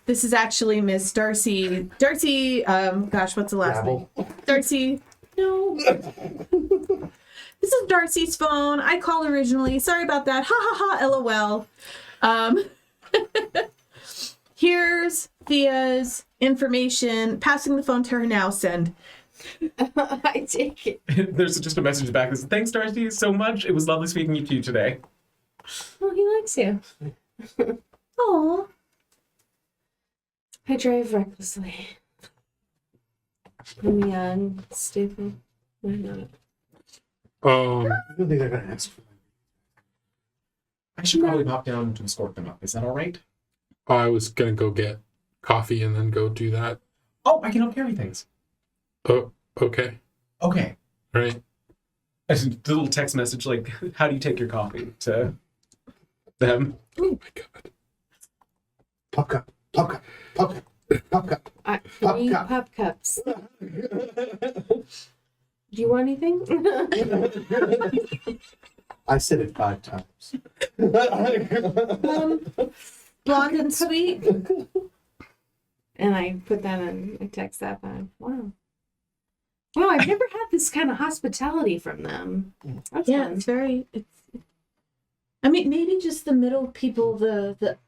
This is actually Miss Darcy. Darcy. Gosh, what's the last name? Darcy. No. This is Darcy's phone. I called originally. Sorry about that. Ha ha ha. LOL. Here's Thea's information. Passing the phone to her now. Send. I take it. there's just a message back that says, thanks, Darcy, so much. It was lovely speaking to you today. Oh, he likes you. Aw. I drive recklessly. I'm young, stupid. Why not? I don't think they're gonna ask for that. I should probably pop down to escort them up. Is that all right? I was gonna go get coffee and then go do that. Oh, I can help carry things. Oh, okay. Okay. Right. A little text message like, how do you take your coffee to them? Oh my god. Pop cup, pop cup, pop cup, pop cup. Pop 3 cup. pop cups. Do you want anything? I said it 5 times. Blonde and sweet. And I put that on, I text that back. Wow. Wow, I've never had this kind of hospitality from them. That's Yeah, fun. it's very. I mean, maybe just the middle people, the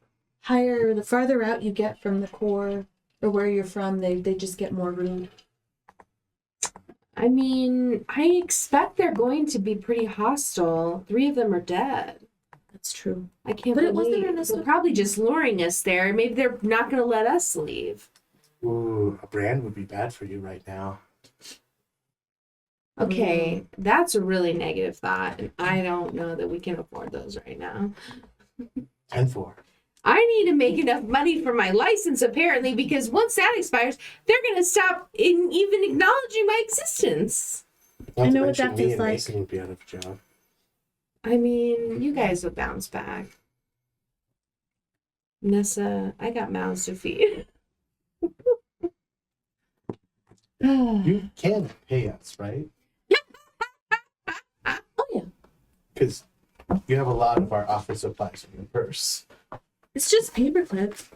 higher, the farther out you get from the core or where you're from, they just get more rude. I mean, I expect they're going to be pretty hostile. 3 of them are dead. That's true. I can't But it believe wasn't an they're probably just luring us there. Maybe they're not going to let us leave. Ooh, a brand would be bad for you right now. Okay, that's a really negative thought, and I don't know that we can afford those right now. 10-4. I need to make enough money for my license, apparently, because once that expires, they're going to stop even acknowledging my existence. Not I to know what mention that me feels and like. Mason would be out of a job. I mean, you guys will bounce back. Nessa, I got mouths to feed. You can pay us, right? Oh yeah, Because you have a lot of our office supplies in your purse. it's just paper clips.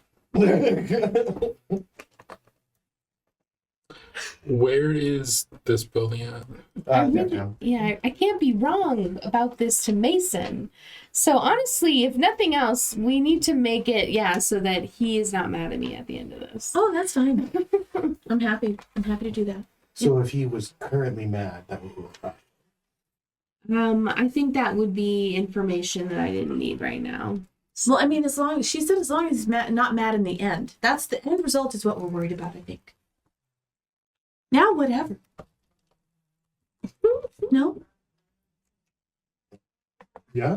Where is this building at? Downtown. I can't be wrong about this to Mason. So honestly, if nothing else, we need to make it, so that he is not mad at me at the end of this. Oh, that's fine. I'm happy. I'm happy to do that. So if he was currently mad, that would be a problem. I think that would be information that I didn't need right now. Well, I mean, as long as he's not mad in the end, that's the end result is what we're worried about. I think. Now, whatever. No. Yeah?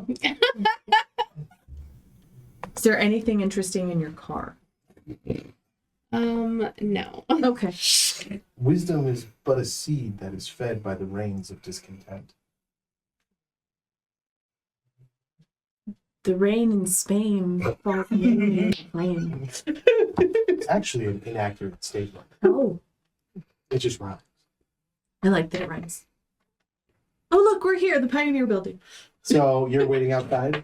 Is there anything interesting in your car? No. Okay. Wisdom is but a seed that is fed by the rains of discontent. The rain in Spain falls in rain. It's actually an inaccurate statement. Oh, It just rhymes. I like that it rhymes. Oh, look, we're here, the Pioneer Building. So you're waiting outside?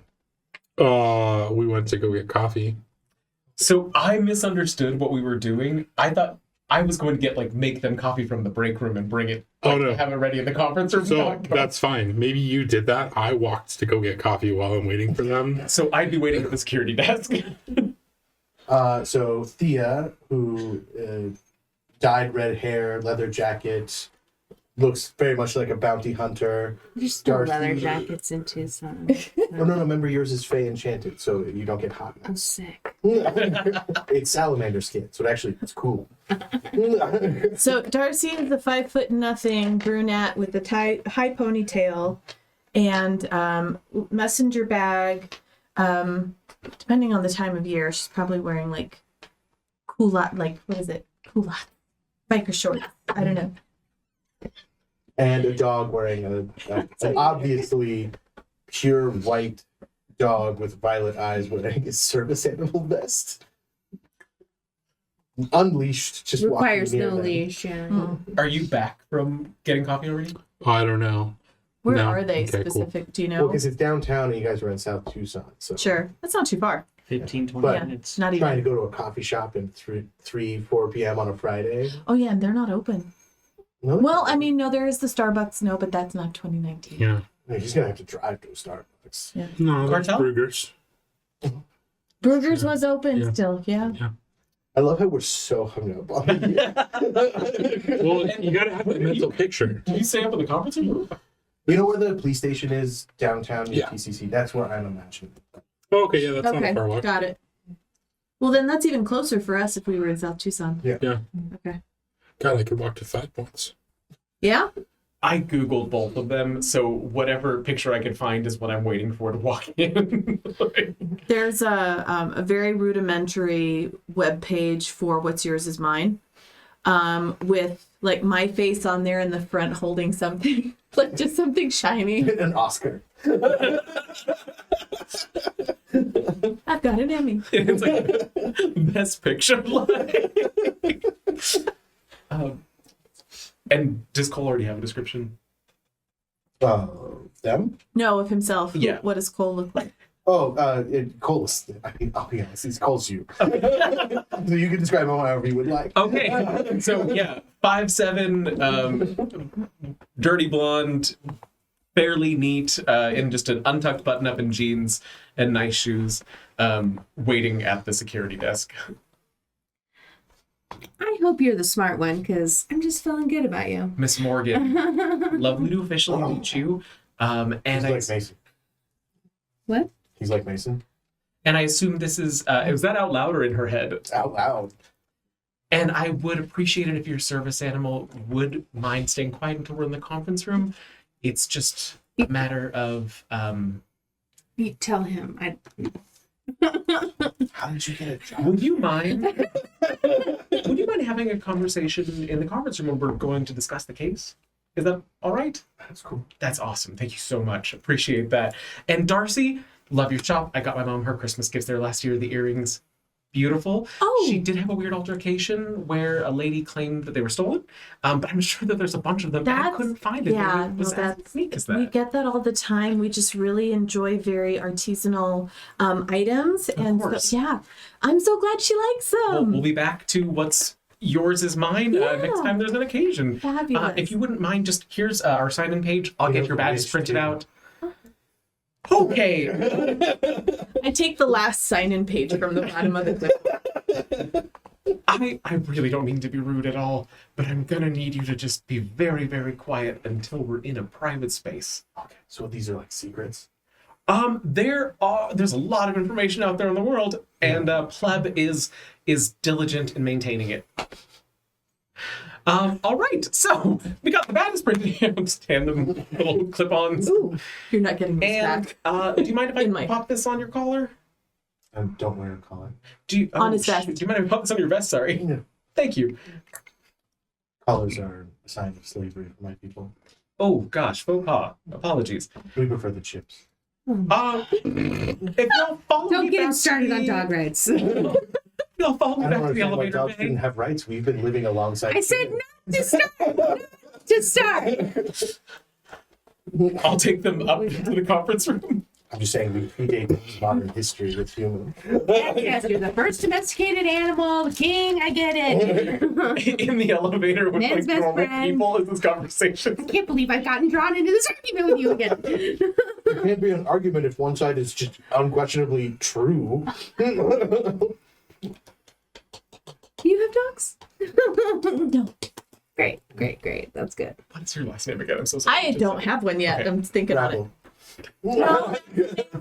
We went to go get coffee. So I misunderstood what we were doing. I thought I was going to get make them coffee from the break room and bring it. Oh, no. Have it ready in the conference room. So that's fine. Maybe you did that. I walked to go get coffee while I'm waiting for them. So I'd be waiting at the security desk. So Thea, who dyed red hair, leather jacket, looks very much like a bounty hunter. There's no Darcy. leather jackets in Tucson. Oh, no, remember yours is Fey Enchanted, so you don't get hot. I'm sick. It's salamander skin, so it's cool. So Darcy is the 5'0" brunette with the high ponytail and messenger bag. Depending on the time of year, she's probably wearing culotte, what is it? Culotte. Biker shorts. I don't know. And a dog wearing an obviously pure white dog with violet eyes wearing his service animal vest. Unleashed, just Requires walking near no them. leash, yeah. Are you back from getting coffee already? I don't know. Where No. are they Okay, cool. specific? Do you Well, know? because it's downtown and you guys are in South Tucson, so Sure. That's not too far. 15, 20 But- minutes. Not trying to even. go to a coffee shop at 4 p.m. on a Friday. Oh, yeah, and they're not open. No, Well, I mean, no, there is the Starbucks. No, but that's not 2019. Yeah. he's gonna have to drive to a Starbucks. No, that's Cartel? Brugger's. Burgers was open Yeah. still, yeah. I love how we're so hung up on it. Well, you gotta have the mental picture. Did you stay up in the conference room? You know where the police station is downtown near Yeah. TCC? That's where I'm imagining. Oh, okay, yeah, that's not Okay, a far walk. got it. Well, then that's even closer for us if we were in South Tucson. Yeah. Yeah. Okay. God, I could walk to 5 points. Yeah? I googled both of them, so whatever picture I could find is what I'm waiting for to walk in. There's a very rudimentary web page for What's Yours Is Mine, with my face on there in the front holding something, just something shiny. An Oscar. I've got an Emmy. It's best picture. And does Cole already have a description? Them? No, of himself. Yeah. What does Cole look like? Cole's. I mean, I'll be honest, it's Cole's you. So you can describe him however you would like. Okay, so yeah, 5'7", dirty blonde, fairly neat, in just an untucked button-up and jeans and nice shoes, waiting at the security desk. I hope you're the smart one because I'm just feeling good about you. Miss Morgan, lovely to officially meet you. And He's I, like Mason. What? He's like Mason. and I assume this is, was that out loud or in her head? It's out loud. And I would appreciate it if your service animal would mind staying quiet until we're in the conference room. It's just a matter of, You tell him. How did you get a job? would you mind having a conversation in the conference room when we're going to discuss the case? Is that all right? That's cool. That's awesome. Thank you so much. Appreciate that. And Darcy, love your shop. I got my mom her Christmas gifts there last year. The earrings, beautiful. Oh. She did have a weird altercation where a lady claimed that they were stolen. But I'm sure that there's a bunch of them. And I That's- couldn't find it. yeah, Maybe it was no, as that's- unique as We that. get that all the time. We just really enjoy very artisanal items. And course. so, yeah, I'm so glad she likes them. We'll be back to what's yours is mine next Yeah. time there's an occasion. Fabulous. If you wouldn't mind, just here's our sign-in page. I'll We get have your a badges wish printed too. out. Okay. I take the last sign-in page from the bottom of the clip. I really don't mean to be rude at all, but I'm gonna need you to just be very, very quiet until we're in a private space. Okay, so these are like secrets. There's a lot of information out there in the world, and Pleb is diligent in maintaining it. All right, so we got the badges printed out, tandem little clip-ons. Ooh, you're not getting this And back. do you mind if I In my- pop this on your collar? Don't wear a collar. Do you, On his shoot, vest. Do you mind if I pop this on your vest? Sorry. No. Thank you. Collars are a sign of slavery for my people. Oh gosh, faux pas. Apologies. We prefer the chips. If you'll follow Don't me get him back to started on the- dog rights. You'll follow me I back don't to the understand why elevator dogs bay. didn't have rights. We've been living alongside. I said not to start. Not to start. I'll take them up to the conference room. I'm just saying we predate modern history with humans. Yes, you're the first domesticated animal, the king. I get it. In the elevator with Man's like best normal friend. people in this conversation. I can't believe I've gotten drawn into this argument with you again. It can't be an argument if one side is just unquestionably true. Do you have dogs? No, Great. That's good. What is your last name again? I'm so sorry. I don't have one yet. Okay. I'm thinking on it.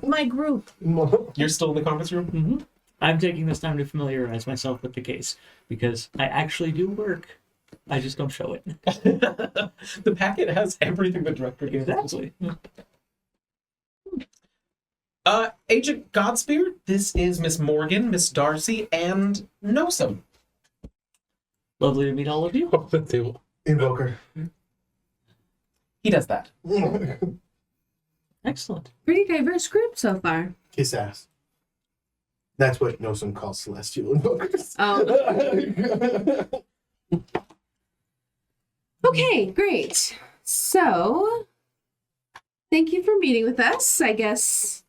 My group. You're still in the conference room? Mm-hmm. I'm taking this time to familiarize myself with the case because I actually do work. I just don't show it. The packet has everything the director gave us. Exactly. Agent Godspear, this is Miss Morgan, Miss Darcy, and Nosum. Lovely to meet all of you. Off the table. Invoker. He does that. Excellent. Pretty diverse group so far. Kiss ass. That's what Nosum calls celestial invokers. Oh. Okay, great. So, thank you for meeting with us. I guess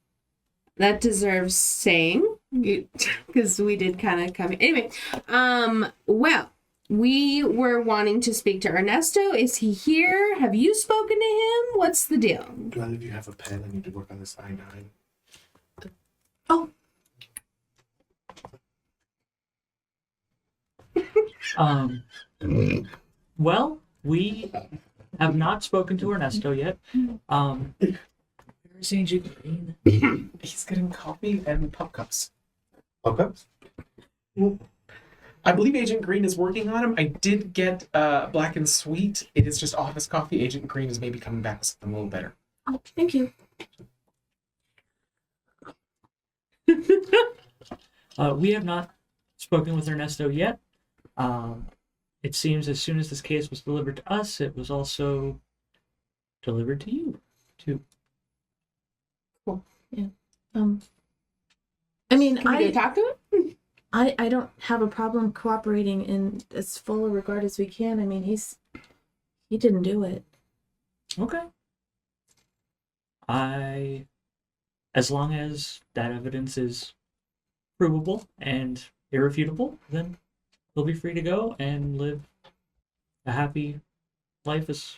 that deserves saying because we did kind of come. Anyway, well, we were wanting to speak to Ernesto. Is he here? Have you spoken to him? What's the deal? Do either of you have a pen? I need to work on this I-9. Well, we have not spoken to Ernesto yet. Where's Agent Green? He's getting coffee and pup cups. Okay. I believe Agent Green is working on him. I did get Black and Sweet. It is just office coffee. Agent Green is maybe coming back with something a little better. Oh, thank you. We have not spoken with Ernesto yet. It seems as soon as this case was delivered to us, it was also delivered to you, too. I mean, Can we go talk to him? I don't have a problem cooperating in as full a regard as we can. I mean, he didn't do it. Okay. I as long as that evidence is provable and irrefutable, then he'll be free to go and live a happy life as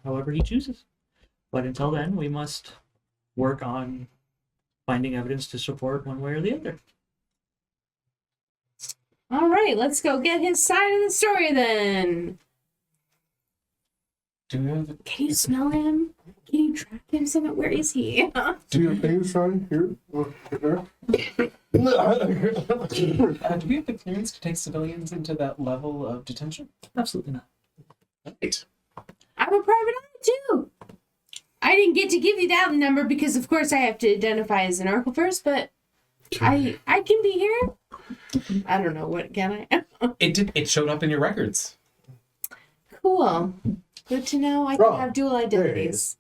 however he chooses. But until then, we must work on finding evidence to support one way or the other. All right, let's go get his side of the story then. Do you have Can you smell him? Can you track him somewhere? Where is he? Do your things, son. Here. do we have the clearance to take civilians into that level of detention? Absolutely not. Right. I'm a private eye too. I didn't get to give you that number because, of course, I have to identify as an oracle first. But I can be here. I don't know what can I. It showed up in your records. Cool. Good to know. I Wrong. can have dual identities.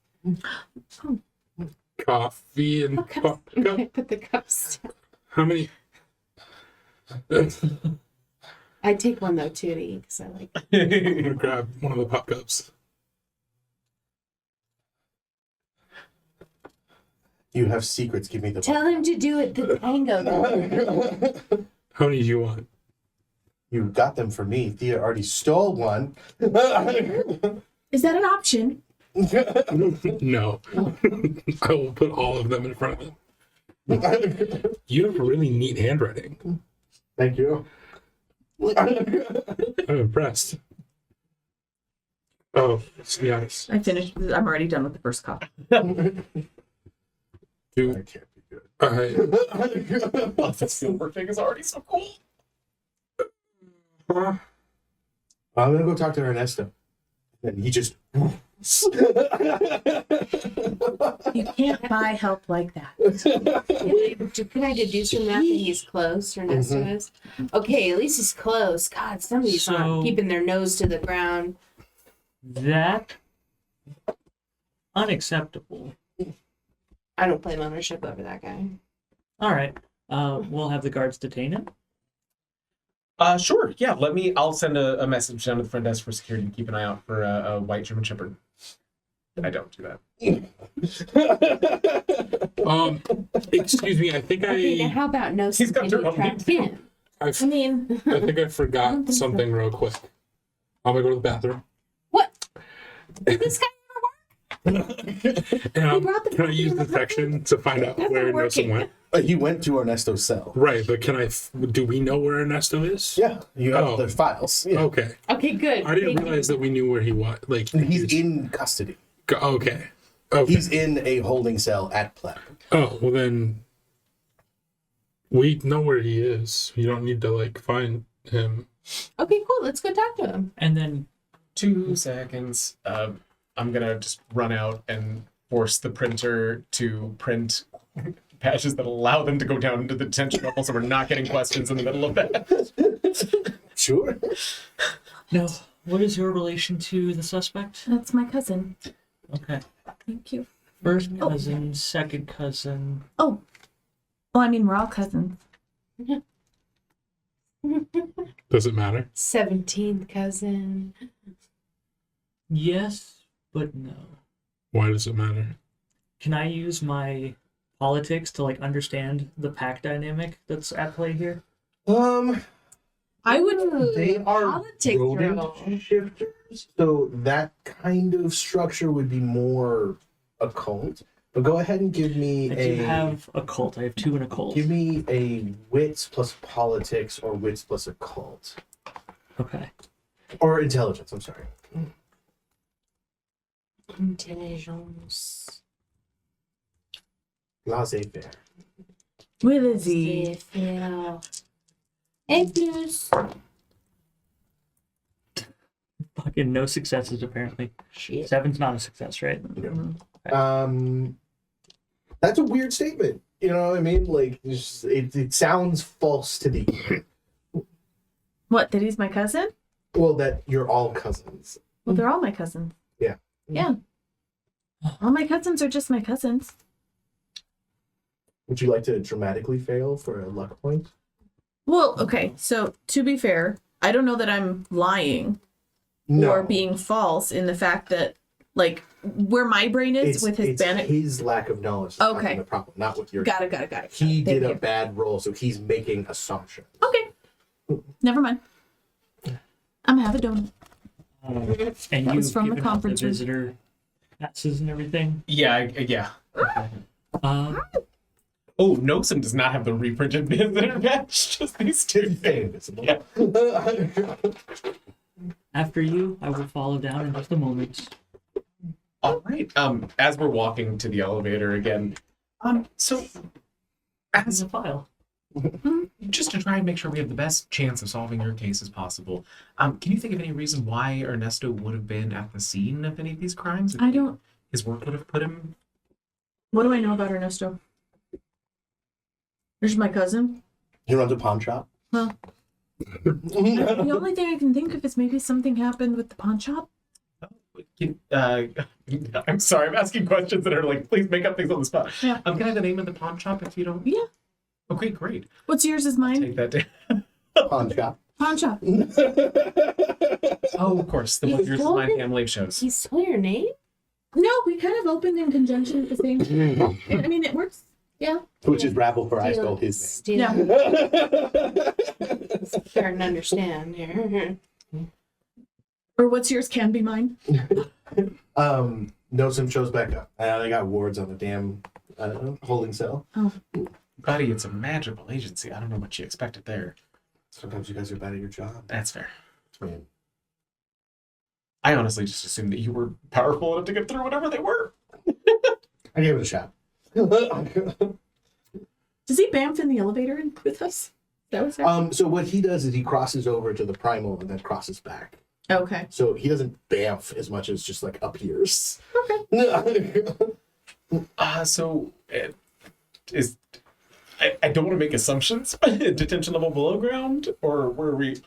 Coffee and Okay. pop Okay, cup. put the cups down. How many? I take one though too to eat because I like. I'm gonna grab one of the pop cups. You have secrets. Give me the. Tell him to do it the tango. How many do you want? You got them for me. Thea already stole one. Is that an option? No. I will put all of them in front of him. You have really neat handwriting. Thank you. I'm impressed. Oh, yes. I finished. I'm already done with the first cup. I Do can't be good. I? This Gilbert thing is already so cool. I'm gonna go talk to Ernesto. And he just. You can't buy help like that. Can I deduce from that he's close, Ernesto is? Okay, at least he's close. God, somebody's not So- keeping their nose to the ground. That unacceptable. I don't claim ownership over that guy. All right. We'll have the guards detain him. Sure. Yeah. I'll send a message down to the front desk for security to keep an eye out for a white German Shepherd. I don't do that. Excuse me. I think Okay, now I how about no He's got security your own trapped name. him? I I mean, think I forgot something real quick. I'm gonna go to the bathroom. What? Did this guy And brought the can I use detection to find out That's where not Ernesto working. went? He went to Ernesto's cell. Right, but do we know where Ernesto is? Yeah, you have Oh. the files. Yeah. Okay. Okay, good. I didn't Thank realize that we knew where he was. Like He's in custody. Okay. Okay. He's in a holding cell at Pleb. Oh, well then we know where he is. You don't need to like find him. you. Okay, cool. Let's go talk to him. And then 2 seconds. I'm gonna just run out and force the printer to print patches that allow them to go down into the detention level, so we're not getting questions in the middle of that. Sure. no. What is your relation to the suspect? that's my cousin. Okay. Thank you. First cousin, second cousin. Oh, I mean, we're all cousins. Does it matter? 17th cousin. Yes, but no. Why does it matter? Can I use my politics to like understand the pack dynamic that's at play here? I would. They are Politics rodent roll. shifters, so that kind of structure would be more occult. But go ahead and give me I do have occult. I have 2 in occult. give me a wits plus politics or wits plus occult Okay. or intelligence. I'm sorry. Intelligence. Laissez-faire. With a Z. A plus. Fucking no successes apparently. Shit. 7's not a success, right? That's a weird statement. You know what I mean? Like it sounds false to the ear. What? That he's my cousin? Well, that you're all cousins. Well, they're all my cousins. Yeah. Yeah. All my cousins are just my cousins. Would you like to dramatically fail for a luck point? Well, okay. So to be fair, I don't know that I'm lying No. or being false in the fact that, like where my brain is with his it's bandit. his lack of knowledge. That's Okay. the problem, not with your. Got it. He did Thank a you. bad roll, so he's making assumptions. Okay. Never mind. I'm gonna have a donut. And That was you've from the given out conference room. visitor passes and everything. Yeah. Um, Oh, Nosum does not have the reprinted visitor badge. Just these two. Stay invisible. Yeah. after you, I will follow down in just a moment. All right. As we're walking to the elevator again, so As a file. just to try and make sure we have the best chance of solving your case as possible, can you think of any reason why Ernesto would have been at the scene of any of these crimes? I don't. His work would have put him. What do I know about Ernesto? There's my cousin. He runs a pawn shop. Well, the only thing I can think of is maybe something happened with the pawn shop. I'm sorry, I'm asking questions that are like, please make up things on the spot. Yeah. Can I have the name of the pawn shop if you don't? Yeah. Okay, great. What's yours is mine? Take that down. Pawn shop. Pawn shop. Oh, of course. The one yours is told my her- family shows. He stole your name? No, we kind of opened in conjunction at the same time. I mean, it works. Yeah. Which is Rabble for I stole his Steal. Yeah. Starting to understand here. Or what's yours can be mine. Nosum shows back up. They got wards on the damn holding cell. Buddy, it's a magical agency. I don't know what you expected there. Sometimes you guys are bad at your job. That's fair. Man. I honestly just assumed that you were powerful enough to get through whatever they were. I gave it a shot. Does he bamf in the elevator with us? Is that what's happening? So what he does is he crosses over to the primal and then crosses back. Okay. So he doesn't bamf as much as just like appears. Okay. So is I don't want to make assumptions. Detention level below ground, or where we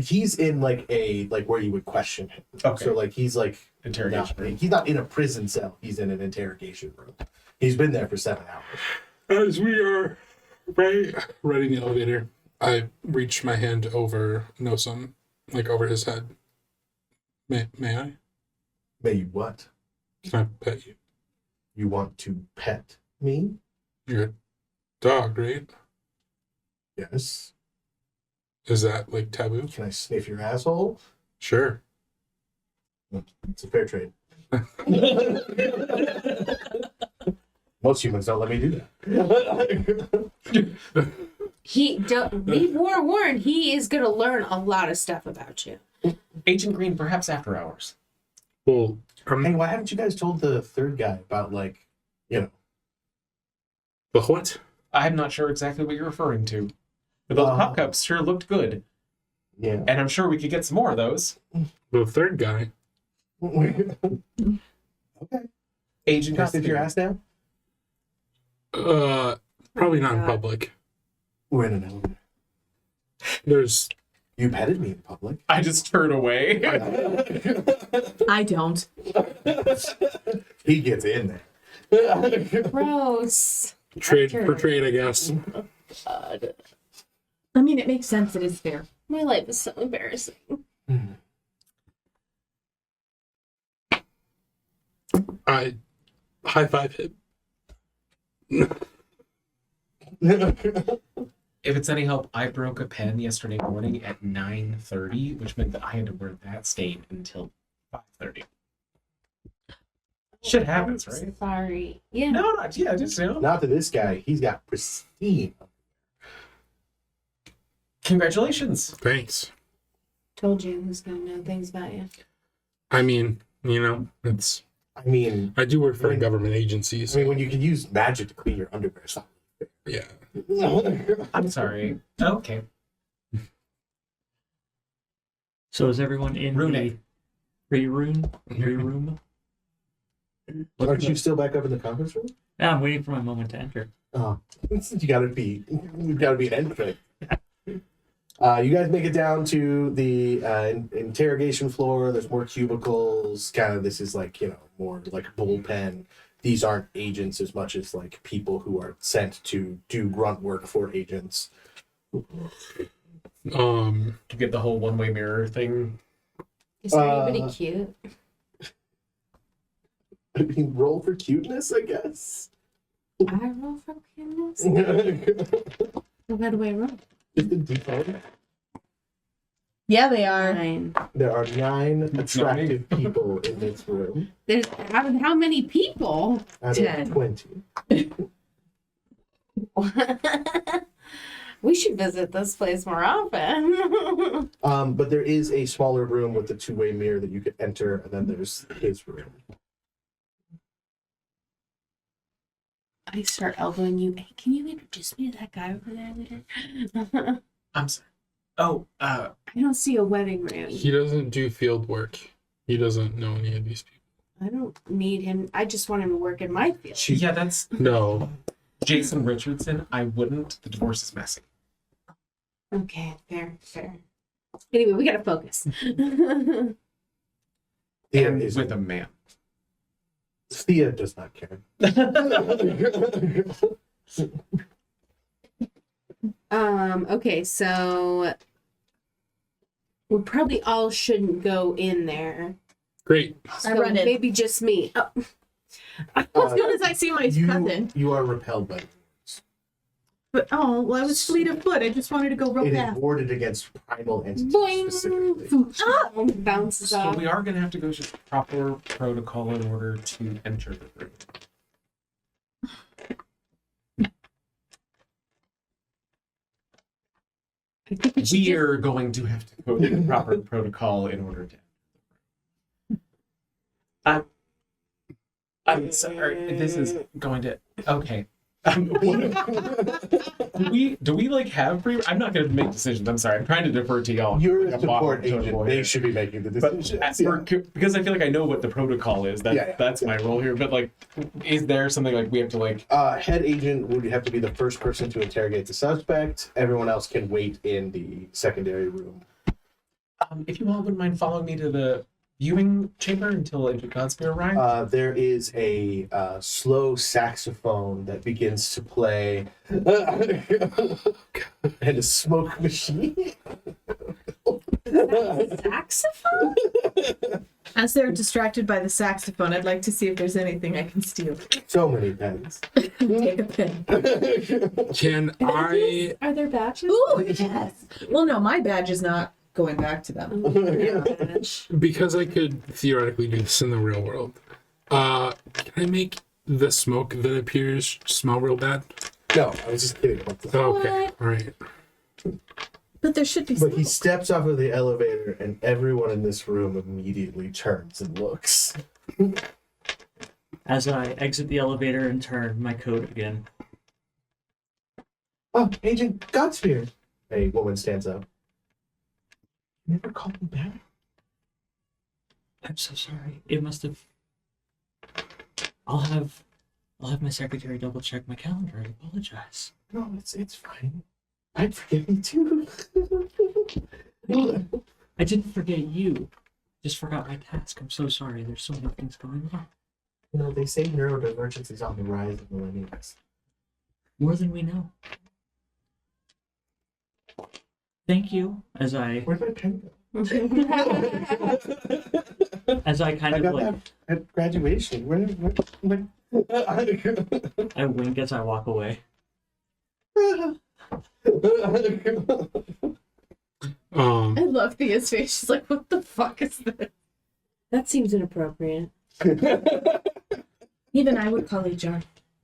He's in like where you would question him. Okay. So like he's like interrogation room. he's not in a prison cell. He's in an interrogation room. He's been there for 7 hours. As we are riding the elevator, I reach my hand over Nosum, like over his head. May I? May you what? Can I pet you? You want to pet me? You're a dog, right? Yes. Is that like taboo? Can I sniff your asshole? Sure. It's a fair trade. Most humans don't let me do that. Be forewarned, he is going to learn a lot of stuff about you. Agent Green, perhaps after hours. Well, Hey, why haven't you guys told the third guy about like, the what? I'm not sure exactly what you're referring to. But those pop cups sure looked good, yeah. and I'm sure we could get some more of those. The third guy. Okay. Agent Can I sniff your Costume. ass now? Probably not in God. public. We're in an elevator. There's You petted me in public. I just turn away. I don't. He gets in there. Gross. trade Sure. for trade, I guess. God. I mean, it makes sense. It is fair. My life is so embarrassing. I high five him. If it's any help, I broke a pen yesterday morning at 9:30, which meant that I had to wear that stain until 5:30. Shit happens, right? Sorry. Yeah. No, not yeah, just Not to this guy. He's got pristine. Congratulations. Thanks. Told you who's going to know things about you. I mean, it's I mean, I do work for a government agency, so when you can use magic to clean your underwear, it's not. yeah. I'm sorry. Okay. So is everyone in Rune. the pre-room? Pre-room? Aren't you still back up in the conference room? Yeah, I'm waiting for my moment to enter. Oh, you gotta be an entrant. You guys make it down to the interrogation floor. There's more cubicles. Kind of, this is like more like bullpen. These aren't agents as much as like people who are sent to do grunt work for agents. You get the whole one-way mirror thing. Is there anybody cute? I mean, roll for cuteness, I guess. I roll for cuteness. Just Well, how do I roll? a default. Yeah, they are. 9. There are 9 not me. attractive people in this room There's how many people? out 10. of 20. We should visit this place more often. But there is a smaller room with a two-way mirror that you could enter, and then there's his room. I start elbowing you. Hey, can you introduce me to that guy over there later? I'm sorry. Oh, I don't see a wedding ring. He doesn't do field work. He doesn't know any of these people. I don't need him. I just want him to work in my field. yeah, that's No. Jason Richardson. I wouldn't. The divorce is messy. Okay, fair. Anyway, we gotta focus. Thea And is with a man. Thea does not care. Okay, so we probably all shouldn't go in there. Great. So I run in. maybe just me. Oh. As soon as I see my cousin. You are repelled by it. But well, I was fleet of foot. I just wanted to go real It is fast. warded against primal entities Boing! specifically. Bounces So off. we are going to have to go through proper protocol in order to enter the room. I think we should We just- are going to have to go through the proper protocol in order to enter the room. I'm sorry. This is going to okay. Do we like have free? I'm not going to make decisions. I'm sorry. I'm trying to defer to y'all. You're Like a a bottom support total agent. lawyer. They should be making the But decisions. because I feel like I know what the protocol is. That's my role here. But like, is there something like we have to like? Head agent would have to be the first person to interrogate the suspect. Everyone else can wait in the secondary room. If you all wouldn't mind following me to the viewing chamber until Agent Godspear arrives. There is a slow saxophone that begins to play, and a smoke machine. Saxophone? As they're distracted by the saxophone, I'd like to see if there's anything I can steal. So many pens. Take a pen. Can I? Are there badges? Ooh, yes. Well, no, my badge is not going back to them. Because I could theoretically do this in the real world. Can I make the smoke that appears smell real bad? No, I was just kidding. Okay. All right. But there should be But he smoke. steps off of the elevator, and everyone in this room immediately turns and looks. As I exit the elevator and turn my coat again. Oh, Agent Godspear! A woman stands up. You never called me back? I'm so sorry. It must have. I'll have my secretary double check my calendar. I apologize. No, it's fine. I'd forget me too. I didn't forget you. Just forgot my task. I'm so sorry. There's so many things going on. You know, they say neurodivergence is on the rise in millennials. More than we know. Thank you. As I Where'd my pen go? kind I of got like that at graduation. Where I wink as I walk away. I love Thea's face. She's like, what the fuck is this? That seems inappropriate. Even I would call HR.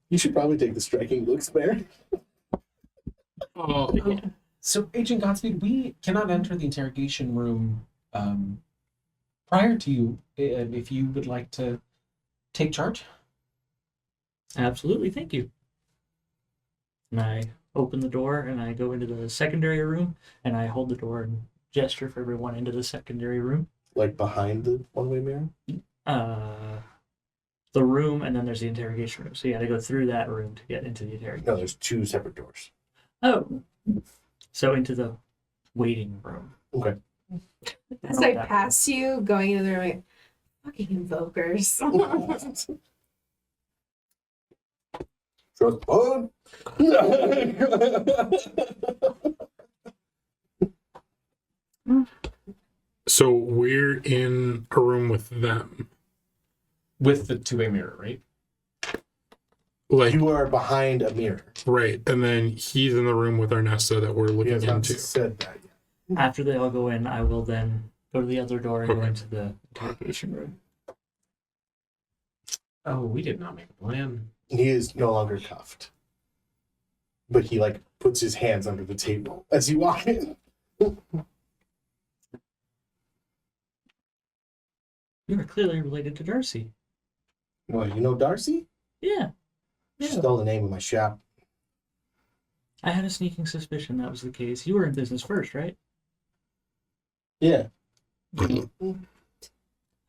You should probably take the striking looks there. Oh, So, Agent Godspeed, we cannot enter the interrogation room prior to you. If you would like to take charge. Absolutely, thank you. And I open the door and I go into the secondary room and I hold the door and gesture for everyone into the secondary room. Like behind the one-way mirror? The room, and then there's the interrogation room. So you got to go through that room to get into the interrogation. No, there's 2 separate doors. Oh, so into the waiting room. Okay. As I pass you, going into the room, like, fucking invokers. Trust on. so we're in a room with them. with the two-way mirror, right? Like, You are behind a mirror. right. And then he's in the room with Ernesto that we're He looking has not into. said that yet. After they all go in, I will then go to the other door and go into the interrogation room. Oh, we did not make a plan. He is no longer cuffed. But he like puts his hands under the table as you walk in. You are clearly related to Darcy. Well, you know Darcy? Yeah. She Yeah. stole the name of my shop. I had a sneaking suspicion that was the case. You were in business first, right? Yeah.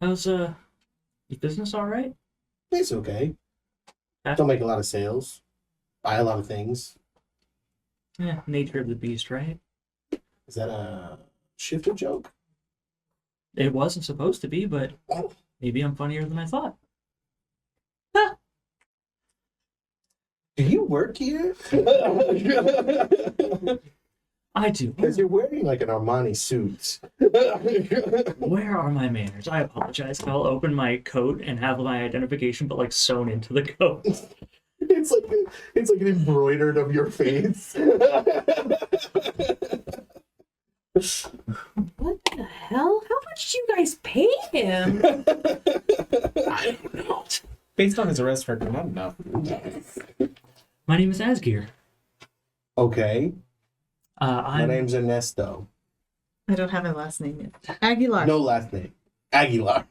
How's your business all right? It's okay. Huh? Don't make a lot of sales. Buy a lot of things. Yeah, nature of the beast, right? Is that a shifter joke? It wasn't supposed to be, but maybe I'm funnier than I thought. Do you work here? I do. Because you're wearing like an Armani suit. Where are my manners? I apologize. I'll open my coat and have my identification, but like sewn into the coat. It's like embroidered of your face. What the hell? How much did you guys pay him? I don't know. Based on his arrest record, not enough. My name is Asgear. Okay. My I'm name's Ernesto. I don't have a last name yet. Aguilar. No last name. Aguilar.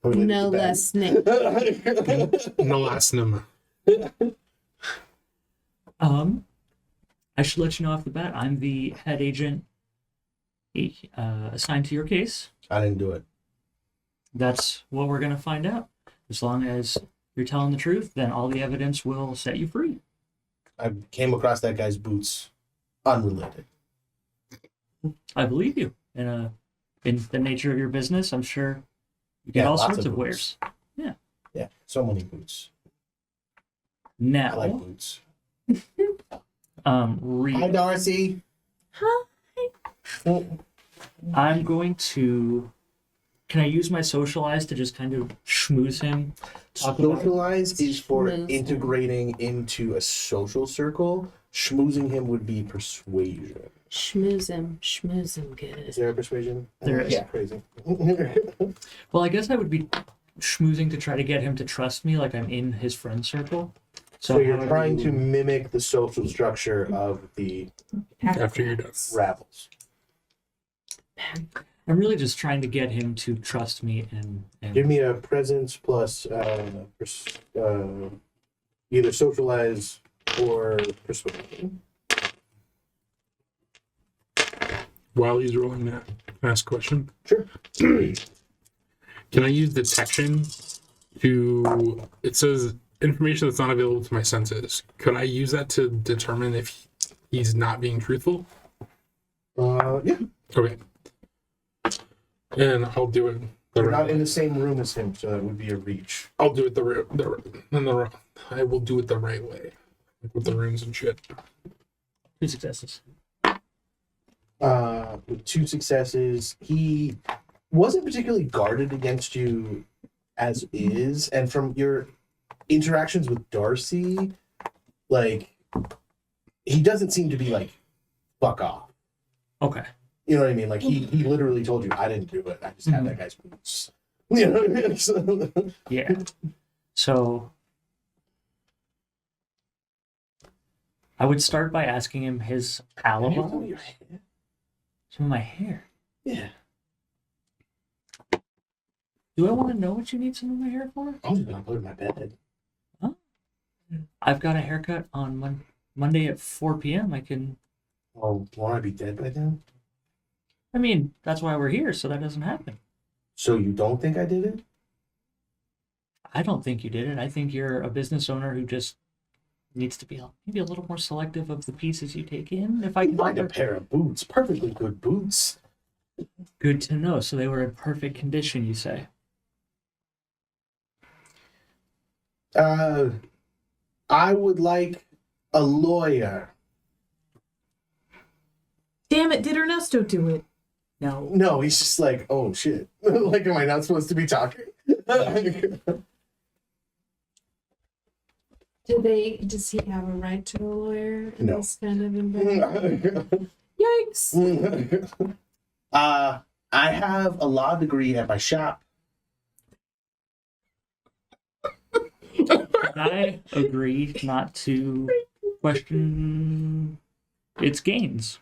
No less name. No last name. I should let you know off the bat, I'm the head agent assigned to your case. I didn't do it. That's what we're gonna find out. As long as you're telling the truth, then all the evidence will set you free. I came across that guy's boots. Unrelated. I believe you. In the nature of your business, I'm sure you get Yeah, all lots sorts of of boots. wares. Yeah, so many boots. I Now, like boots. Reed, Hi, Darcy. I'm going to. Can I use my socialize to just kind of schmooze him? Talk about Socialize is for Schmooze. integrating into a social circle. Schmoozing him would be persuasion. Schmooze him good. Is there a persuasion? There is. Yeah, crazy. Well, I guess I would be schmoozing to try to get him to trust me, like I'm in his friend circle. So you're however trying to you- mimic the social structure of the After you're done. rabbles. I'm really just trying to get him to trust me and Give me a presence plus either socialize or persuasion. While he's rolling that, can I ask a question? Sure. Can I use detection to? It says information that's not available to my senses. Could I use that to determine if he's not being truthful? Yeah. Okay. And I'll do it the You're not right. in the same room as him, so that would be a reach. I'll do it I will do it the right way, like with the runes and shit. 2 successes. With 2 successes, he wasn't particularly guarded against you as is, and from your interactions with Darcy, like he doesn't seem to be like fuck off. Okay. You know what I mean? Like he literally told you, I didn't do it. I just had that guy's boots. You know what I mean? So- Yeah. So I would start by asking him his alibi. Some of my hair. Yeah. Do I want to know what you need some of my hair for? I was gonna put it in my bed. I've got a haircut on Monday at 4 p.m. I can. Well, won't I be dead by then? I mean, that's why we're here, so that doesn't happen. So you don't think I did it? I don't think you did it. I think you're a business owner who just needs to be maybe a little more selective of the pieces you take in. If I can Find a offer- pair of boots, perfectly good boots. Good to know. So they were in perfect condition, you say? I would like a lawyer. Damn it, did Ernesto do it? No. No, he's just like, oh shit. Like, am I not supposed to be talking? Does he have a right to a lawyer in No. this kind of environment? Yikes. I have a law degree at my shop. I agree not to question its gains.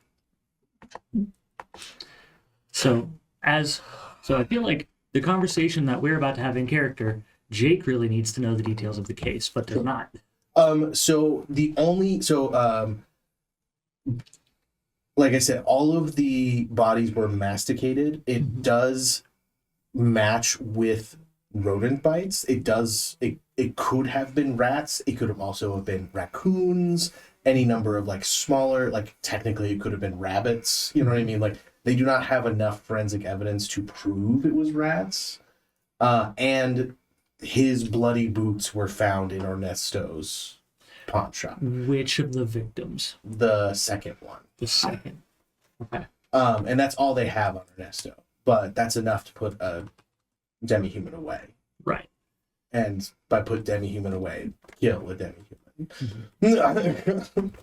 So I feel like the conversation that we're about to have in character, Jake really needs to know the details of the case, but does not. Like I said, all of the bodies were masticated. It does match with rodent bites. It could have been rats. It could have also have been raccoons, any number of like smaller, like technically it could have been rabbits. You know what I mean? Like they do not have enough forensic evidence to prove it was rats. And his bloody boots were found in Ernesto's pawn shop. Which of the victims? The second one. The second. Okay. And that's all they have on Ernesto. But that's enough to put a demi-human away. Right. And by put demi-human away, kill a demi-human.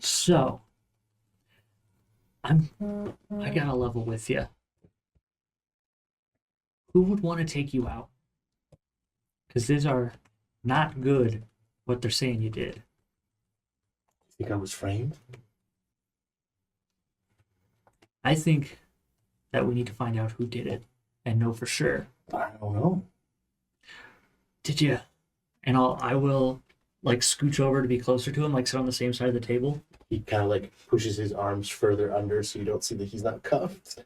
So, I gotta level with you. Who would want to take you out? Because these are not good. What they're saying you did. Think I was framed? I think that we need to find out who did it and know for sure. I don't know. Did you? And I will like scooch over to be closer to him, like sit on the same side of the table. He kind of like pushes his arms further under so you don't see that he's not cuffed.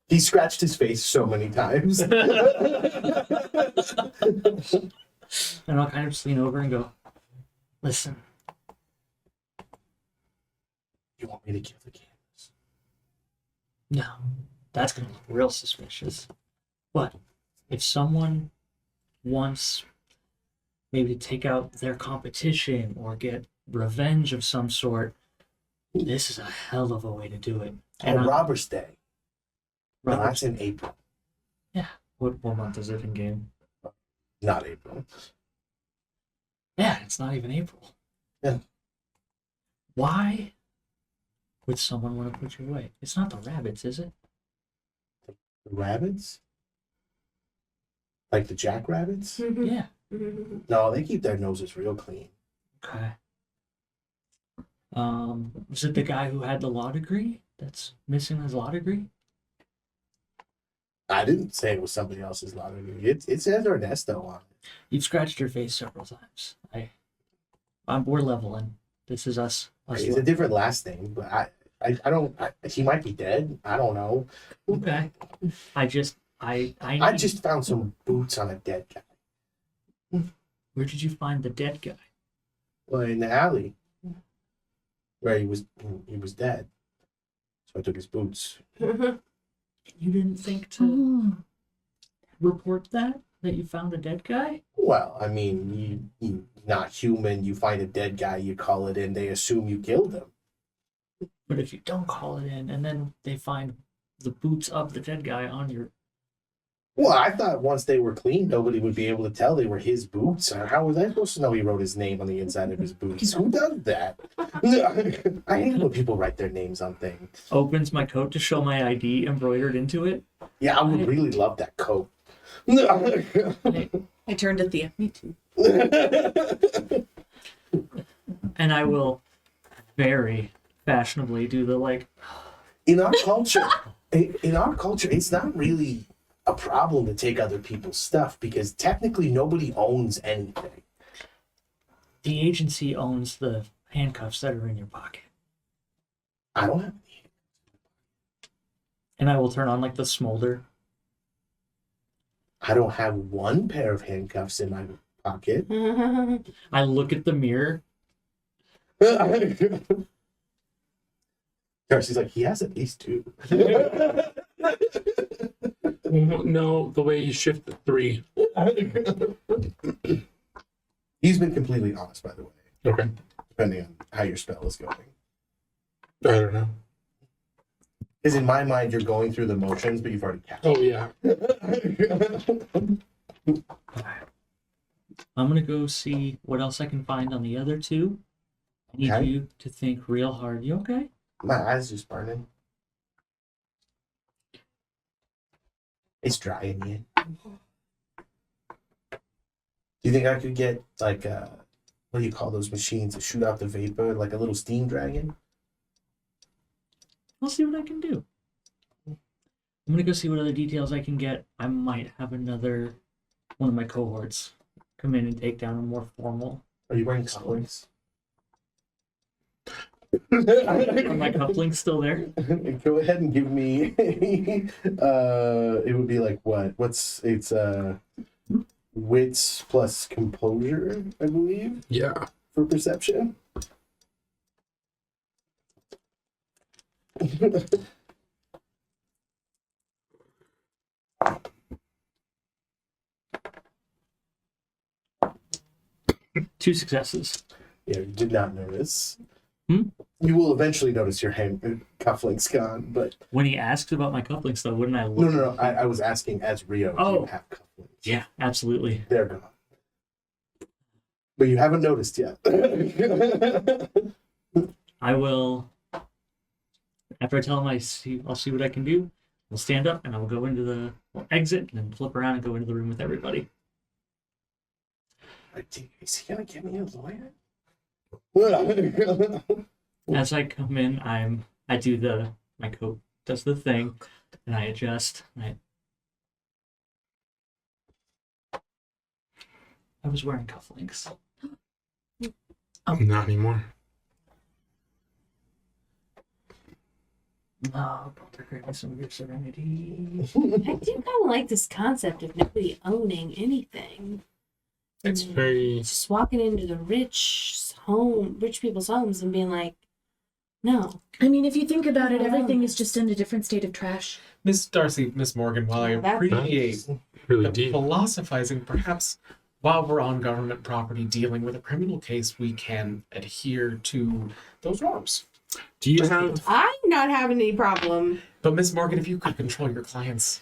He scratched his face so many times. And I'll kind of just lean over and go, listen, You want me to kill the canvas? no, that's going to look real suspicious. But if someone wants maybe to take out their competition or get revenge of some sort, this is a hell of a way to do it. On Robert's Day. No, Robert's- that's in April. what month is it in game? Not April. Yeah, it's not even April. Yeah. Why would someone want to put you away? It's not the rabbits, is it? The rabbits? Like the jackrabbits? Yeah. No, they keep their noses real clean. Okay. Was it the guy who had the law degree that's missing his law degree? I didn't say it was somebody else's law degree. It says Ernesto on it. You've scratched your face several times. We're leveling. This is us. It's a different last name, but I don't. He might be dead. I don't know. Okay. I just found some boots on a dead guy. Where did you find the dead guy? Well, in the alley, where he was dead. So I took his boots. You didn't think to report that you found a dead guy? Well, I mean, you not human. You find a dead guy, you call it in. They assume you killed him. But if you don't call it in, and then they find the boots of the dead guy on your... Well, I thought once they were clean, nobody would be able to tell they were his boots. How was I supposed to know he wrote his name on the inside of his boots? Who does that? I hate when people write their names on things. Opens my coat to show my ID embroidered into it. Yeah, I would really love that coat. I turned to Thea. Me too. And I will very fashionably do the like... In our culture, it's not really a problem to take other people's stuff because technically nobody owns anything. The agency owns the handcuffs that are in your pocket. I don't have any. And I will turn on like the smolder. I don't have one pair of handcuffs in my pocket. I look at the mirror. Darcy's like, he has at least two. No, the way he shifted 3. He's been completely honest, by the way, Okay. depending on how your spell is going. I don't know. Because in my mind, you're going through the motions, but you've already cast. Oh, yeah. I'm gonna go see what else I can find on the other two. I need Okay. you to think real hard. You okay? My eyes just burning. It's dry in here. Do you think I could get like what do you call those machines that shoot out the vapor, like a little steam dragon? I'll see what I can do. I'm gonna go see what other details I can get. I might have another one of my cohorts come in and take down a more formal. Are you wearing cufflinks? Are my cufflinks still there? Go ahead and give me it would be like what? It's wits plus composure, I believe, Yeah. for perception. Two successes. Yeah, you did not notice. Hmm? You will eventually notice your hand cufflinks gone, but When he asks about my cufflinks, though, wouldn't I look? no. I was asking as Rio. Do Oh. you have cufflinks? Yeah, absolutely. They're gone. But you haven't noticed yet. I will. After I tell him I'll see what I can do. We'll stand up and I will go into the exit and then flip around and go into the room with everybody. Is he gonna give me a lawyer? As I come in, I do my coat does the thing, and I adjust. I was wearing cufflinks. Not anymore. Oh, grant me some of your serenity. I do kind of like this concept of nobody owning anything. It's very. Just walking into the rich people's homes and being like, no. I mean, if you think about it, everything is just in a different state of trash. Miss Darcy, Miss Morgan, while I Well, that- appreciate Really the deep. philosophizing, perhaps while we're on government property dealing with a criminal case, we can adhere to those norms. Do you have? I'm not having any problem. But Miss Morgan, if you could control your clients.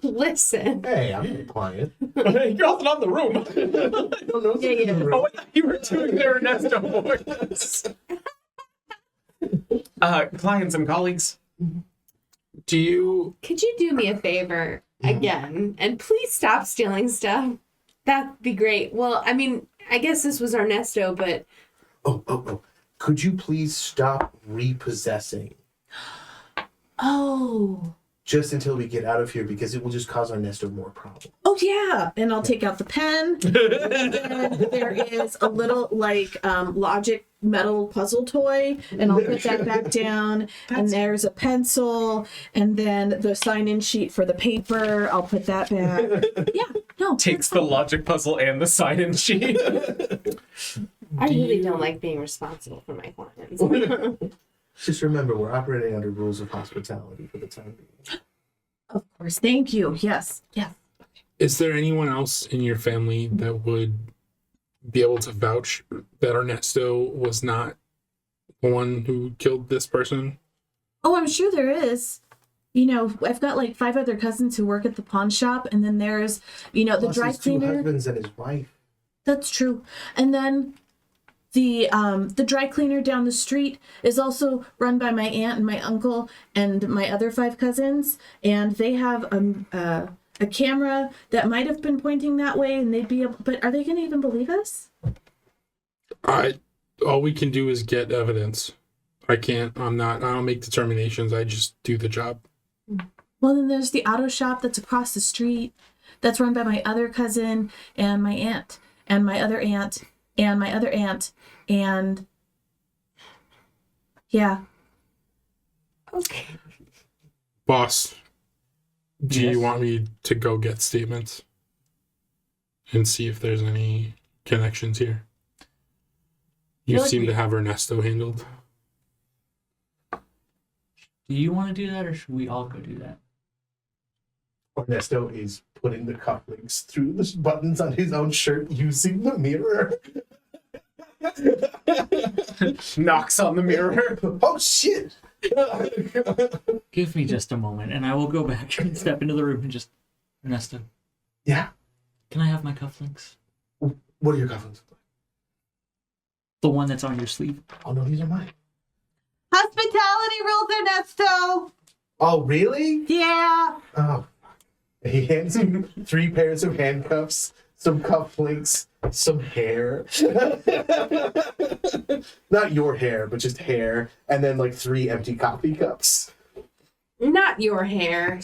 Listen. Hey, I'm not quiet. You're also not in the room. Oh, I thought you were doing their Ernesto voice. Clients and colleagues. Do you? Could you do me a favor again? And please stop stealing stuff. That'd be great. Well, I mean, I guess this was Ernesto, but Oh. Could you please stop repossessing Oh. just until we get out of here, because it will just cause Ernesto more problems. Oh yeah, and I'll take out the pen. And then there is a little logic metal puzzle toy, and I'll put that back down. And there's a pencil, and then the sign-in sheet for the paper. I'll put that back. Yeah, no. Takes the logic puzzle and the sign-in sheet. I really don't like being responsible for my clients. Just remember, we're operating under rules of hospitality for the time being. Of course. Thank you. Yes. Yes. Is there anyone else in your family that would be able to vouch that Ernesto was not the one who killed this person? Oh, I'm sure there is. You know, I've got like 5 other cousins who work at the pawn shop, and then there's, the Plus dry his 2 cleaner. husbands and his wife. That's true. And then the dry cleaner down the street is also run by my aunt and my uncle and my other 5 cousins, and they have a camera that might have been pointing that way, and they'd be able, but are they going to even believe us? All we can do is get evidence. I don't make determinations. I just do the job. Well, then there's the auto shop that's across the street that's run by my other cousin and my aunt and my other aunt and my other aunt, and yeah. Okay. Boss, do Yes? you want me to go get statements and see if there's any connections here? You feel like seem we- to have Ernesto handled. Do you want to do that, or should we all go do that? Ernesto is putting the cufflinks through the buttons on his own shirt using the mirror. Knocks on the mirror. Oh, shit! Give me just a moment, and I will go back and step into the room and just, Ernesto, Yeah? can I have my cufflinks? What are your cufflinks? The one that's on your sleeve. Oh no, these are mine. Hospitality rules, Ernesto. Oh really? Yeah. Oh. He hands you 3 pairs of handcuffs, some cufflinks, some hair. Not your hair, but just hair, and then like 3 empty coffee cups. Not your hair.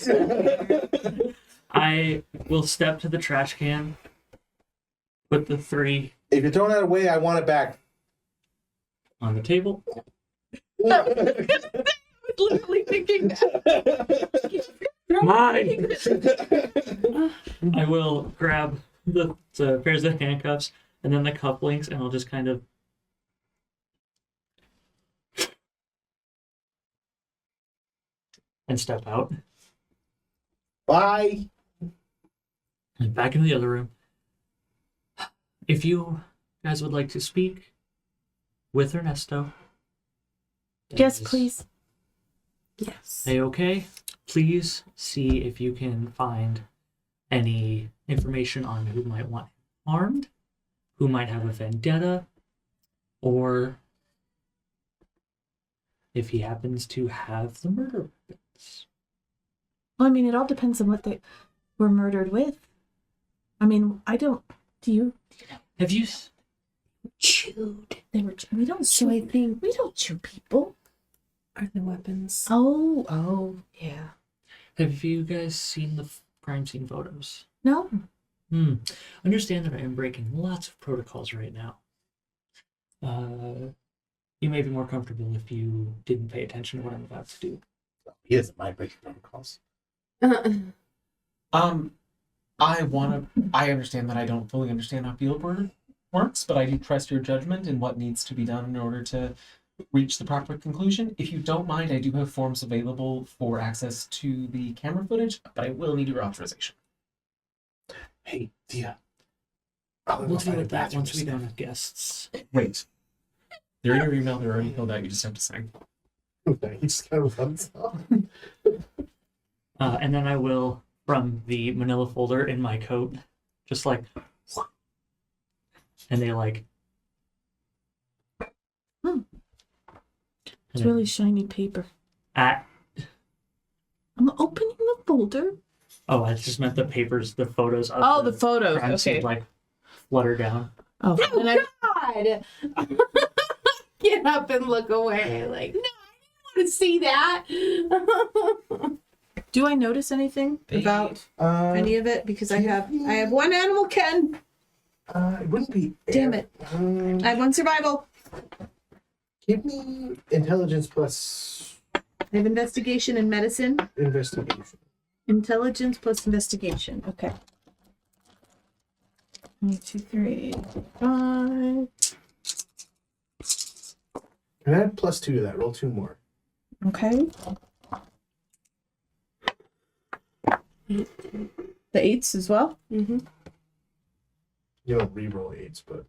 I will step to the trash can, put the 3 If you're throwing that away, I want it back. on the table. Literally thinking that. Mine! I will grab the pairs of handcuffs and then the cufflinks, and I'll just kind of and step out Bye. and back into the other room. If you guys would like to speak with Ernesto, Yes, is please. Yes. okay? Please see if you can find any information on who might want him harmed, who might have a vendetta, or if he happens to have the murder weapons. Well, I mean, it all depends on what they were murdered with. I mean, I don't. Do you? Have you? Chewed. They were. We don't So I chew. think We don't chew people. are the weapons. Oh, yeah. Have you guys seen the crime scene photos? No. Understand that I am breaking lots of protocols right now. You may be more comfortable if you didn't pay attention to what I'm about to do. He doesn't mind breaking protocols. I understand that I don't fully understand how field works, but I do trust your judgment in what needs to be done in order to reach the proper conclusion. If you don't mind, I do have forms available for access to the camera footage, but I will need your authorization. Hey, Dia. We'll deal with that once we don't have guests. Wait. They're in your email, they're already filled out, you just have to sign. Okay, he just kind of runs off. And then I will, from the manila folder in my coat, just like, and they like. It's really shiny paper. At I'm opening the folder. oh, I just meant the papers, the photos of Oh, the photos. crime scene, Okay. like flutter down. Oh, and I, God. Get up and look away. Like, no, I didn't want to see that. do I notice anything about any of it? Because I have one animal, Ken. It wouldn't be. Damn it. I have one survival. Give me intelligence plus I have investigation and medicine. investigation. Intelligence plus investigation. Okay. 1, 2, 3, 5. And add +2 to that. Roll 2 more. Okay. The 8s as well. Mm-hmm. You don't re-roll 8s, but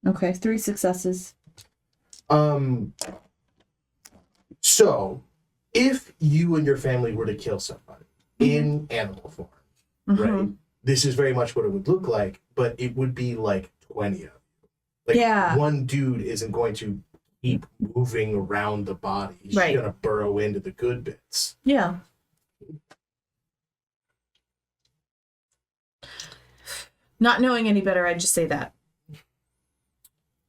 Okay, 3 successes. So, if you and your family were to kill somebody in animal form, right? This is very much what it would look like, but it would be like 20 of you. Like, Yeah. one dude isn't going to keep moving around the body. He's Right. going to burrow into the good bits. Yeah. Not knowing any better, I'd just say that.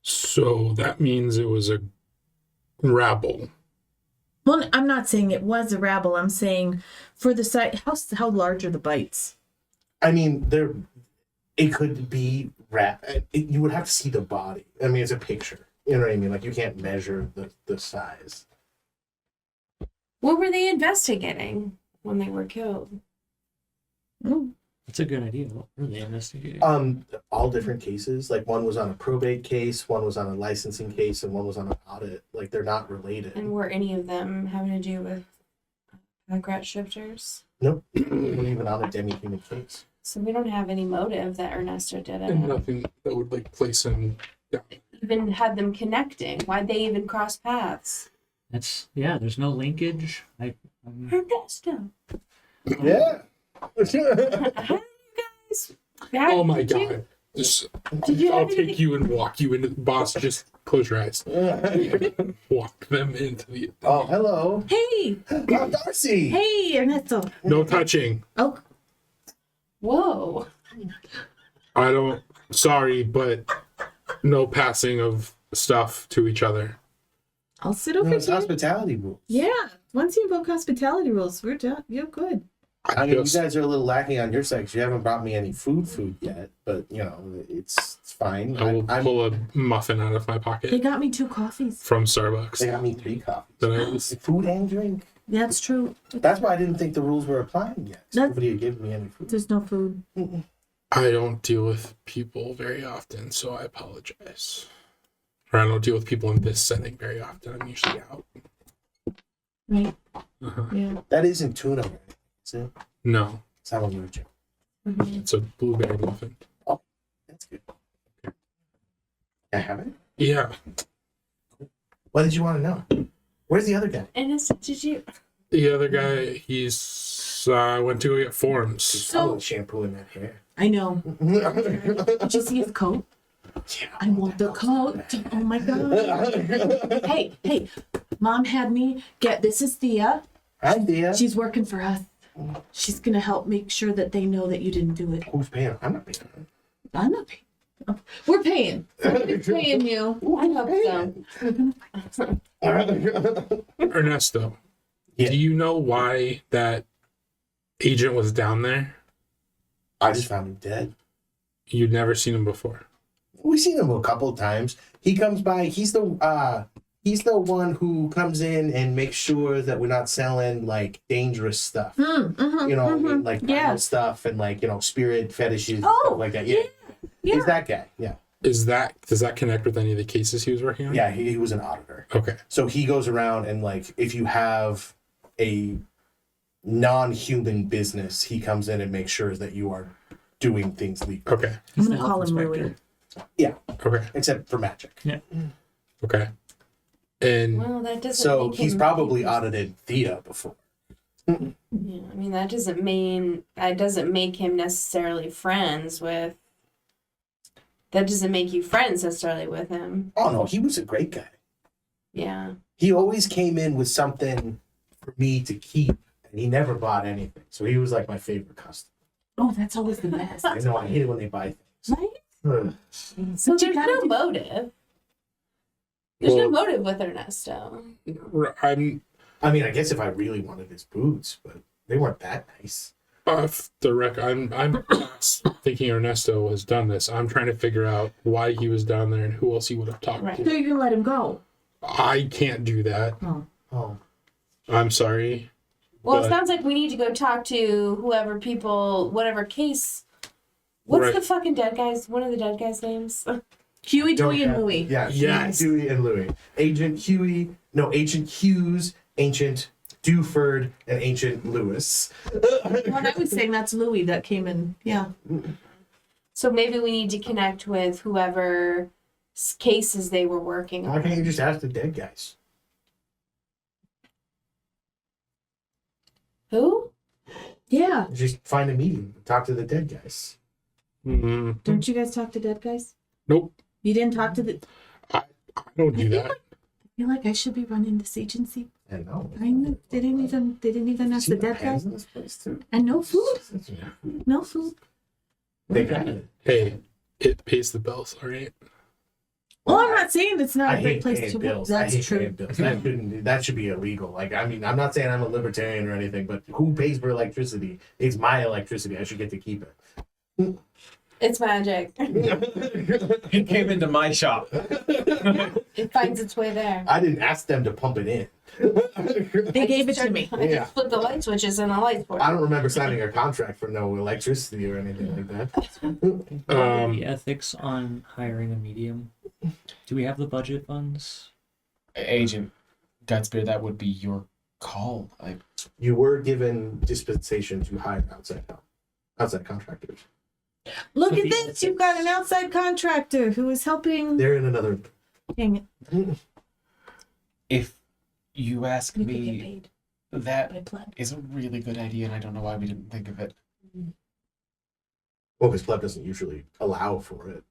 So that means it was a rabble. Well, I'm not saying it was a rabble. I'm saying for the site, how large are the bites? I mean, it could be you would have to see the body. I mean, it's a picture. You know what I mean? Like, you can't measure the size. What were they investigating when they were killed? That's a good idea. What were they investigating? All different cases. Like, one was on a probate case, one was on a licensing case, and one was on an audit. Like, they're not related. And were any of them having to do with paragraph shifters? Nope. They weren't even on a demi-human case. So we don't have any motive that Ernesto did And it. nothing that would like place him down. Even had them connecting. Why'd they even cross paths? There's no linkage. Ernesto. Yeah. How do you guys? Oh my god. I'll take you and walk you into boss. Just close your eyes. Walk them into the. Oh, hello. Hey, Oh, Darcy. hey, Ernesto. No touching. Oh, Whoa. I don't. Sorry, but no passing of stuff to each other. I'll sit No, over it's here. hospitality rules. Yeah, once you invoke hospitality rules, we're done. You're good. I mean, Just- you guys are a little lacking on your side 'cause you haven't brought me any food yet, but you know, it's fine. I will I'm, pull a muffin out of my They pocket got me 2 coffees. from Starbucks. they got me 3 coffees. That I was. Food and drink. That's true. That's why I didn't think the rules were applying yet. That- Nobody had given me any food. There's no food. I don't deal with people very often, so I apologize. Or I don't deal with people in this setting very often. I'm usually out. Right? Uh-huh. Yeah. That isn't tuna, right? Is it? No, It's not what we were joking. it's a blueberry muffin. That's good. Can I have it? Yeah, What did you want to know? Where's the other guy? And did you? the other guy, he's went to go get forms. So shampoo in that hair. I know. Did you see his coat? I want the coat. Oh my god. Hey, Mom had me get, this is Thea. Hi, Thea. She's working for us. She's gonna help make sure that they know that you didn't do it. Who's paying? I'm not paying. I'm not paying. Oh, we're paying. We're paying you. I hope so. Ernesto, Yeah. do you know why that agent was down there? I just found him dead. You'd never seen him before. We've seen him a couple of times. He comes by. He's the one who comes in and makes sure that we're not selling like dangerous stuff. Mm-hmm, You know, what I mean? Like Yeah. primal stuff and like spirit fetishes and Oh, stuff like that. Yeah. yeah. He's that guy. Yeah, Does that connect with any of the cases he was working on? yeah. He was an auditor. Okay. So he goes around and like if you have a non-human business, he comes in and makes sure that you are doing things legal. Okay. I'm the gonna call health him inspector. Louie. Okay. Except for magic. Okay. And Well, that doesn't. So make he's him- probably audited Thea before. Yeah, I mean that doesn't make him necessarily friends with. That doesn't make you friends necessarily with him. Oh no, he was a great guy. Yeah. He always came in with something for me to keep, and he never bought anything. So he was like my favorite customer. Oh, that's always the best. I know I hate it when they buy things. Right? Ugh. So But you there's gotta no do- motive. There's no Well- motive with Ernesto. I'm I mean, I guess if I really wanted his boots, but they weren't that nice. off the record. I'm thinking Ernesto has done this. I'm trying to figure out why he was down there and who else he would have talked Right. So to. you're gonna let him go? I can't do that. Oh. Oh, I'm sorry. Well, But- it sounds like we need to go talk to whatever case. What's Right. the fucking dead guy's? One of the dead guys' names? Huey, don't Dewey, and have- Louie. Yeah, Yes. Dewey and Louie. Agent Hughes, Ancient Dewford, and Ancient Lewis. Well, I was saying that's Louie that came in. Yeah. So maybe we need to connect with whoever cases they were working Why on. can't you just ask the dead guys? Who? Yeah. Just find a meeting, talk to the dead guys. Mm, Don't you guys talk to dead guys? nope. You didn't talk to the. I don't do that. I feel like I should be running this agency. I know. They didn't even ask See the the dead pens guys. in this place too. And no food. No food. They got it. Hey, it pays the bills, all right? Well, I'm not saying it's not I a great hate place paying to work. bills. I That's hate true. paying bills. That should be illegal. Like, I mean, I'm not saying I'm a libertarian or anything, but who pays for electricity? It's my electricity. I should get to keep it. It's magic. It came into my shop. It finds its way there. I didn't ask them to pump it in. They gave it to me. I Yeah. just flip the light switches and the lights work. I don't remember signing a contract for no electricity or anything like that. The ethics on hiring a medium. Do we have the budget funds? Agent Godspear, that would be your call. You were given dispensation to hire outside contractors. Look at this. You've got an outside contractor who is helping. They're in another. Dang it. If you ask You could get me, paid that by blood. is a really good idea, and I don't know why we didn't think of it. Well, because pleb doesn't usually allow for it.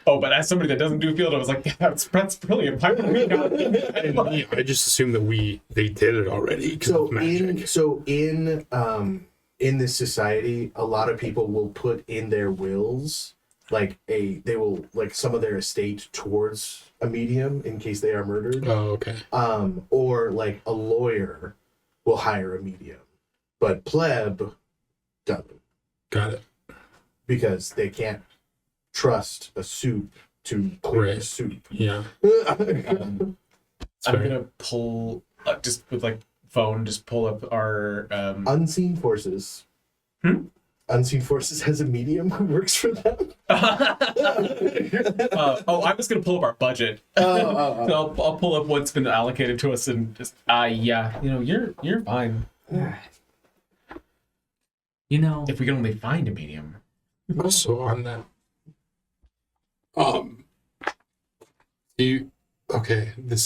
Oh, but as somebody that doesn't do field, I was like, yeah, that's brilliant. Why would we not do that? And me, I just assumed that they did it already. 'Cause of magic. In this society, a lot of people will put in their wills they will some of their estate towards a medium in case they are murdered. Oh, okay. Or a lawyer will hire a medium, but pleb doesn't Got it. because they can't trust a soup to clear Right. the soup. Yeah. I'm fair. gonna pull just with phone, just pull up our Unseen Forces. Unseen Forces has a medium who works for them. I was gonna pull up our budget. So I'll pull up what's been allocated to us and just yeah, you're fine. If we can only find a medium. Also on that. This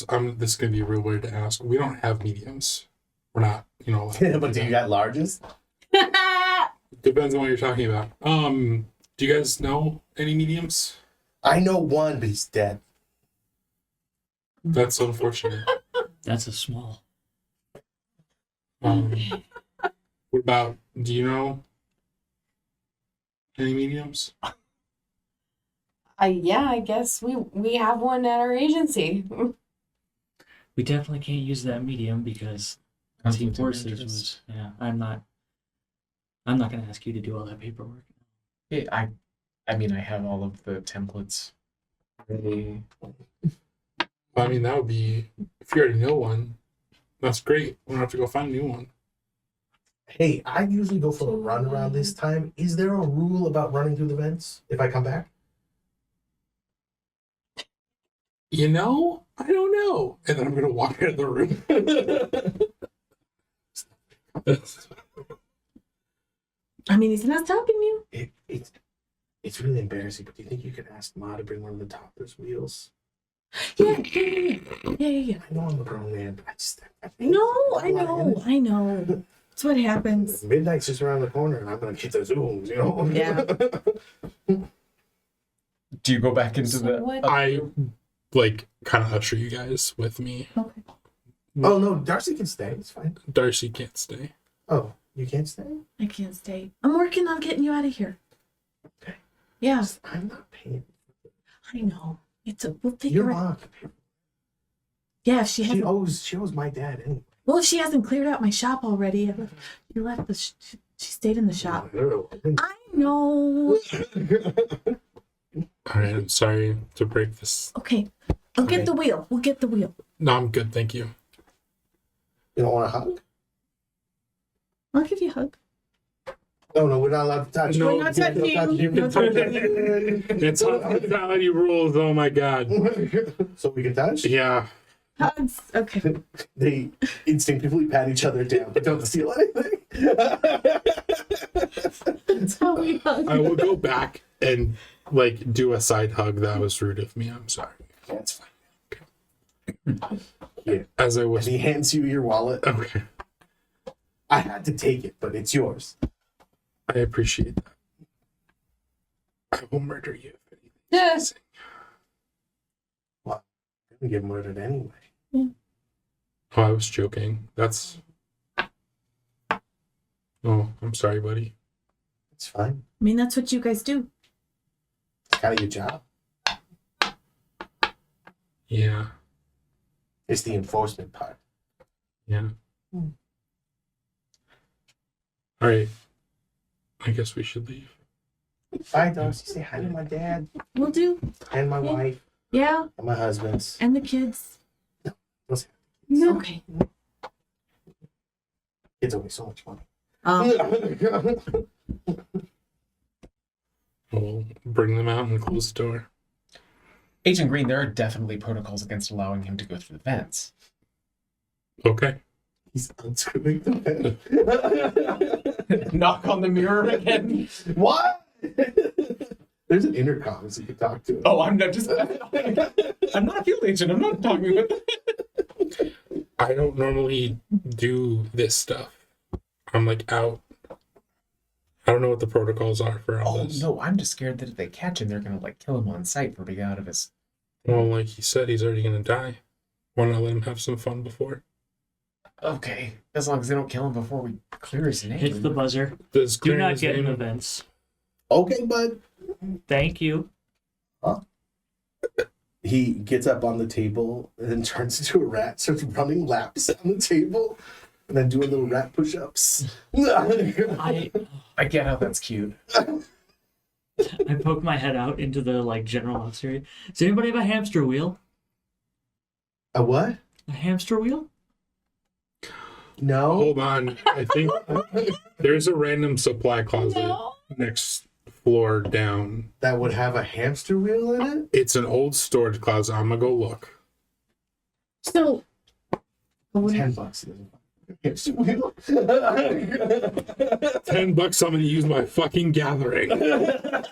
is gonna be real weird to ask. We don't have mediums. We're not, But do you got largest? Depends on what you're talking about. Do you guys know any mediums? I know one, but he's dead. That's unfortunate. That's a small. What about, do you know any mediums? Yeah, I guess we have one at our agency. We definitely can't use that medium because Team Forces was. Yeah, I'm not going to ask you to do all that paperwork. Yeah, I mean, I have all of the templates. I mean, that would be, if you already know one, that's great. We don't have to go find a new one. Hey, I usually go for a run around this time. Is there a rule about running through the vents if I come back? I don't know. And then I'm going to walk out of the room. I mean, he's not stopping you. It's really embarrassing, but do you think you could ask Ma to bring one of the topless wheels? Yeah. I know I'm a grown man, but No, I know. That's what happens. Midnight's just around the corner, and I'm gonna get the zooms, Yeah. Do you go back into the? What? I kind of usher you guys with me. Okay. Oh no, Darcy can stay. It's fine. Darcy can't stay. Oh, you can't stay? I can't stay. I'm working on getting you out of here. Okay. Yeah, I'm not paying. I know. We'll Your figure it. mom can pay. Yeah, she hasn't. She owes my dad anyway. Well, if she hasn't cleared out my shop already, she left the. She stayed in the shop. I know. All right, I'm sorry to break this. Okay, I'll get the wheel. We'll get the wheel. No, I'm good, thank you. You don't want a hug? I'll give you a hug. No, we're not allowed to touch. No, We're not touching. No touching. It's hospitality rules, oh my god. So we can touch? Yeah. Hugs. Okay. They instinctively pat each other down, but don't steal anything. That's how we hug. I will go back and do a side hug. That was rude of me. I'm sorry. That's fine. Yeah. As I And was he hands you your wallet. okay. I had to take it, but it's yours. I appreciate that. I will murder you. Yes. Well, I'm gonna get murdered anyway. Oh, I was joking. That's. Oh, I'm sorry, buddy. It's fine. I mean, that's what you guys do. It's kind of your job. Yeah. It's the enforcement part. Yeah. All right. I guess we should leave. Bye, Darcy. Say hi to my dad We'll do. and my wife Yeah, and my husband's. and the kids. Those Okay. kids owe me so much money. We'll bring them out and close the door. Agent Green, there are definitely protocols against allowing him to go through the vents. Okay. He's unscrewing the pen. Knock on the mirror again. What? There's an intercom so you can talk to him. Oh, I'm not I'm not a field agent. I'm not talking with. I don't normally do this stuff. I'm out I don't know what the protocols are for all Oh this. no, I'm just scared that if they catch him, they're gonna like kill him on sight for being out of his. Well, like he said, he's already gonna die. Why not let him have some fun before? Okay, as long as they don't kill him before we clear his name. Hit the buzzer. Does Do clearing not his get in name- events. Okay, bud. Thank you. He gets up on the table and then turns into a rat, starts running laps on the table, and then doing little rat push-ups. I get how that's cute. I poke my head out into the like general office area. Does anybody have a hamster wheel? A what? A hamster wheel? No. Hold on. I think there's a random supply closet next floor down. That would have a hamster wheel in it? It's an old storage closet. I'm gonna go look. So, $10. Hamster wheel. $10. I'm gonna use my fucking gathering. A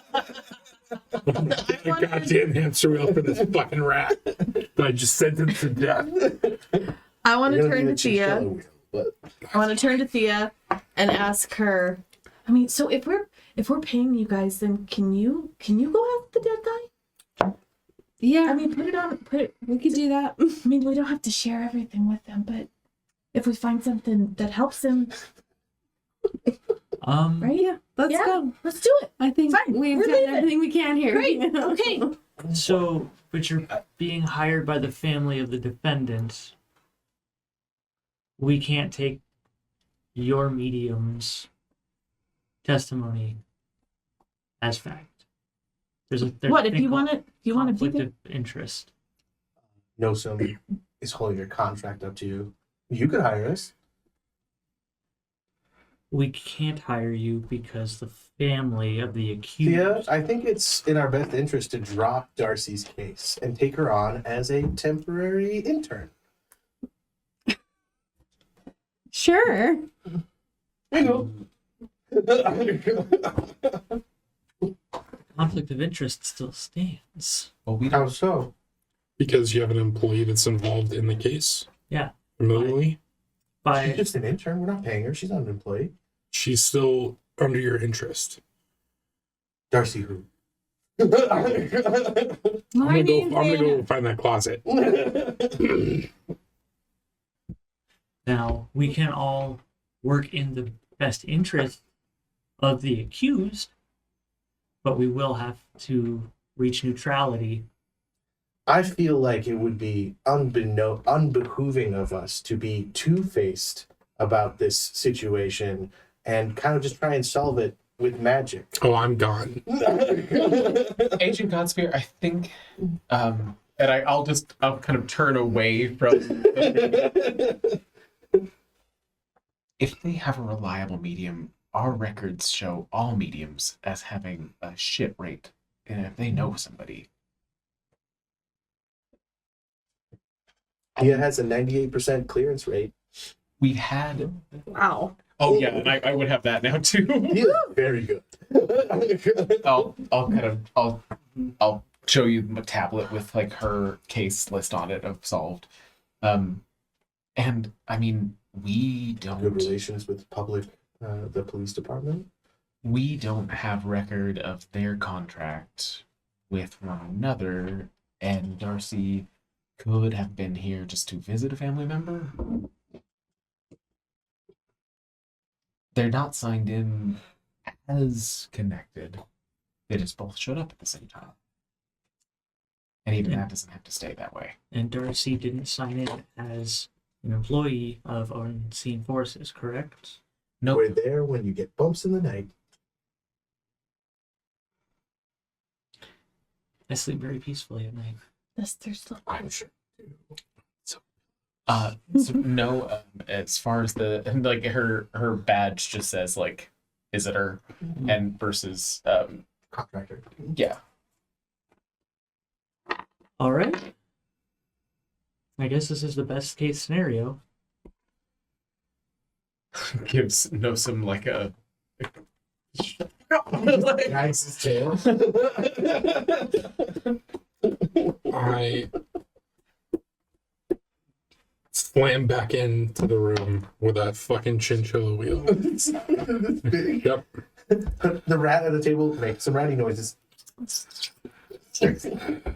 goddamn hamster wheel for this fucking rat that I just sentenced to death. I want to You're gonna turn need to a Thea. chinchilla wheel, but I want to turn to Thea and ask her. I mean, so if we're paying you guys, then can you go after the dead guy? Yeah, I mean, put it. we could do that. I mean, we don't have to share everything with them, but if we find something that helps him, right? Yeah, let's Yeah. go. Let's do it. I think Fine, we've we're done leaving. everything we can here. Great. Okay. So, but you're being hired by the family of the defendant. We can't take your medium's testimony as fact. There's a What a if thing you called want to? You want to be conflict there? of interest. Nosum is holding your contract up to you. You could hire us. We can't hire you because the family of the accused. Thea, I think it's in our best interest to drop Darcy's case and take her on as a temporary intern. Sure. I know. Conflict of interest still stands. Well, we How don't. so? Because you have an employee that's involved in the case. Yeah. Familiarly, She's By just an intern. We're not paying her. She's not an employee. she's still under your interest. Darcy who? I'm gonna go find that closet. now, we can all work in the best interest of the accused, but we will have to reach neutrality. I feel like it would be unbehooving of us to be two-faced about this situation and kind of just try and solve it with magic. Oh, I'm gone. Agent Godspear, I think, and I'll kind of turn away from. If they have a reliable medium, our records show all mediums as having a shit rate, and if they know somebody, He has a 98% clearance rate. we've had. Wow. Oh yeah, and I would have that now too. He is very good. I'll show you a tablet with like her case list on it of solved. And I mean, we Good don't relations with the police department. have record of their contract with one another, and Darcy could have been here just to visit a family member. They're not signed in as connected. They just both showed up at the same time. And even that doesn't have to stay that way. And Darcy didn't sign in as an employee of Unseen Forces, correct? Nope. We're there when you get bumps in the night. I sleep very peacefully at night. There's still. I'm sure. So no, as far as the like her badge just says like visitor and versus Contractor. yeah. All right. I guess this is the best case scenario. Gives Nosum like a Guys, his tail. slam back into the room with a fucking chinchilla wheel. It's big. Yep. The rat at the table makes some ratty noises. And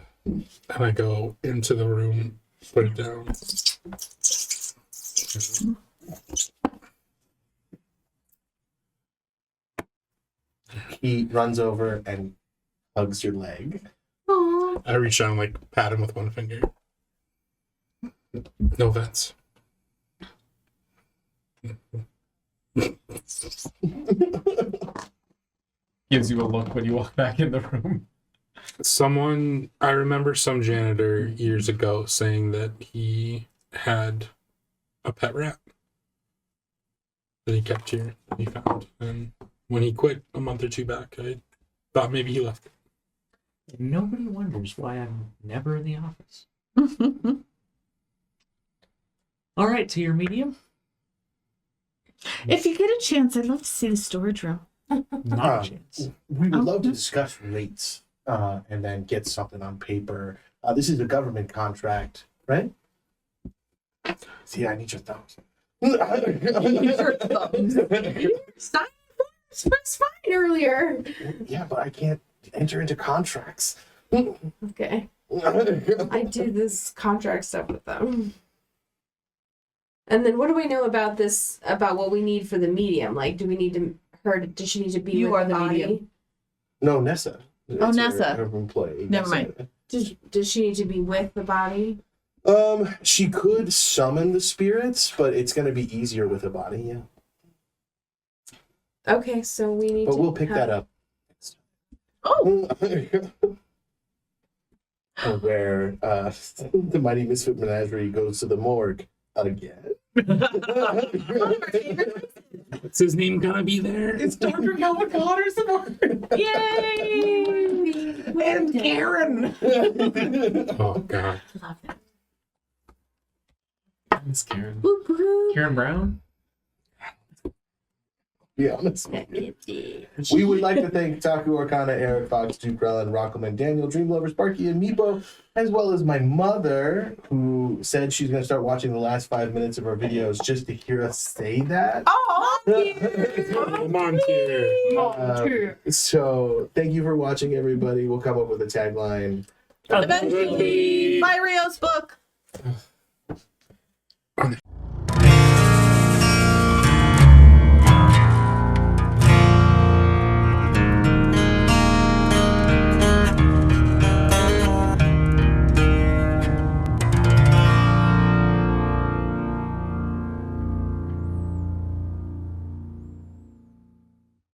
I go into the room, put it down. He runs over and hugs your leg. I reach down, like, pat him with one finger. No offense. Gives you a look when you walk back in the room. I remember some janitor years ago saying that he had a pet rat that he kept here, that he found. And when he quit a month or two back, I thought maybe he left it. Nobody wonders why I'm never in the office. All right, to your medium. If you get a chance, I'd love to see the storage room. Not a chance. We would love to discuss rates and then get something on paper. This is a government contract, right? See, I need your thumbs. Stop. It's fine earlier. Yeah, but I can't enter into contracts. Okay. I do this contract stuff with them. And then what do we know about this, about what we need for the medium? Like, do we need to, does she need to be You with are the body? medium. No, Nessa. Oh, It's Nessa. her employee. Never Nessa. mind. Does she need to be with the body? She could summon the spirits, but it's going to be easier with a body, yeah. Okay, so we need But to we'll pick that up. Oh, Where the Mighty Misfit Menagerie goes to the morgue again. What's his name gonna be there? It's Dr. Calvin Connors yay! and Karen. Oh, God. Love that. Miss Karen. Whoop, whoop. Karen Brown? Be honest. We would like to thank Taku Arcana, Eric Fox, Duke Rellin, Rockelman, Daniel, Dreamlover, Sparky, and Meepo, as well as my mother, who said she's going to start watching the last 5 minutes of our videos just to hear us say that. Oh, Montier. So thank you for watching, everybody. We'll come up with a tagline. eventually, buy Rio's book.